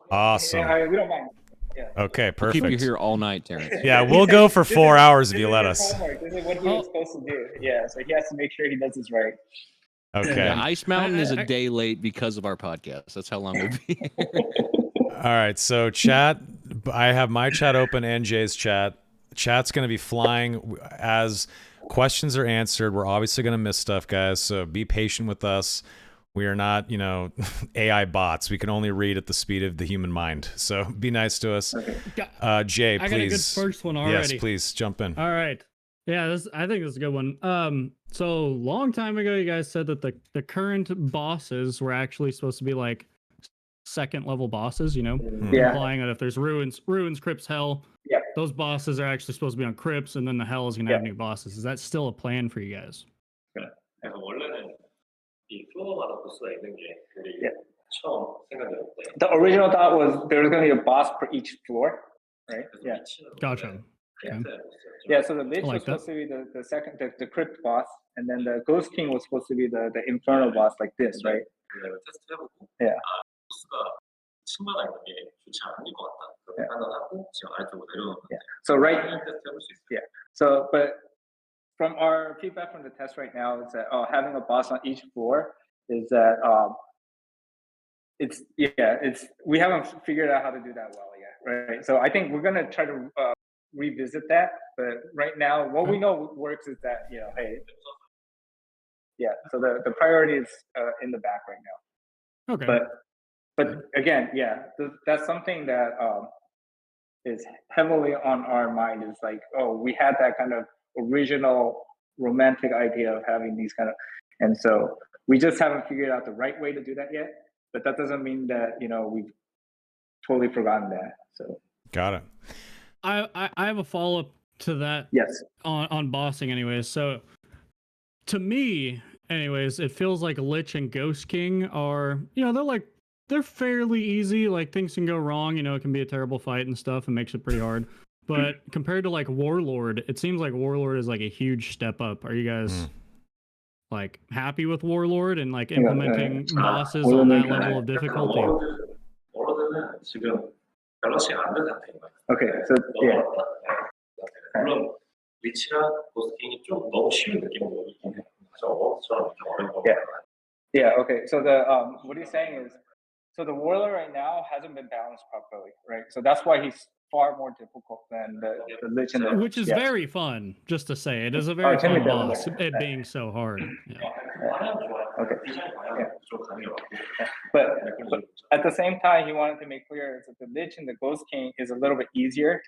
Awesome. Yeah, we don't mind. Yeah. Okay, perfect. We'll keep you here all night, Terence. Yeah, we'll go for 4 hours if you let us. This is what he was supposed to do. Yeah, so he has to make sure he does this right. Okay. Yeah, Ice Mountain is a day late because of our podcast. That's how long we'll be. All right, so chat, I have my chat open and Jay's chat. Chat's going to be flying as questions are answered. We're obviously going to miss stuff, guys, so be patient with us. We are not, AI bots. We can only read at the speed of the human mind. So be nice to us. Jay, please. I got a good first one already. Yes, please jump in. All right. Yeah, I think this is a good one. So long time ago, you guys said that the current bosses were actually supposed to be like second level bosses, implying that if there's ruins, crypts, hell, those bosses are actually supposed to be on crypts, and then the hell is going to have new bosses. Is that still a plan for you guys? The original thought was there was going to be a boss for each floor, right? Yeah. Gotcha. Okay. Yeah, so the Lich was supposed to be the second, the crypt boss, and then the Ghost King was supposed to be the infernal boss like this, right? Yeah. So but from our feedback from the test right now is that having a boss on each floor is that we haven't figured out how to do that well yet, right? So I think we're gonna try to revisit that, but right now what we know works is that so the priority is in the back right now. Okay. But again, that's something that is heavily on our mind. Is like, we had that kind of original romantic idea of having these kind of, and so we just haven't figured out the right way to do that yet. But that doesn't mean that we've totally forgotten that. So got it. I have a follow up to that. Yes. On bossing, anyways. So to me, anyways, it feels like Lich and Ghost King are they're fairly easy. Like things can go wrong. It can be a terrible fight and stuff, and makes it pretty hard. But compared to like Warlord, it seems like Warlord is like a huge step up. Are you guys like happy with Warlord and like implementing bosses on that level of difficulty? Okay, so yeah. Yeah, okay. So what he's saying is, so the Warlord right now hasn't been balanced properly, right? So that's why he's far more difficult than the Lich and the... Which is very fun, just to say. It is a very fun boss, it being so hard. Okay. But at the same time, he wanted to make clear that the Lich and the Ghost King is a little bit easier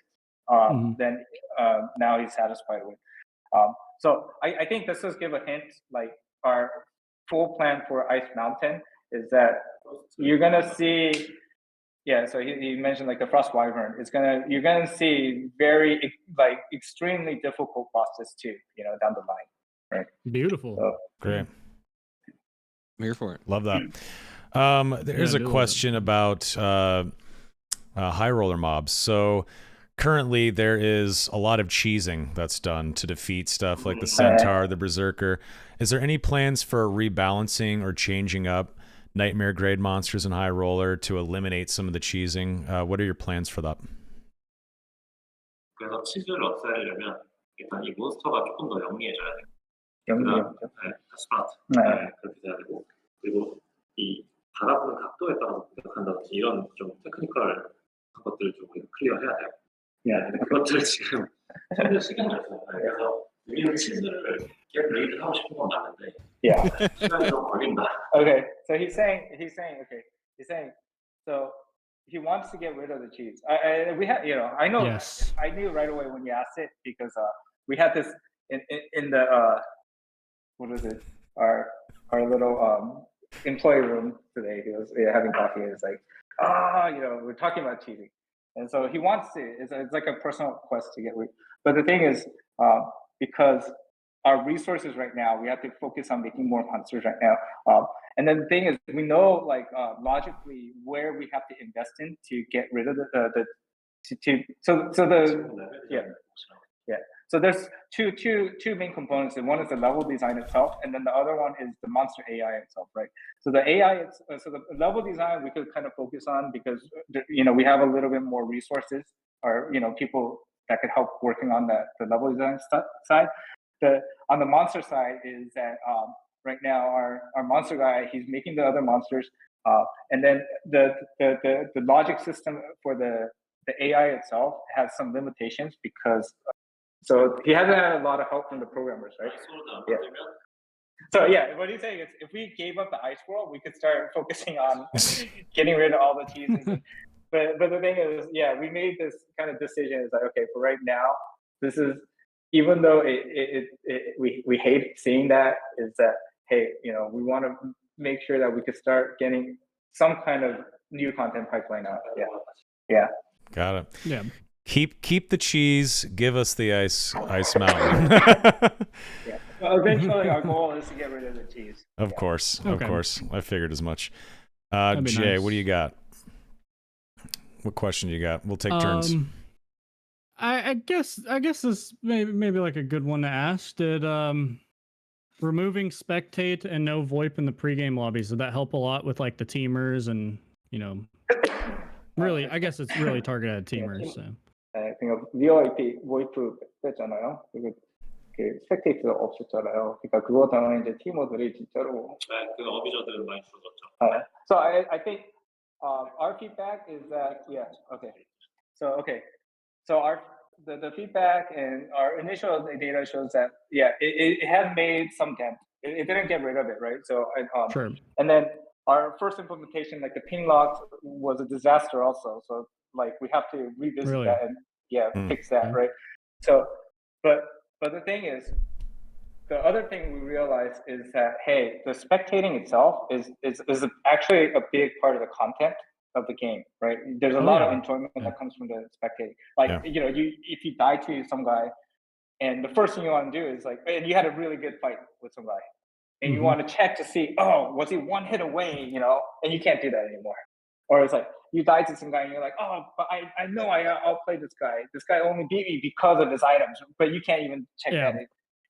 than now he's satisfied with. So I think this does give a hint, like our full plan for Ice Mountain is that you're gonna see, so he mentioned like the Frost Wyvern. You're gonna see very like extremely difficult bosses too, down the line. Right. Beautiful. So, great. I'm here for it. Love that. There's a question about high roller mobs. So currently there is a lot of cheesing that's done to defeat stuff like the Centaur, the Berserker. Is there any plans for rebalancing or changing up Nightmare grade monsters in high roller to eliminate some of the cheesing? What are your plans for that? 그래서 치즈를 없애려면 일단 이 몬스터가 조금 더 영리해져야 돼요. 영리해져. 스마트. 그렇게 돼야 되고, 그리고 이 바라보는 각도에 따라서 공략한다든지 이런 좀 테크니컬한 것들을 좀 우리가 클리어해야 돼요. 근데 그것들을 지금 힘든 시간이 없어요. 그래서 우리는 치즈를 get read 하고 싶은 건 맞는데 시간이 좀 걸린다. Okay, so he's saying, so he wants to get rid of the cheese. We had, I know, Yes. I knew right away when you asked it because we had this in the what is it? Our little employee room today. He was having coffee. And it's like, we're talking about cheating, and so he wants to. It's like a personal quest to get rid. But the thing is, because our resources right now, we have to focus on making more monsters right now. And then the thing is, we know logically where we have to invest in to get rid of So there's two main components. And one is the level design itself, and then the other one is the monster AI itself, right? So the AI, so the level design we could kind of focus on because we have a little bit more resources, or people that could help working on the level design side. On the monster side is that right now our monster guy, he's making the other monsters, and then the logic system for the AI itself has some limitations because so he hasn't had a lot of help from the programmers, right? So what he's saying is if we gave up the ice world, we could start focusing on getting rid of all the cheeses. But the thing is, we made this kind of decision. It's like, okay, for right now, this is, even though we hate seeing that, is that, hey, we want to make sure that we could start getting some kind of new content pipeline out. Yeah. Got it. Yeah. Keep the cheese. Give us the ice mountain. Well, eventually, our goal is to get rid of the cheese. Of course. I figured as much. Jay, nice. What do you got? What question do you got? We'll take turns. I guess this maybe like a good one to ask. Did removing spectate and no VoIP in the pregame lobbies, did that help a lot with like the teamers and really, I guess it's really targeted at teamers. So. 그러니까 VoIP 뺐잖아요. 그리고 스펙테이트가 없었잖아요. 그러니까 그거 때문에 이제 팀원들이 진짜로 그 어비저들은 많이 줄어들었죠. So I think our feedback is that So the feedback and our initial data shows that it has made some dent. It didn't get rid of it, right? So sure. And then our first implementation, like the ping logs, was a disaster also. So like we have to revisit that and fix that, right? So, but the thing is, the other thing we realized is that hey, the spectating itself is actually a big part of the content of the game, right? There's a lot of enjoyment that comes from the spectating. Like if you die to some guy, and the first thing you want to do is like, and you had a really good fight with some guy, and you want to check to see, was he one hit away, and you can't do that anymore. Or it's like you died to some guy and you're like, but I know I'll play this guy. This guy only beat me because of his items, but you can't even check that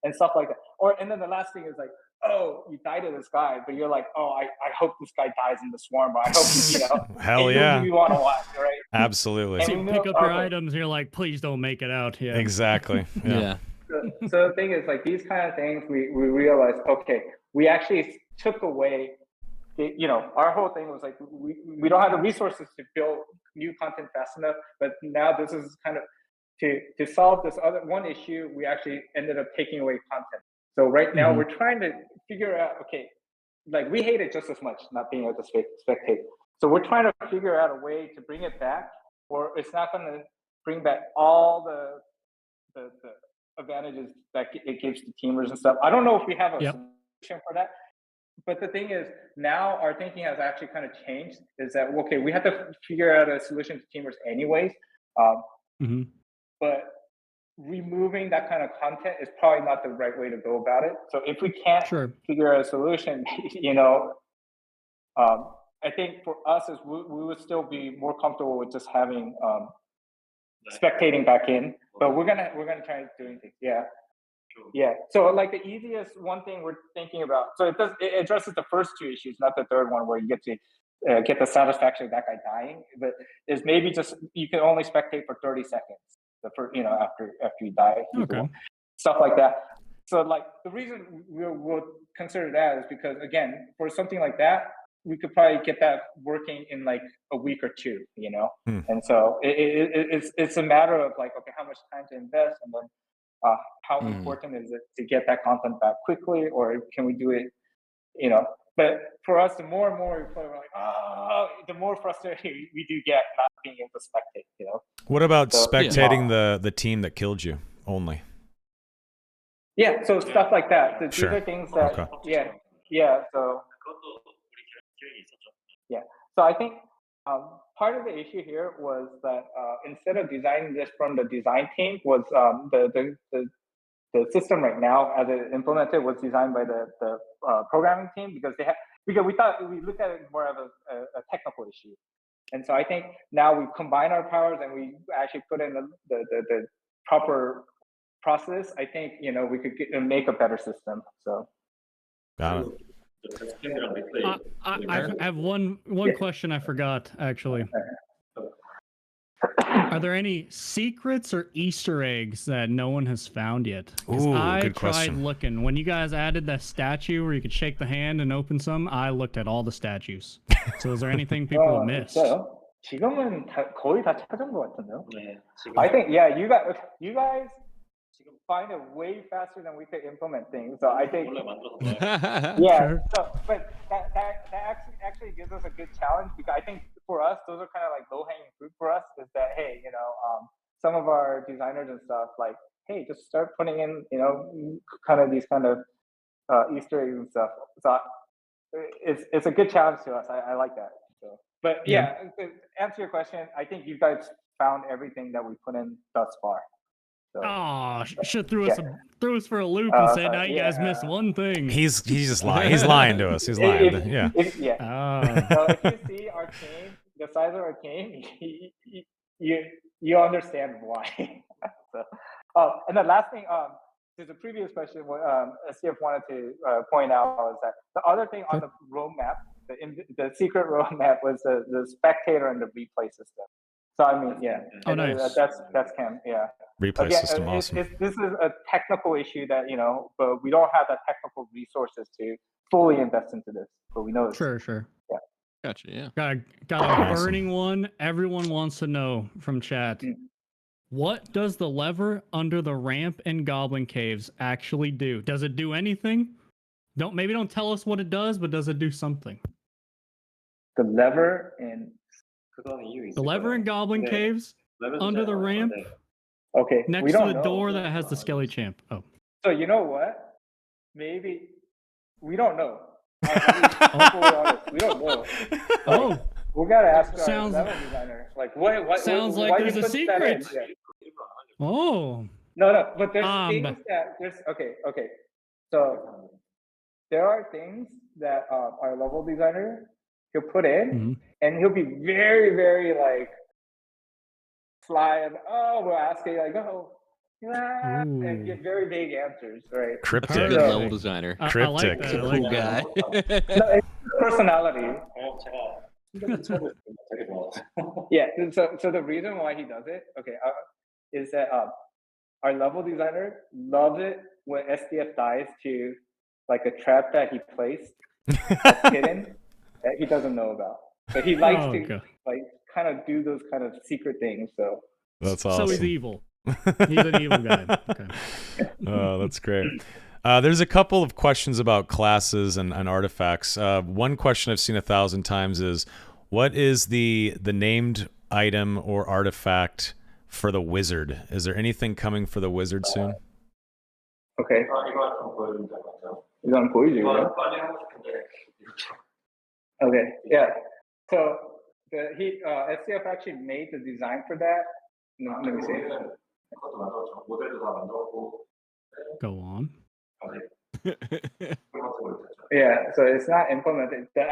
and stuff like that. And then the last thing is like, you died to this guy, but you're like, I hope this guy dies in the swarm. I hope Hell yeah. You want to watch, right? Absolutely. So you pick up your items and you're like, please don't make it out. Yeah. Exactly. Yeah. So the thing is, like these kind of things, we realized, okay, we actually took away. Our whole thing was like we don't have the resources to build new content fast enough, but now this is kind of to solve this other one issue. We actually ended up taking away content. So right now we're trying to figure out, okay, like we hate it just as much not being able to spectate. So we're trying to figure out a way to bring it back, or it's not going to bring back all the advantages that it gives to teamers and stuff. I don't know if we have a solution for that. But the thing is, now our thinking has actually kind of changed. Is that okay? We have to figure out a solution to teamers anyways. But removing that kind of content is probably not the right way to go about it. So if we can't figure out a solution, I think for us, is we would still be more comfortable with just having spectating back in. But we're gonna try doing things. Yeah. So like the easiest one thing we're thinking about, so it addresses the first two issues, not the third one where you get to get the satisfaction of that guy dying, but is maybe just you can only spectate for 30 seconds. After you die, stuff like that. So like the reason we'll consider that is because again, for something like that, we could probably get that working in like a week or two, you know. And so it's a matter of like, okay, how much time to invest, and then how important is it to get that content back quickly, or can we do it, you know? But for us, the more and more we play, we're like, the more frustrated we do get not being able to spectate, you know. What about spectating the team that killed you only? Yeah, so stuff like that. So Sure. These are things that, Okay. So I think part of the issue here was that instead of designing this from the design team, was the system right now as it implemented was designed by the programming team, because we looked at it more of a technical issue. And so I think now we combine our powers and we actually put in the proper process. I think, you know, we could make a better system. So Got it. I have one question I forgot, actually. Are there any secrets or Easter eggs that no one has found yet? Because I good tried question. looking. When you guys added that statue where you could shake the hand and open some, I looked at all the statues. So is there anything people have missed? 지금은 거의 다 찾은 것 같은데요? I think, yeah, you guys find it way faster than we could implement things. So I think, yeah. Sure. So, but that actually gives us a good challenge, because I think for us, those are kind of like low-hanging fruit for us. Is that, hey, you know, some of our designers and stuff, like, hey, just start putting in, you know, kind of these kind of Easter eggs and stuff. So it's a good challenge to us. I like that. So, but yeah, to answer your question, I think you guys found everything that we put in thus far. So, oh, should threw us for a loop and said, now you guys missed one thing. He's just lying. He's lying to us. He's lying. So if you see our team, the size of our team, you understand why. So, and the last thing, there's a previous question what SDF wanted to point out was that the other thing on the roadmap, the secret roadmap, was the spectator and the replay system. So I mean, yeah. Oh, nice. That's Cam. Yeah. Replay Again, system, awesome. This is a technical issue that, you know, but we don't have the technical resources to fully invest into this. But we know. Sure. Yeah. Gotcha. Yeah. Got a burning one. Everyone wants to know from chat. What does the lever under the ramp in Goblin Caves actually do? Does it do anything? Maybe don't tell us what it does, but does it do something? The lever in Goblin Caves under the ramp. Okay. Next to the door that has the Skelly Champ. Oh. So you know what? Maybe we don't know. We don't know. Oh. We gotta ask our level designer. Like what? Sounds why like you there's a put that in? secret. Yeah. Oh. No. But there's things that there's okay. So there are things that our level designer he'll put in, and he'll be very, very like fly and we'll ask you like and give very vague answers, right? Cryptic. That's a good level designer. Cryptic. I like Cool guy. No, it's personality. Yeah. So the reason why he does it, is that our level designer loves it when SDF dies to like a trap that he placed that's hidden that he doesn't know about. So he likes to like kind of do those kind of secret things. So that's awesome. So he's evil. He's an evil guy. Okay. Oh, that's great. There's a couple of questions about classes and artifacts. One question I've seen 1,000 times is, what is the named item or artifact for the wizard? Is there anything coming for the wizard soon? Okay. 이건 보이죠? Okay. Yeah. So SDF actually made the design for that. Let me see. Go on. Yeah, so it's not implemented. The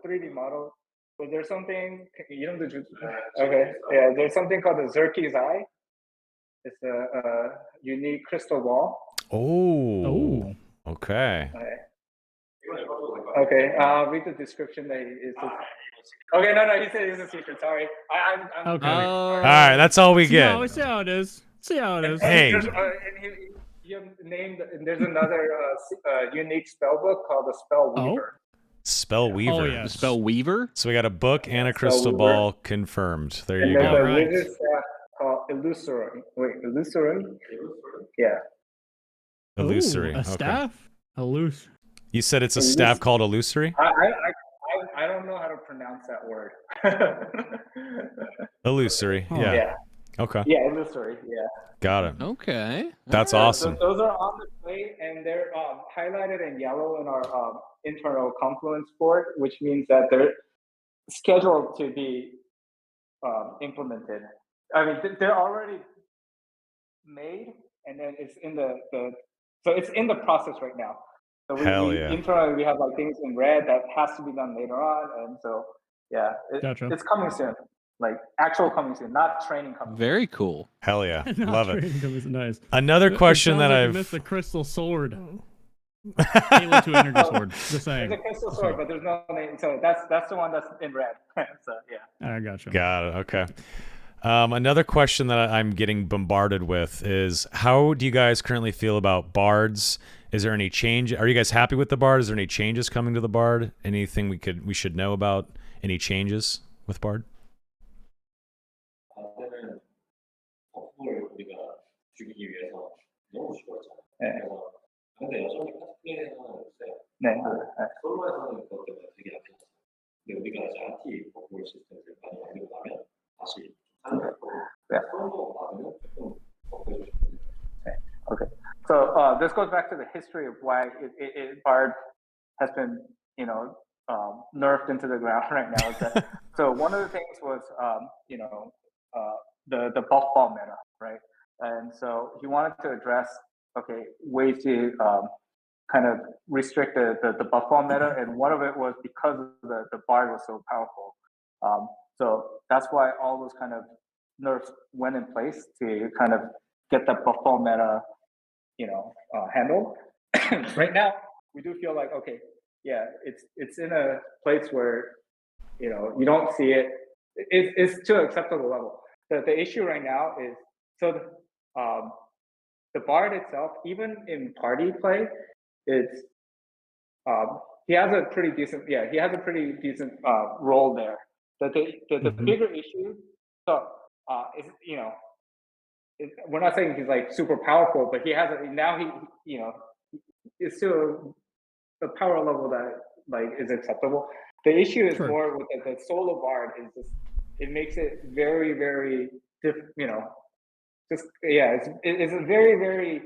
3D model, but there's something, okay, yeah, there's something called the Zerky's Eye. It's a unique crystal ball. Oh. Okay. Okay, I'll read the description. Okay, no, he said it's a secret, sorry. I'm okay. All right, that's all we get. No, see how it is. Hey. You named, there's another unique spell book called the Spell Weaver. Spell Weaver. Oh, The yes. spell Weaver? So we got a book and a Spell crystal Weaver. ball confirmed. There And you there's go. a Alright. wizard staff called Illusory. Wait, Illusory? Yeah. Illusory. Ooh, a Okay. staff? A loose. You said it's a staff called Illusory? I don't know how to pronounce that word. Illusory. Oh. Yeah. Yeah. Okay. Yeah, Illusory. Yeah. Got it. Okay. That's Alright. awesome. So those are on the plate, and they're highlighted in yellow in our internal Confluence board, which means that they're scheduled to be implemented. I mean, they're already made, and then it's in so it's in the process right now. So Hell yeah. internally we have like things in red that has to be done later on, and so yeah, Gotcha. it's coming soon. Like actual coming soon, not training coming. Very cool. Hell yeah. Not Love it. trading them is nice. Another It question sounds that like you I've missed the crystal sword. Halo 2 energy sword. Just It's saying. a crystal sword, but there's no name. So that's the one that's in red. So yeah. I gotcha. Got it. Okay. Another question that I'm getting bombarded with is, how do you guys currently feel about bards? Is there any change? Are you guys happy with the bard? Is there any changes coming to the bard? Anything we should know about? Any changes with bard? 때는 버프를 우리가 죽이기 위해서 너무 죽었잖아요. 네. 그래서 근데 여전히 카스플레이는 있어요. 네. 솔로에서는 그것 때문에 되게 약했어요. 근데 우리가 이제 안티 버프 시스템을 많이 만들고 나면 다시 하는 거고 솔로 받으면 조금 버프해주고 싶거든요. Okay. So this goes back to the history of why Bard has been, nerfed into the ground right now. Is that, so one of the things was, the buff ball meta, right? And so he wanted to address, ways to kind of restrict the buff ball meta, and one of it was because of the Bard was so powerful. So that's why all those kind of nerfs went in place to kind of get the buff ball meta handled. Right now, we do feel like it's in a place where you don't see it. It's to an acceptable level. The issue right now is the bard itself, even in party play, it's he has a pretty decent role there. The bigger issue is we're not saying he's like super powerful, but he has it's still the power level that like is acceptable. The issue is more with the solo bard is just it makes it very, very it's a very, very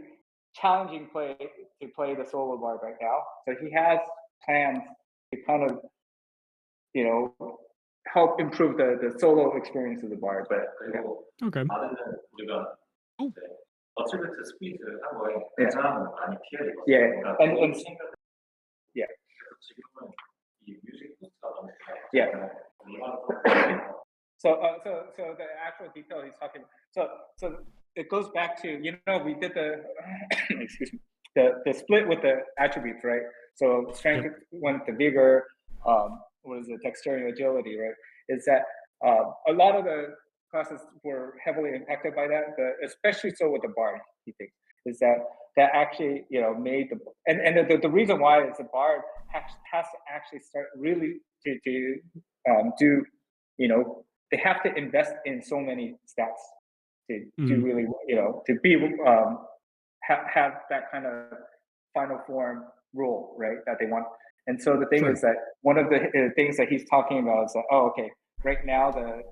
challenging play to play the solo bard right now. So he has plans to kind of help improve the solo experience of the bard. But Okay. 받으면 우리가 어트리뷰트 스피드 한 거에 그 사람은 많이 피해야 되거든요. Yeah, and 지금은 이 뮤직 부스트가 너무 yeah. 좋아요. So the actual detail he's talking. So it goes back to we did the excuse me the split with the attributes, right? So strength went to vigor. What is it? Dexterity, agility, right? Is that a lot of the classes were heavily impacted by that, especially so with the bard. He thinks is that actually made the reason why is the bard has to actually start really to do they have to invest in so many stats to really to be have that kind of final form rule, right, that they want. And so the thing is that one of the things that he's talking about is that right now the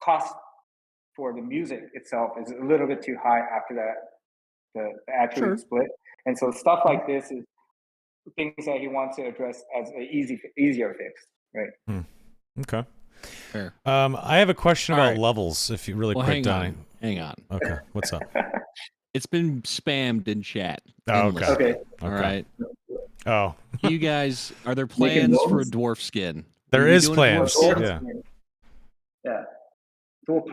cost for the music itself is a little bit too high after that the attribute split, and so stuff like this is things that he wants to address as an easier fix, right? Okay. Fair. I have a question All about right. levels. If you really quick, Donnie. Hang on. Okay. What's up? It's been spammed in chat. Oh, endlessly. Okay. All right. Oh. You guys, are there plans for a dwarf skin? There Are you is doing a dwarf plans. skin? Yeah. dwarf.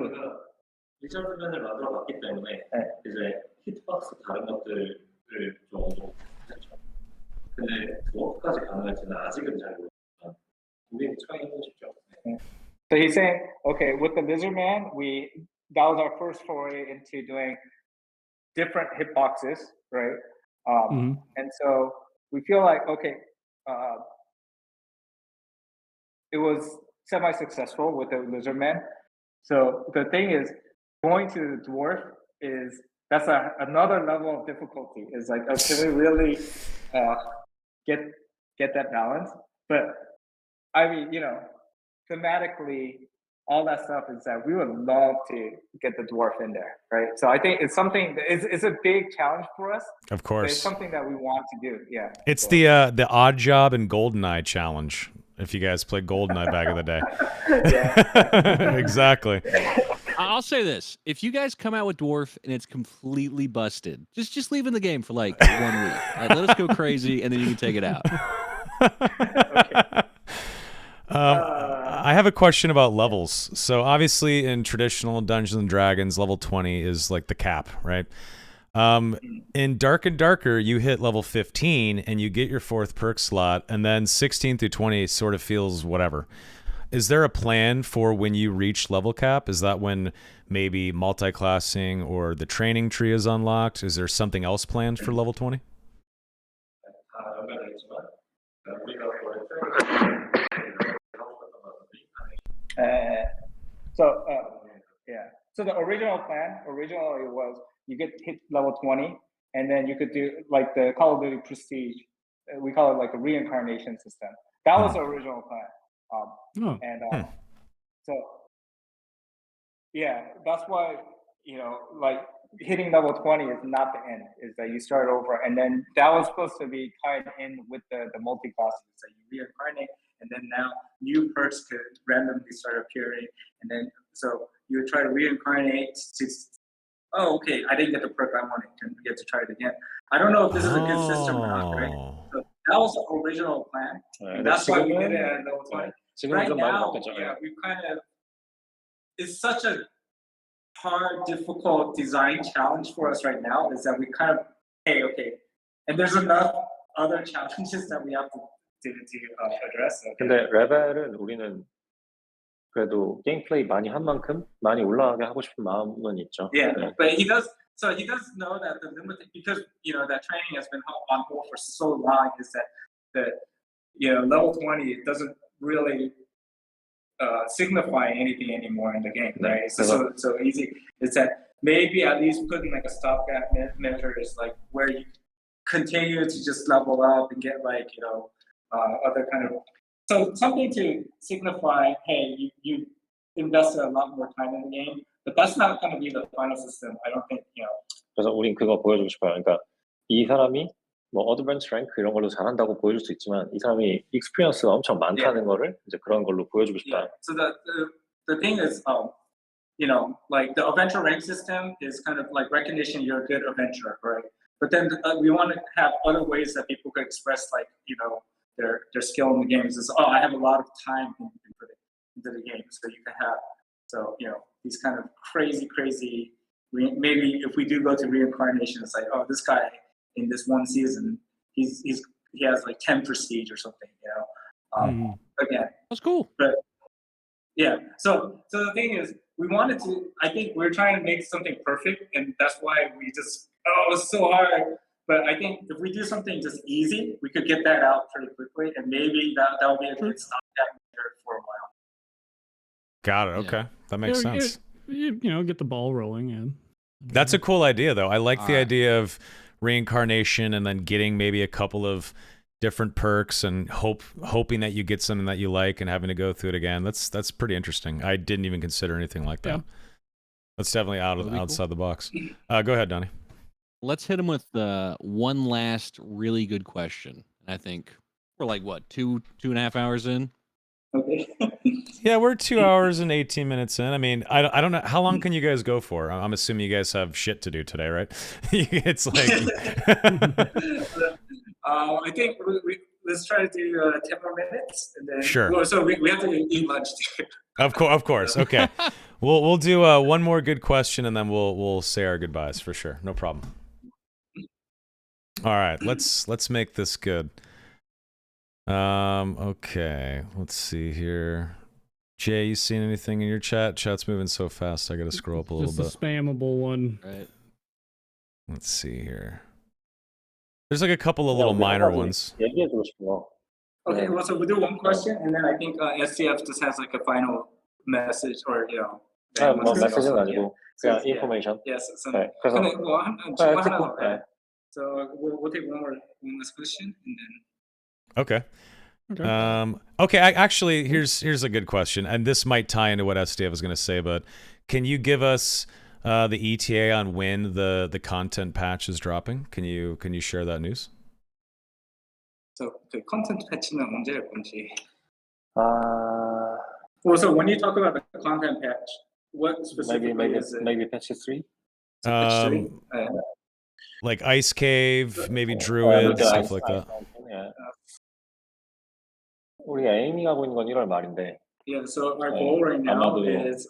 리저브맨을 만들어봤기 때문에 이제 히트박스 다른 것들을 좀 했죠. 근데 드워프까지 가능할지는 아직은 잘 모르겠지만 우리 트라이 해보고 싶죠. So he's saying, with the Lizard Man, that was our first foray into doing different hitboxes, right? And so we feel like, it was semi-successful with the lizardman. So the thing is, going to the dwarf that's another level of difficulty. Is like, can we really get that balance? But I mean, thematically, all that stuff is that we would love to get the dwarf in there, right? So I think it's something. It's a big challenge for us. Of course, it's something that we want to do. Yeah, it's the Odd Job and GoldenEye challenge. If you guys played GoldenEye back in the day, exactly. I'll say this: if you guys come out with dwarf and it's completely busted, just leave in the game for like 1 week. Let us go crazy, and then you can take it out. Okay. I have a question about levels. So obviously in traditional Dungeons and Dragons, level 20 is like the cap, right? In Dark and Darker, you hit level 15 and you get your 4th perk slot, and then 16 through 20 sort of feels whatever. Is there a plan for when you reach level cap? Is that when maybe multi-classing or the training tree is unlocked? Is there something else planned for level 20? So the original plan, originally was you get hit level 20, and then you could do like the Call of Duty Prestige. We call it like a reincarnation system. That was the original plan. So yeah, that's why like hitting level 20 is not the end. Is that you start over, and then that was supposed to be tied in with the multi-classing. So you reincarnate, and then now new perks could randomly start appearing, and then so you would try to reincarnate to, oh, okay, I didn't get the perk I wanted, and we get to try it again. I don't know if this is a good system or not, right? So that was the original plan. And that's why we did it at level 20. Right now, we've kind of, it's such a hard, difficult design challenge for us right now, is that we kind of, okay, and there's enough other challenges that we have to address. 근데 레벨은 우리는 그래도 게임 플레이 많이 한 만큼 많이 올라가게 하고 싶은 마음은 있죠. Yeah, but he does know that the limit, because that training has been on hold for so long, is that level 20 doesn't really signify anything anymore in the game, right? So easy. It's that maybe at least putting like a stopgap measure is like where you continue to just level up and get like other kind of, so something to signify, hey, you invested a lot more time in the game, but that's not going to be the final system. I don't think. 그래서 우린 그거 보여주고 싶어요. 그러니까 이 사람이 뭐 어드밴스 랭크 이런 걸로 잘한다고 보여줄 수 있지만 이 사람이 익스피리언스가 엄청 많다는 거를 이제 그런 걸로 보여주고 싶다. Yeah. So the thing is, like the adventure rank system is kind of like recognition you're a good adventurer, right? But then we want to have other ways that people could express, like their skill in the games. Is I have a lot of time into the game, so you can have these kind of crazy. Maybe if we do go to reincarnation, it's like, oh, this guy in this one season, he has like 10 prestige or something, Again, that's cool. But yeah, so the thing is, I think we're trying to make something perfect, and that's why we just, it's so hard. But I think if we do something just easy, we could get that out pretty quickly, and maybe that will be a good stopgap measure for a while. Got it. Okay, that makes sense. Get the ball rolling in. That's a cool idea, though. I like the idea of reincarnation and then getting maybe a couple of different perks and hoping that you get something that you like and having to go through it again. That's pretty interesting. I didn't even consider anything like that. Yeah. That's definitely outside the box. Go ahead, Donnie. Let's hit him with one last really good question. I think we're like, what, 2.5 hours in? Okay. Yeah, we're 2 hours and 18 minutes in. I mean, I don't know. How long can you guys go for? I'm assuming you guys have shit to do today, right? It's like... I think let's try to do 10 more minutes. And then, sure. So we have to eat lunch too. Of course. Okay. We'll do one more good question, and then we'll say our goodbyes for sure. No problem. All right, let's make this good. Okay, let's see here. Jay, you seen anything in your chat? Chat's moving so fast, I gotta scroll up a little bit. Just a spammable one. Right. Let's see here. There's like a couple of little minor ones. 얘기해주고 싶어. Okay, well, so we'll do one question, and then I think SDF just has like a final message, or 뭐 메시지는 아니고 그냥 information. Yes. So, 네, 그래서 듣고. So we'll take one last question, and then. Okay. Okay. Actually, here's a good question, and this might tie into what SDF was going to say. But can you give us the ETA on when the content patch is dropping? Can you share that news? So the content patch는 언제 할 건지. Well, so when you talk about the content patch, what specifically is it? Maybe patch 3. Patch 3. Like Ice Cave, maybe Druid, stuff like that. 우리 에이밍 하고 있는 건 1월 말인데. Yeah, so our goal right now is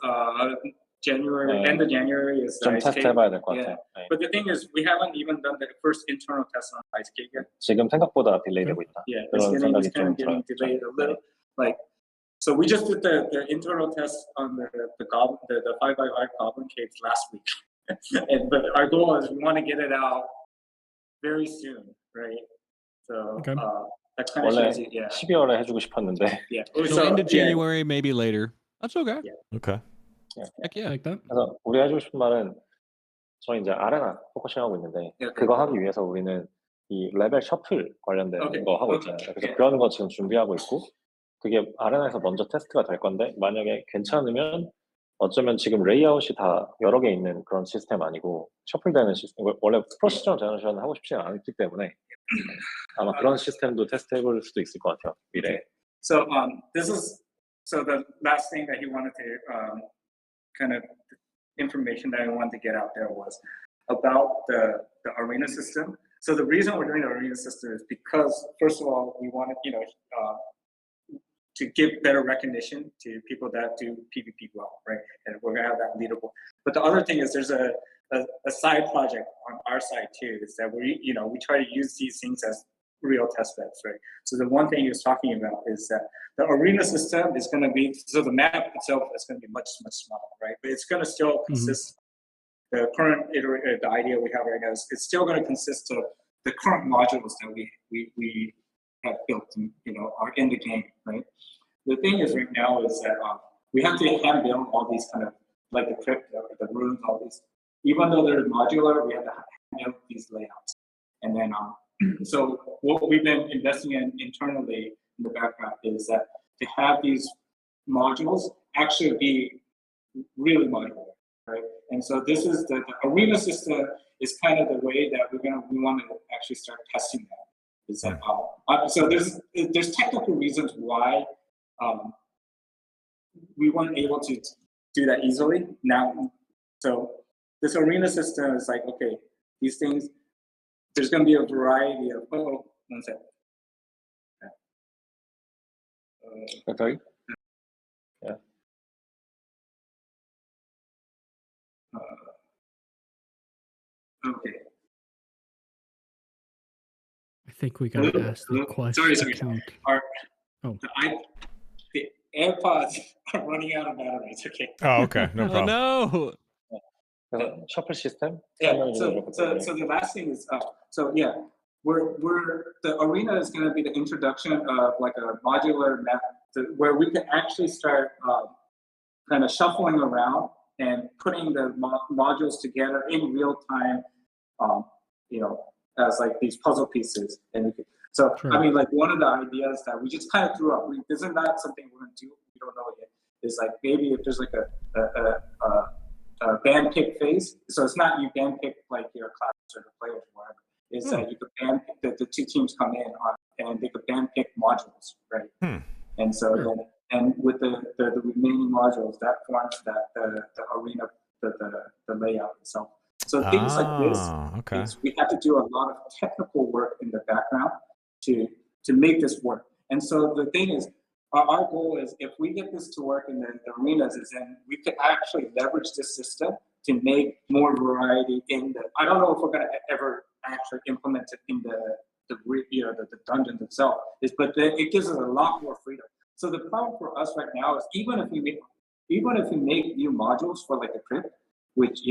January, end of January is 좀 테스트 해봐야 될 것 같아요. But the thing is, we haven't even done the first internal test on Ice Cave yet. 지금 생각보다 딜레이되고 있다. Yeah, it's getting delayed a little. Like, so we just did the internal test on the 5x5 Goblin Caves last week. But our goal is we want to get it out very soon, right? So that kind of shows you, 12월에 해주고 싶었는데. Yeah. So end of January, maybe later. That's okay. Yeah. Okay. Heck yeah. Like that. 그래서 우리 해주고 싶은 말은 저희 이제 아레나 포커싱하고 있는데 그거 하기 위해서 우리는 이 레벨 셔플 관련된 거 하고 있잖아요. 그래서 그런 거 지금 준비하고 있고 그게 아레나에서 먼저 테스트가 될 건데 만약에 괜찮으면 어쩌면 지금 레이아웃이 다 여러 개 있는 그런 시스템 아니고 셔플되는 시스템, 원래 프로시저널 제너레이션 하고 싶지는 않기 때문에 아마 그런 시스템도 테스트 해볼 수도 있을 것 같아요, 미래에. So the last thing that he wanted to kind of information that I wanted to get out there was about the arena system. So the reason we're doing the arena system is because, first of all, we wanted, to give better recognition to people that do PvP well, right? And we're gonna have that leaderboard. But the other thing is there's a side project on our side too, is that we try to use these things as real test beds, right? So the one thing he was talking about is that the arena system is gonna be, so the map itself is gonna be much, much smaller, right? But it's gonna still consist, the current the idea we have right now is it's still gonna consist of the current modules that we have built and, are in the game, right? The thing is right now is that we have to hand build all these kind of, like the crypt, the runes, all these. Even though they're modular, we have to hand build these layouts. And then, so what we've been investing in internally in the background is that to have these modules actually be really modular, right? And so this is the arena system is kind of the way that we want to actually start testing that. Is that so there's technical reasons why we weren't able to do that easily now. So this arena system is like, okay, these things, there's going to be a variety of, one second. Sorry? Yeah. Okay. I think we got to ask the question. Sorry. The AirPods are running out of batteries. Okay. Oh, okay. No problem. Oh, no. Shuffle system. Yeah. So the last thing is, we're the arena is going to be the introduction of like a modular map where we can actually start kind of shuffling around and putting the modules together in real time. As like these puzzle pieces, and I mean, like one of the ideas that we just kind of threw up. This is not something we're going to do. We don't know yet. Is like maybe if there's like a band pick phase. So it's not you band pick like your class or the players or whatever. Is that you could band pick the two teams come in and they could band pick modules, right? And so and with the remaining modules, that forms the arena, the layout itself. So things like this, we have to do a lot of technical work in the background to make this work. And so the thing is, our goal is if we get this to work in the arenas, is then we could actually leverage this system to make more variety in the. I don't know if we're going to ever actually implement it in the dungeons itself. But it gives us a lot more freedom. So the problem for us right now is even if we make new modules for like a crypt, which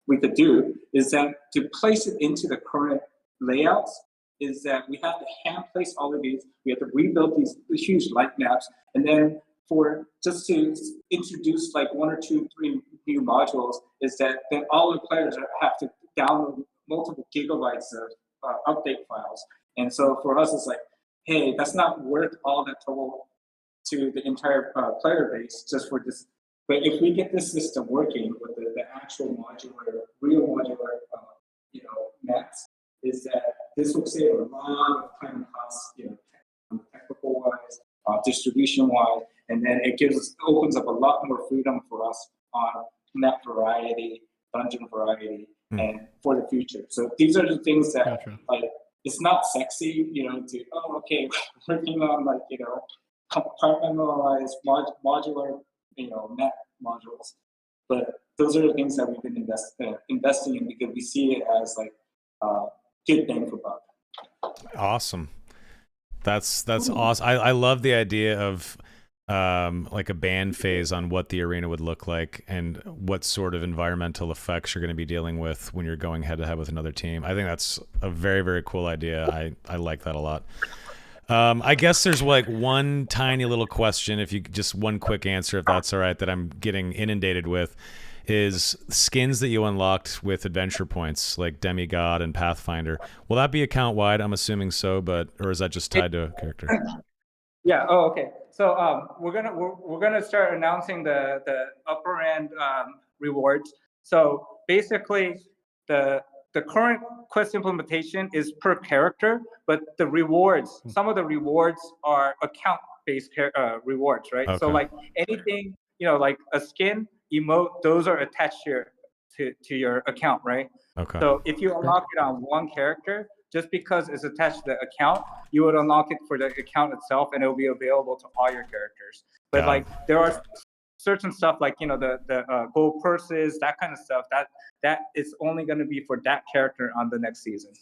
we could do, is that to place it into the current layouts is that we have to hand place all of these. We have to rebuild these huge light maps, and then for just to introduce like 1 or 2, 3 new modules, is that then all the players have to download multiple gigabytes of update files. And so for us, it's like, hey, that's not worth all that trouble to the entire player base just for this. But if we get this system working with the actual real modular, maps, is that this will save a lot of time and costs, technical wise, distribution wise, and then it opens up a lot more freedom for us on map variety, dungeon variety, and for the future. So these are the things that like it's not sexy, working on compartmentalized modular, map modules. But those are the things that we've been investing in because we see it as like good bang for buck. Awesome. That's awesome. I love the idea of like a ban phase on what the arena would look like and what sort of environmental effects you're going to be dealing with when you're going head to head with another team. I think that's a very, very cool idea. I like that a lot. I guess there's like one tiny little question, if you just one quick answer, if that's all right, that I'm getting inundated with, is skins that you unlocked with adventure points like Demigod and Pathfinder. Will that be account wide? I'm assuming so, or is that just tied to a character? Yeah. Oh, okay. So we're gonna start announcing the upper end rewards. So basically, the current quest implementation is per character, but the rewards, some of the rewards are account-based rewards, right? Okay. So like anything, like a skin, emote, those are attached to your account, right? Okay. So if you unlock it on one character, just because it's attached to the account, you would unlock it for the account itself, and it will be available to all your characters. But like there are certain stuff like the gold purses, that kind of stuff that is only going to be for that character on the next season.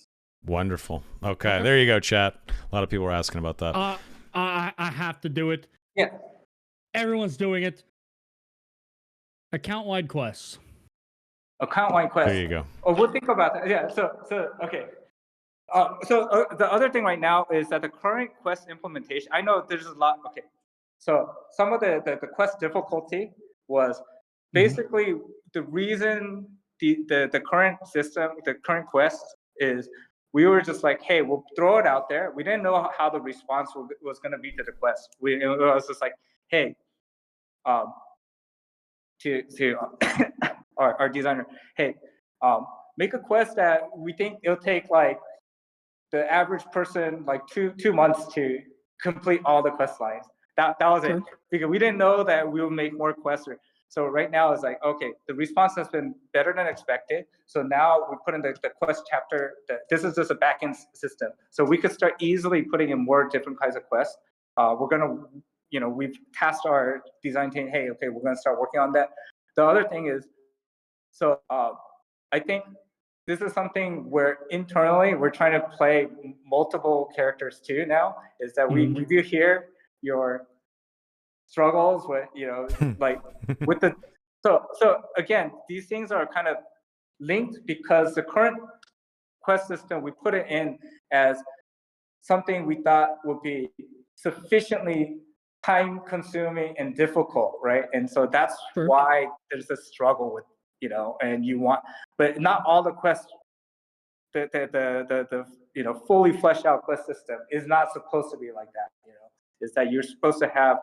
Wonderful. Okay, there you go, chat. A lot of people were asking about that. I have to do it. Yeah, everyone's doing it. Account-wide quests. Account-wide quests. There you go. Oh, we'll think about that. Yeah. So okay. So the other thing right now is that the current quest implementation, I know there's a lot. Okay. So some of the quest difficulty was basically the reason the current system, the current quest is we were just like, hey, we'll throw it out there. We didn't know how the response was going to be to the quest. It was just like, hey, to our designer, hey, make a quest that we think it'll take like the average person like two months to complete all the quest lines. That was it, because we didn't know that we would make more quests. So right now it's like, okay, the response has been better than expected. So now we put in the quest chapter. This is just a backend system, so we could start easily putting in more different kinds of quests. We're gonna, we've tasked our design team. Hey, okay, we're gonna start working on that. The other thing is, so I think this is something where internally we're trying to play multiple characters too now, is that we do hear your struggles with, like with the, so again, these things are kind of linked because the current quest system, we put it in as something we thought would be sufficiently time consuming and difficult, right? And so that's why there's a struggle with, and you want, but not all the quests, the fully fleshed out quest system is not supposed to be like that, is that you're supposed to have,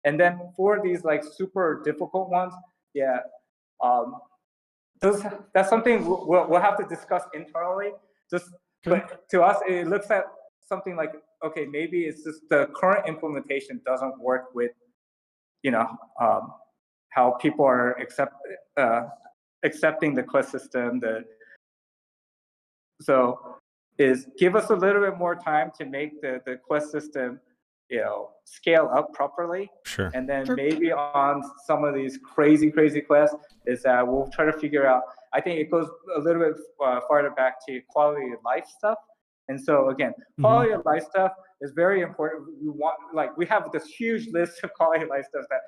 and then for these like super difficult ones, that's something we'll have to discuss internally. But to us, it looks at something like, okay, maybe it's just the current implementation doesn't work with, how people are accepting the quest system. So is give us a little bit more time to make the quest system, scale up properly. Sure. And then maybe on some of these crazy quests is that we'll try to figure out, I think it goes a little bit farther back to quality of life stuff. And so again, quality of life stuff is very important. We have this huge list of quality of life stuff that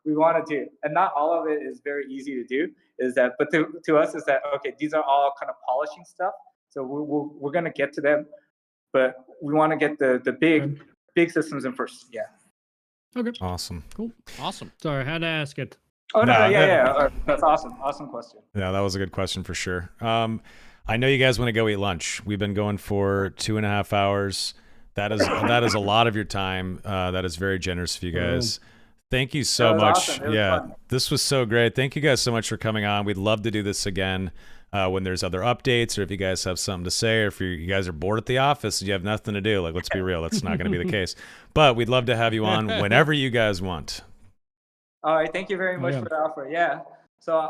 we want to do, and not all of it is very easy to do. But to us is that, okay, these are all kind of polishing stuff. So we're going to get to them. but we want to get the big systems in first. Yeah. Okay. Awesome. Cool. Awesome. Sorry, I had to ask it. Oh no, No, yeah. That's awesome. Awesome question. Yeah, that was a good question for sure. I know you guys want to go eat lunch. We've been going for 2.5 hours. That is a lot of your time. That is very generous of you guys. Thank you so much. Awesome. Yeah, Fun. this was so great. Thank you guys so much for coming on. We'd love to do this again when there's other updates, or if you guys have something to say, or if you guys are bored at the office and you have nothing to do. Like, let's be real, that's not going to be the case. But we'd love to have you on whenever you guys want. All right. Thank you very much for the offer. Yeah. So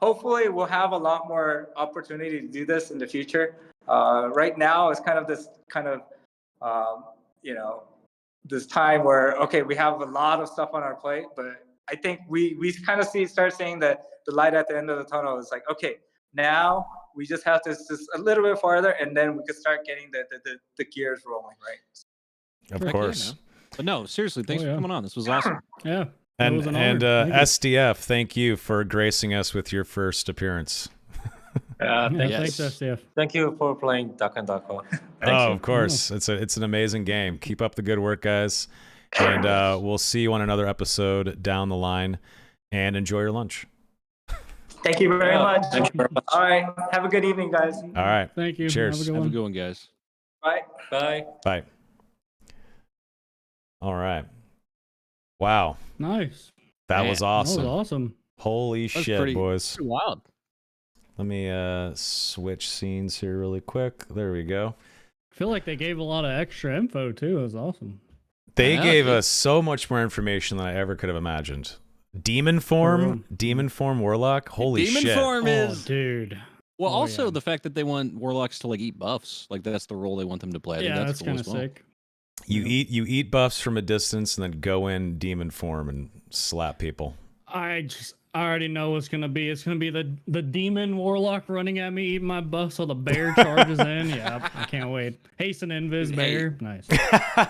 hopefully we'll have a lot more opportunity to do this in the future. Right now it's kind of this this time where, okay, we have a lot of stuff on our plate, but I think we kind of start seeing that the light at the end of the tunnel is like, okay, now we just have to just a little bit farther, and then we can start getting the gears rolling, right? Of course. But no, seriously, thanks for coming on. This was awesome. Yeah. And SDF, thank you for gracing us with your first appearance. Thanks, SDF. Thank you for playing Duck and Duck. Of course. It's an amazing game. Keep up the good work, guys. And we'll see you on another episode down the line. And enjoy your lunch. Thank you very much. Thank you very much. All right. Have a good evening, guys. All right. Thank you. Cheers. Have Have a good one, guys. Bye. Bye. Bye. All right. Wow. Nice. That Man, was awesome. That was awesome. Holy That was shit, boys. pretty wild. Let me switch scenes here really quick. There we go. I feel like they gave a lot of extra info too. It was awesome. They gave us so much more information than I ever could have imagined. Demon form warlock. Holy shit. Demon form is, dude. Well, also the fact that they want warlocks to like eat buffs, like that's the role they want them to play. I think that's cool kind as of well. sick. You eat buffs from a distance and then go in demon form and slap people. I already know what's gonna be. It's gonna be the demon warlock running at me, eating my buff, so the bear charges in. Yeah, I can't wait. Hasten invis bear. Nice.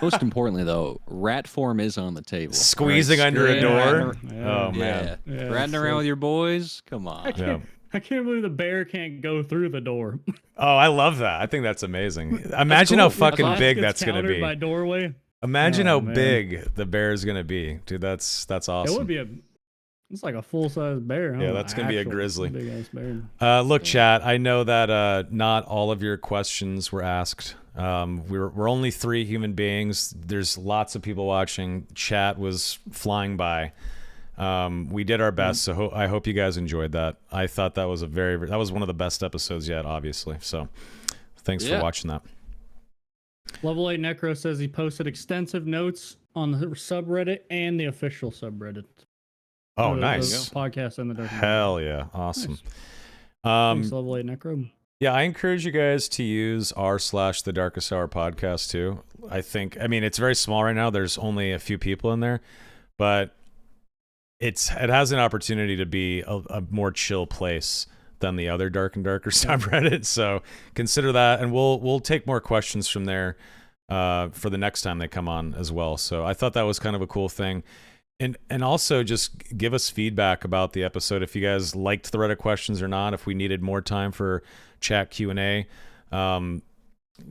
Most importantly, though, rat form is on the table. Squeezing under a door. Yeah. Oh man. Yeah. Ratting around with your boys. Come on. I can't believe the bear can't go through the door. Oh, I love that. I think that's amazing. Imagine how fucking big that's gonna be. By doorway. Imagine how big the bear is gonna be, dude. That's awesome. It would be it's like a full-size bear. Huh? Yeah, that's gonna be a grizzly. Big ass bear. Look, chat. I know that not all of your questions were asked. We're only 3 human beings. There's lots of people watching. Chat was flying by. We did our best, so I hope you guys enjoyed that. I thought that was that was one of the best episodes yet, obviously. So, thanks for watching that. Level 8 Necro says he posted extensive notes on the subreddit and the official subreddit. Oh, nice. Podcast and the Dark. Hell yeah. Awesome. Nice. Thanks, Level 8 Necro. Yeah, I encourage you guys to use r/the Darkest Hour podcast too. I mean, it's very small right now. There's only a few people in there, but it has an opportunity to be a more chill place than the other Dark and Darker subreddit. So consider that, and we'll take more questions from there for the next time they come on as well. So I thought that was kind of a cool thing. And also just give us feedback about the episode if you guys liked the Reddit questions or not. If we needed more time for chat Q&A,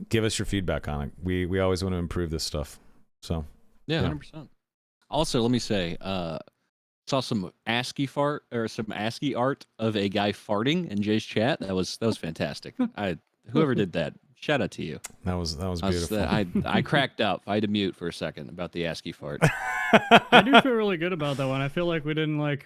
give us your feedback on it. We always want to improve this stuff. So yeah, 100%. Also, let me say, saw some ASCII art of a guy farting in Jay's chat. That was fantastic. Whoever did that, shout out to you. That was beautiful. I cracked up. I had to mute for a second about the ASCII fart. I do feel really good about that one. I feel like we didn't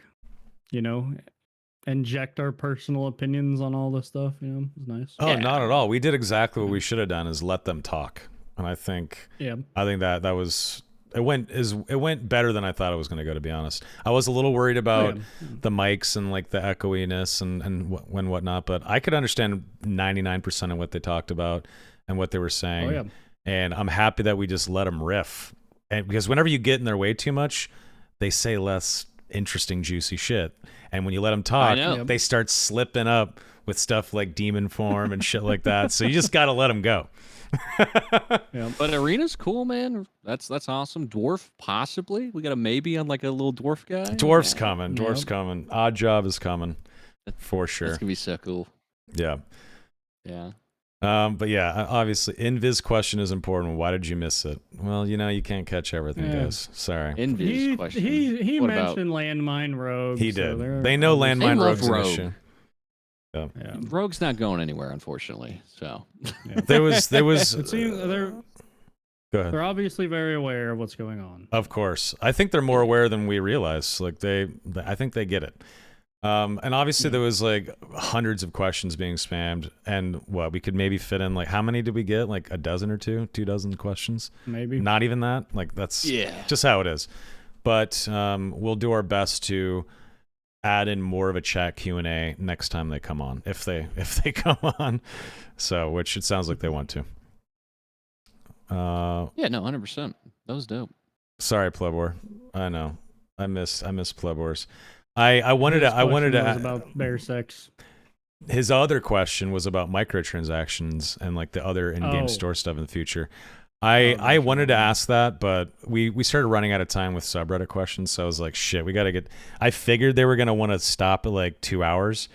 inject our personal opinions on all this stuff. It was nice. Oh, not at all. We did exactly what we should have done, is let them talk. And I think that was it went better than I thought it was going to go, to be honest. I was a little worried about the mics and like the echoiness and whatnot, but I could understand 99% of what they talked about and what they were saying. Oh, yeah. And I'm happy that we just let them riff. And because whenever you get in their way too much, they say less interesting, juicy shit. And when you let them talk, they start slipping up with stuff like demon form and shit like that. So you just got to let them go. But Arena's cool, man. That's awesome. Dwarf, possibly. We got a maybe on like a little dwarf guy. Dwarf's coming. Dwarf's coming. Odd Job is coming for sure. That's gonna be so cool. Yeah. Yeah. But yeah, obviously, Invis question is important. Why did you miss it? Well, you can't catch everything, guys. Sorry. Invis question. He What mentioned landmine rogue. He so did. They know landmine rogue's an issue. Yeah. Rogue's not going anywhere, unfortunately. So There was. It seems Go ahead. they're obviously very aware of what's going on. Of course, I think they're more aware than we realize. Like I think they get it. And obviously there was like hundreds of questions being spammed, and we could maybe fit in like how many did we get? Like a dozen or two dozen questions? Maybe. Not even that. Like that's just how it is. But we'll do our best to add in more of a chat Q&A next time they come on, if they come on. So, which it sounds like they want to. yeah, no, 100%. That was dope. Sorry, Plebor. I know. I miss Plebors. I wanted to about bear sex. His other question was about microtransactions and like the other in-game store stuff in the future. I wanted to ask that, but we started running out of time with subreddit questions, so I was like, shit, we got to get. I figured they were gonna want to stop at like 2 hours,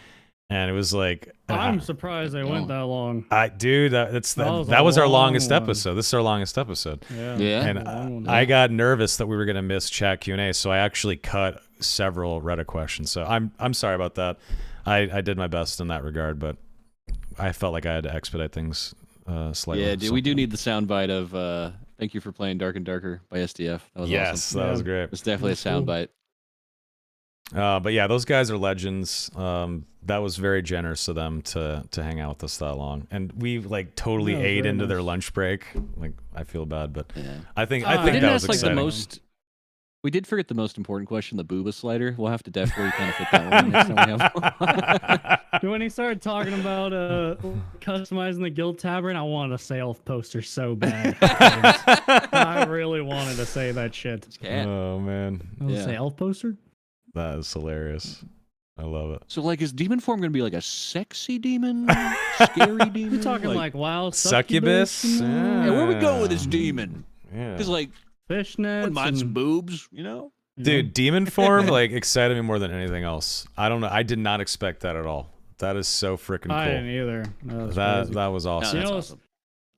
and it was like. I'm surprised they went that long. Dude, that was our longest episode. This is our longest episode. Yeah. And I got nervous that we were gonna miss chat Q&A, so I actually cut several Reddit questions. So I'm sorry about that. I did my best in that regard, but I felt like I had to expedite things slightly. Yeah, dude, we do need the soundbite of "Thank you for playing Dark and Darker" by SDF. That was awesome. That was great. It's definitely a soundbite. But yeah, those guys are legends. That was very generous of them to hang out with us that long, and we like totally ate into their lunch break. Like I feel bad, but I think that was exciting. We did forget the most important question, the booba slider. We'll have to definitely kind of fit that one next time we have. When he started talking about customizing the guild tavern, I wanted a sale poster so bad. I really wanted to say that shit. Oh man, a sale poster? That is hilarious. I love it. So, like, is demon form going to be like a sexy demon? Scary demon? You're talking like wild succubus? Yeah, where we go with this demon? Yeah. Because, like, fishnets. Wouldn't mind some boobs, you know? Dude, demon form, like, excited me more than anything else. I don't know. I did not expect that at all. That is so freaking cool. I didn't either. That was awesome. No, that's awesome.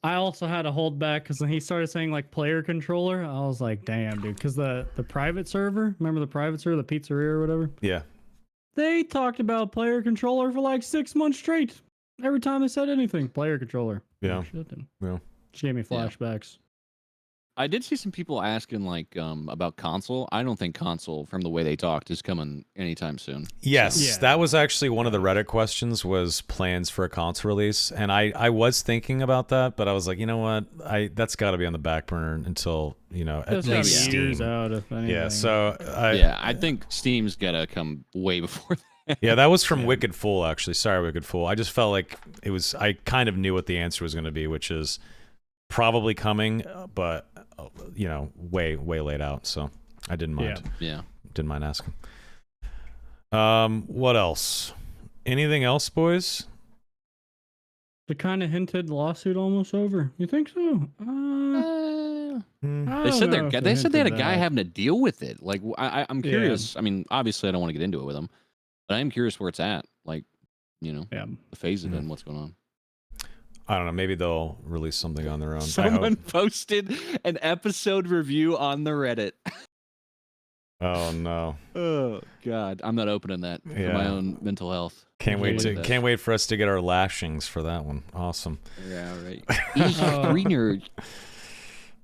I also had to hold back because when he started saying like player controller, I was like, damn, dude. Because the private server, remember the private server, the pizzeria or whatever? Yeah. They talked about player controller for like 6 months straight. Every time they said anything, player controller. Yeah. Yeah. Just gave me flashbacks. I did see some people asking like about console. I don't think console, from the way they talked, is coming anytime soon. Yes, that was actually one of the Reddit questions, was plans for a console release, and I was thinking about that, but I was like, you know what, that's got to be on the back burner until at least Steam. Years out, if anything. Yeah, so I think Steam's gotta come way before that. Yeah, that was from Wicked Fool, actually. Sorry, Wicked Fool. I just felt like it was. I kind of knew what the answer was going to be, which is probably coming, but way laid out. So I didn't mind. Yeah. Didn't mind asking. What else? Anything else, boys? The kind of hinted lawsuit almost over. You think so? They said they had a guy having to deal with it. Like I'm curious. I mean, obviously I don't want to get into it with him, but I am curious where it's at. Like, the phase of it and what's going on. I don't know. Maybe they'll release something on their own. Someone posted an episode review on the Reddit. Oh no! Oh god, I'm not opening that for my own mental health. Can't wait for us to get our lashings for that one. Awesome. Yeah, right. Three nerds.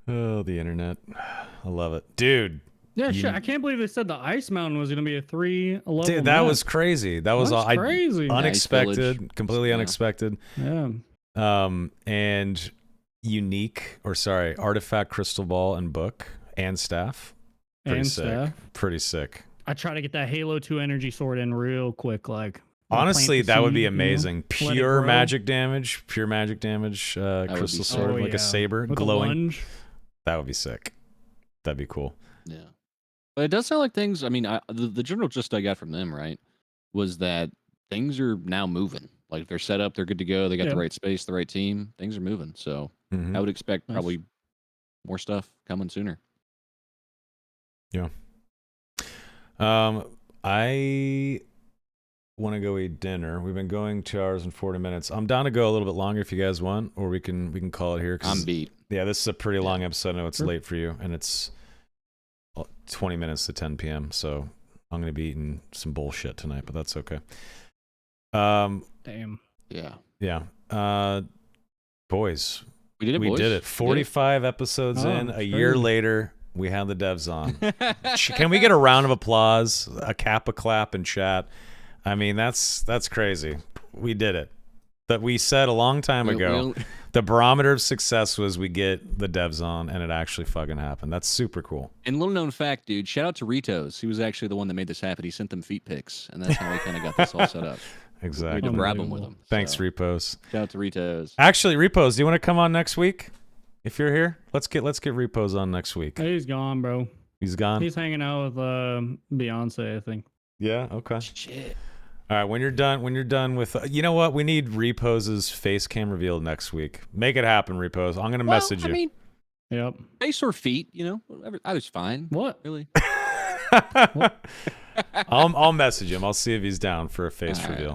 Oh, the internet. I love it, dude. Yeah, shit. I can't believe they said the Ice Mountain was going to be a 3 level. Dude, that was crazy. That was all crazy. Unexpected, completely unexpected. Yeah. And artifact, crystal ball, and book and staff. Pretty sick. I try to get that Halo 2 energy sword in real quick, like. Honestly, that would be amazing. Pure magic damage, crystal sword, like a saber, with glowing. That would be sick. That'd be cool. Yeah. But it does sound like things, I mean, the general gist I got from them, right, was that things are now moving. Like, they're set up, they're good to go, they got the right space, the right team, things are moving. So I would expect probably more stuff coming sooner. Yeah. I want to go eat dinner. We've been going 2 hours and 40 minutes. I'm down to go a little bit longer if you guys want, or we can call it here. I'm beat. Yeah, this is a pretty long episode. I know it's late for you, and it's 20 minutes to 10 p.m. So I'm gonna be eating some bullshit tonight, but that's okay. Damn. Yeah. Boys, we did it. We boys. did it. 45 episodes in. A year later, we have the devs on. Can we get a round of applause, a kappa clap in chat? I mean, that's crazy. We did it. That we said a long time ago. The barometer of success was we get the devs on, and it actually fucking happened. That's super cool. And little known fact, dude, shout out to Ritos. He was actually the one that made this happen. He sent them feet pics, and that's how we kind of got this all set up. Exactly. We had to grab him with him. Thanks, so. Repos. Shout out to Ritos. Actually, Repos, do you want to come on next week? If you're here, let's get Repos on next week. He's gone, bro. He's gone. He's hanging out with Beyonce, I think. Yeah. Okay. Shit. All right. When you're done with, you know what? We need Repos's face cam revealed next week. Make it happen, Repos. I'm gonna message you. I mean, yep. face or feet, whatever. Either's fine. What? Really? I'll message him. I'll see if he's down for a face All reveal.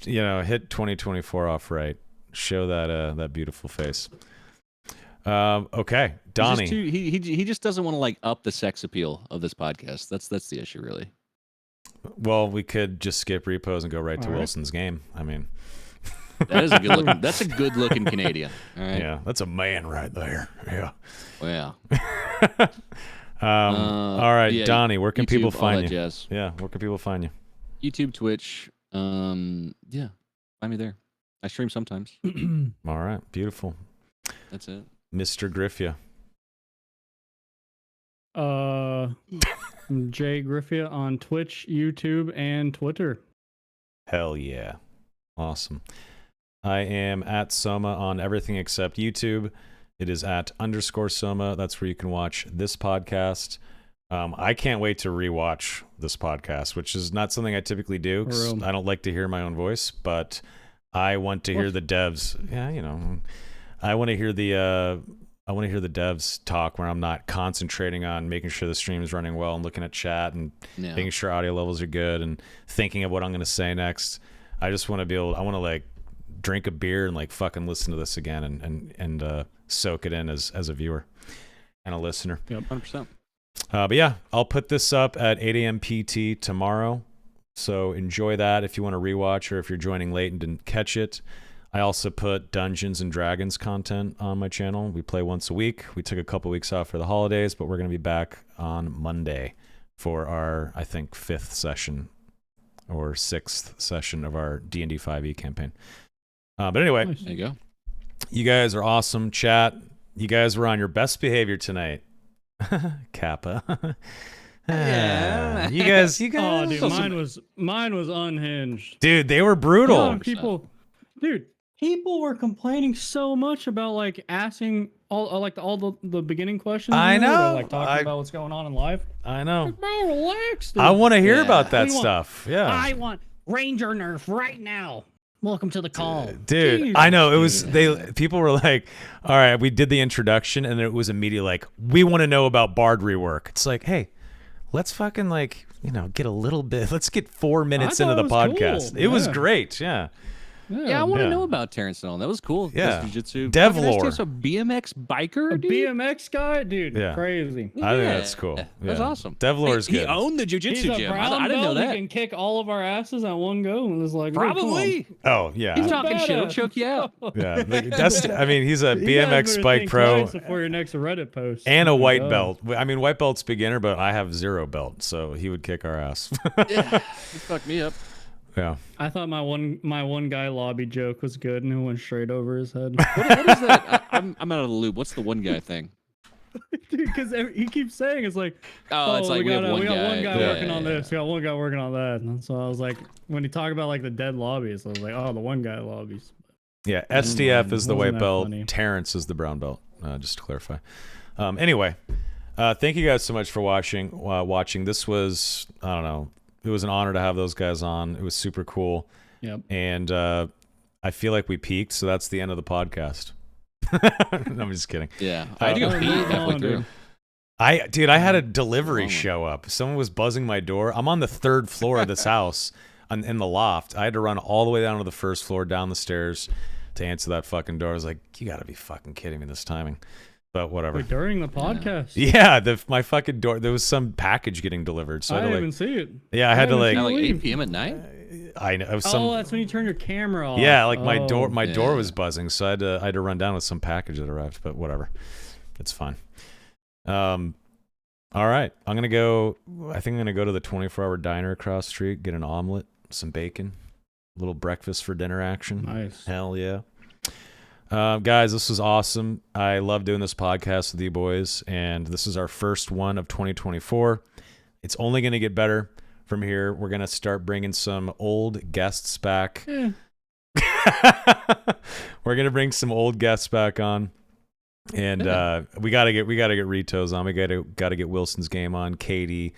right. Hit 2024 off right. Show that beautiful face. Okay, Donnie. He just doesn't want to like up the sex appeal of this podcast. That's the issue, really. Well, we could just skip Repos and go right to All right. Wilson's game. I mean, That's a good looking Canadian. All right. yeah, that's a man right there. Yeah. Well, all right, yeah, Donnie, where can YouTube, people all find that you? jazz. Yeah, where can people find you? YouTube, Twitch. Yeah, find me there. I stream sometimes. All right, beautiful. That's it. Mr. Griffia. Jay Griffia on Twitch, YouTube, and Twitter. Hell yeah. Awesome. I am at Soma on everything except YouTube. It is at _Soma. That's where you can watch this podcast. I can't wait to rewatch this podcast, which is not something I typically do 'cause I don't like to hear my own voice, but I want to hear the devs. Yeah, I want to hear the devs talk where I'm not concentrating on making sure the stream is running well and looking at chat and making sure audio levels are good and thinking of what I'm going to say next. I just want to I want to like drink a beer and like fucking listen to this again and soak it in as a viewer and a listener. Yep, 100%. But yeah, I'll put this up at 8 a.m. PT tomorrow. So enjoy that if you want to rewatch or if you're joining late and didn't catch it. I also put Dungeons and Dragons content on my channel. We play once a week. We took a couple weeks off for the holidays, but we're going to be back on Monday for our, I think, 5th session or 6th session of our D&D 5e campaign. But anyway, There you go. you guys are awesome. Chat, you guys were on your best behavior tonight. Kappa. Yeah. You guys. Oh, dude, mine was unhinged. Dude, they were brutal. People were complaining so much about like asking all the beginning questions. I know. Like talking about what's going on in life. I know. Like, bro, relax. Dude. I want to hear Yeah. about that We want- stuff. Yeah. I want Ranger Nerf right now. Welcome to the call. Dude, Jesus. I know. It was people were like, all right, we did the introduction and it was immediately like, we want to know about Bard rework. It's like, hey, let's fucking like, get a little bit. Let's get 4 minutes into thought the it was podcast. cool. It was Yeah. great. Yeah. Yeah, I want to Yeah. know about Terence and all. That was cool. Yeah. Jiu-jitsu. Dev Fucking lore. SDF's a BMX biker, A dude. BMX guy, dude, Yeah. crazy. I think that's cool. That's Yeah. awesome. Devlore's He good. owned the He's jiu-jitsu a gym. brown I didn't know belt. that. He can kick all of our asses at one go, and it's like, dude, come on. Probably. Oh, yeah. He's talking shit. He'll badass. choke you out. Yeah. He's a You guys BMX better bike think pro twice before your next Reddit post. and a Oh my white God. belt. I mean, white belt's beginner, but I have 0 belt, so he would kick our ass. Yeah, he fucked me up. Yeah. I thought my one guy lobby joke was good, and it went straight over his head. What is that? I'm out of the loop. What's the one guy thing? Dude, because he keeps saying it's like, Oh, it's like we have one got guy. one guy Yeah, working on this, we got one guy working on that. And so I was like, when he talked about like the dead lobbies, I was like, oh, the one guy lobbies. Yeah, SDF is the Wasn't white that belt. funny? Terence is the brown belt. Just to clarify. Anyway, thank you guys so much for watching. This was, I don't know, it was an honor to have those guys on. It was super cool. Yep. And I feel like we peaked, so that's the end of the podcast. No, I'm just kidding. Yeah, I had to go pee halfway through. I had a delivery show up. Someone was buzzing my door. I'm on the 3rd floor of this house. in the loft. I had to run all the way down to the first floor, down the stairs to answer that fucking door. I was like, you got to be fucking kidding me this timing. But whatever. Wait, during the podcast. Yeah, my fucking door. There was some package getting delivered, so I I had to, didn't even see it. Yeah, I had to At like 8 p.m. at night. I know. Oh, that's when you turn your camera off. Yeah, like my door was buzzing, so I had to run down with some package that arrived. But whatever, it's fine. All right, I'm gonna go. I think I'm gonna go to the 24-hour diner across the street, get an omelet, some bacon, a little breakfast for dinner action. Nice. Hell yeah. Guys, this was awesome. I love doing this podcast with you boys, and this is our first one of 2024. It's only going to get better from here. We're going to start bringing some old guests back. We're going to bring some old guests back on, and we got to get Ritos on. We got to get Wilson's game on. Katie,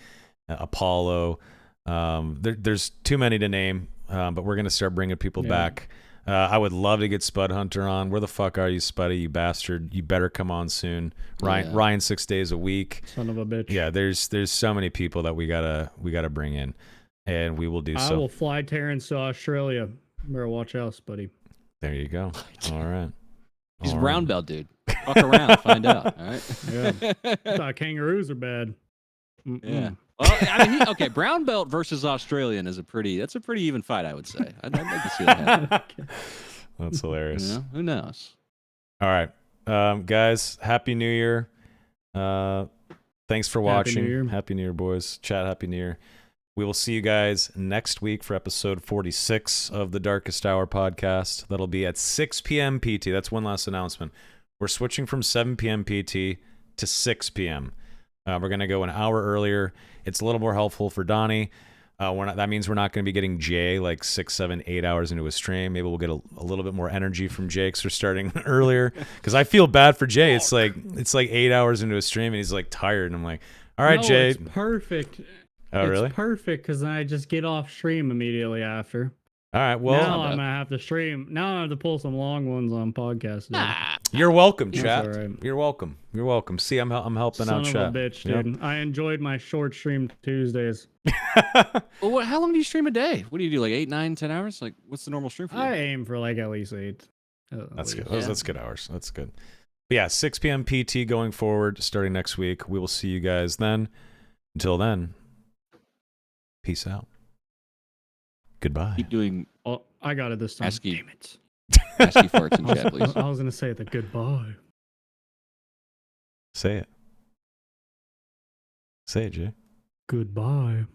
Apollo. There's too many to name, but we're going to start bringing people back. I would love to get Spud Hunter on. Where the fuck are you, Spuddy, you bastard? You better come on soon. Ryan 6 days a week. Son of a bitch. Yeah, there's so many people that we gotta bring in, and we will do so. I will fly Terence to Australia. Better watch out, Spuddy. There you go. All right. He's a brown belt, dude. Fuck around, find out. All right. Yeah. I thought kangaroos are bad. Yeah. Well, I mean, okay, brown belt versus Australian is a pretty even fight, I would say. I'd like to see that happen. That's hilarious. You know, who knows? All right, guys. Happy New Year. Thanks for watching. Happy New Year, boys. Chat. Happy New Year. We will see you guys next week for episode 46 of the Darkest Hour podcast. That'll be at 6 p.m. PT. That's one last announcement. We're switching from 7 p.m. PT to 6 p.m. We're going to go an hour earlier. It's a little more helpful for Donnie. That means we're not going to be getting Jay like 6, 7, 8 hours into a stream. Maybe we'll get a little bit more energy from Jay because we're starting earlier. Because I feel bad for Jay. It's like 8 hours into a stream and he's like tired. And I'm like, all right, Jay. It's perfect. Oh, really? It's perfect because I just get off stream immediately after. All right, well, now I'm gonna have to stream. Now I have to pull some long ones on podcasts. You're welcome, chat. Right. You're welcome. You're welcome. See, I'm helping out, chat. Son of a bitch, dude. Yep. I enjoyed my short stream Tuesdays. Well, how long do you stream a day? What do you do, like 8, 9, 10 hours? Like, what's the normal stream for you? I aim for like at least 8. That's good. That's good hours. That's good. But yeah, 6 p.m. PT going forward, starting next week. We will see you guys then. Until then, peace out. Goodbye. Keep doing. Oh, I got it this time. Damn it. ASCII farts in chat, please. I was going to say the goodbye. Say it. Say it, Jay. Goodbye.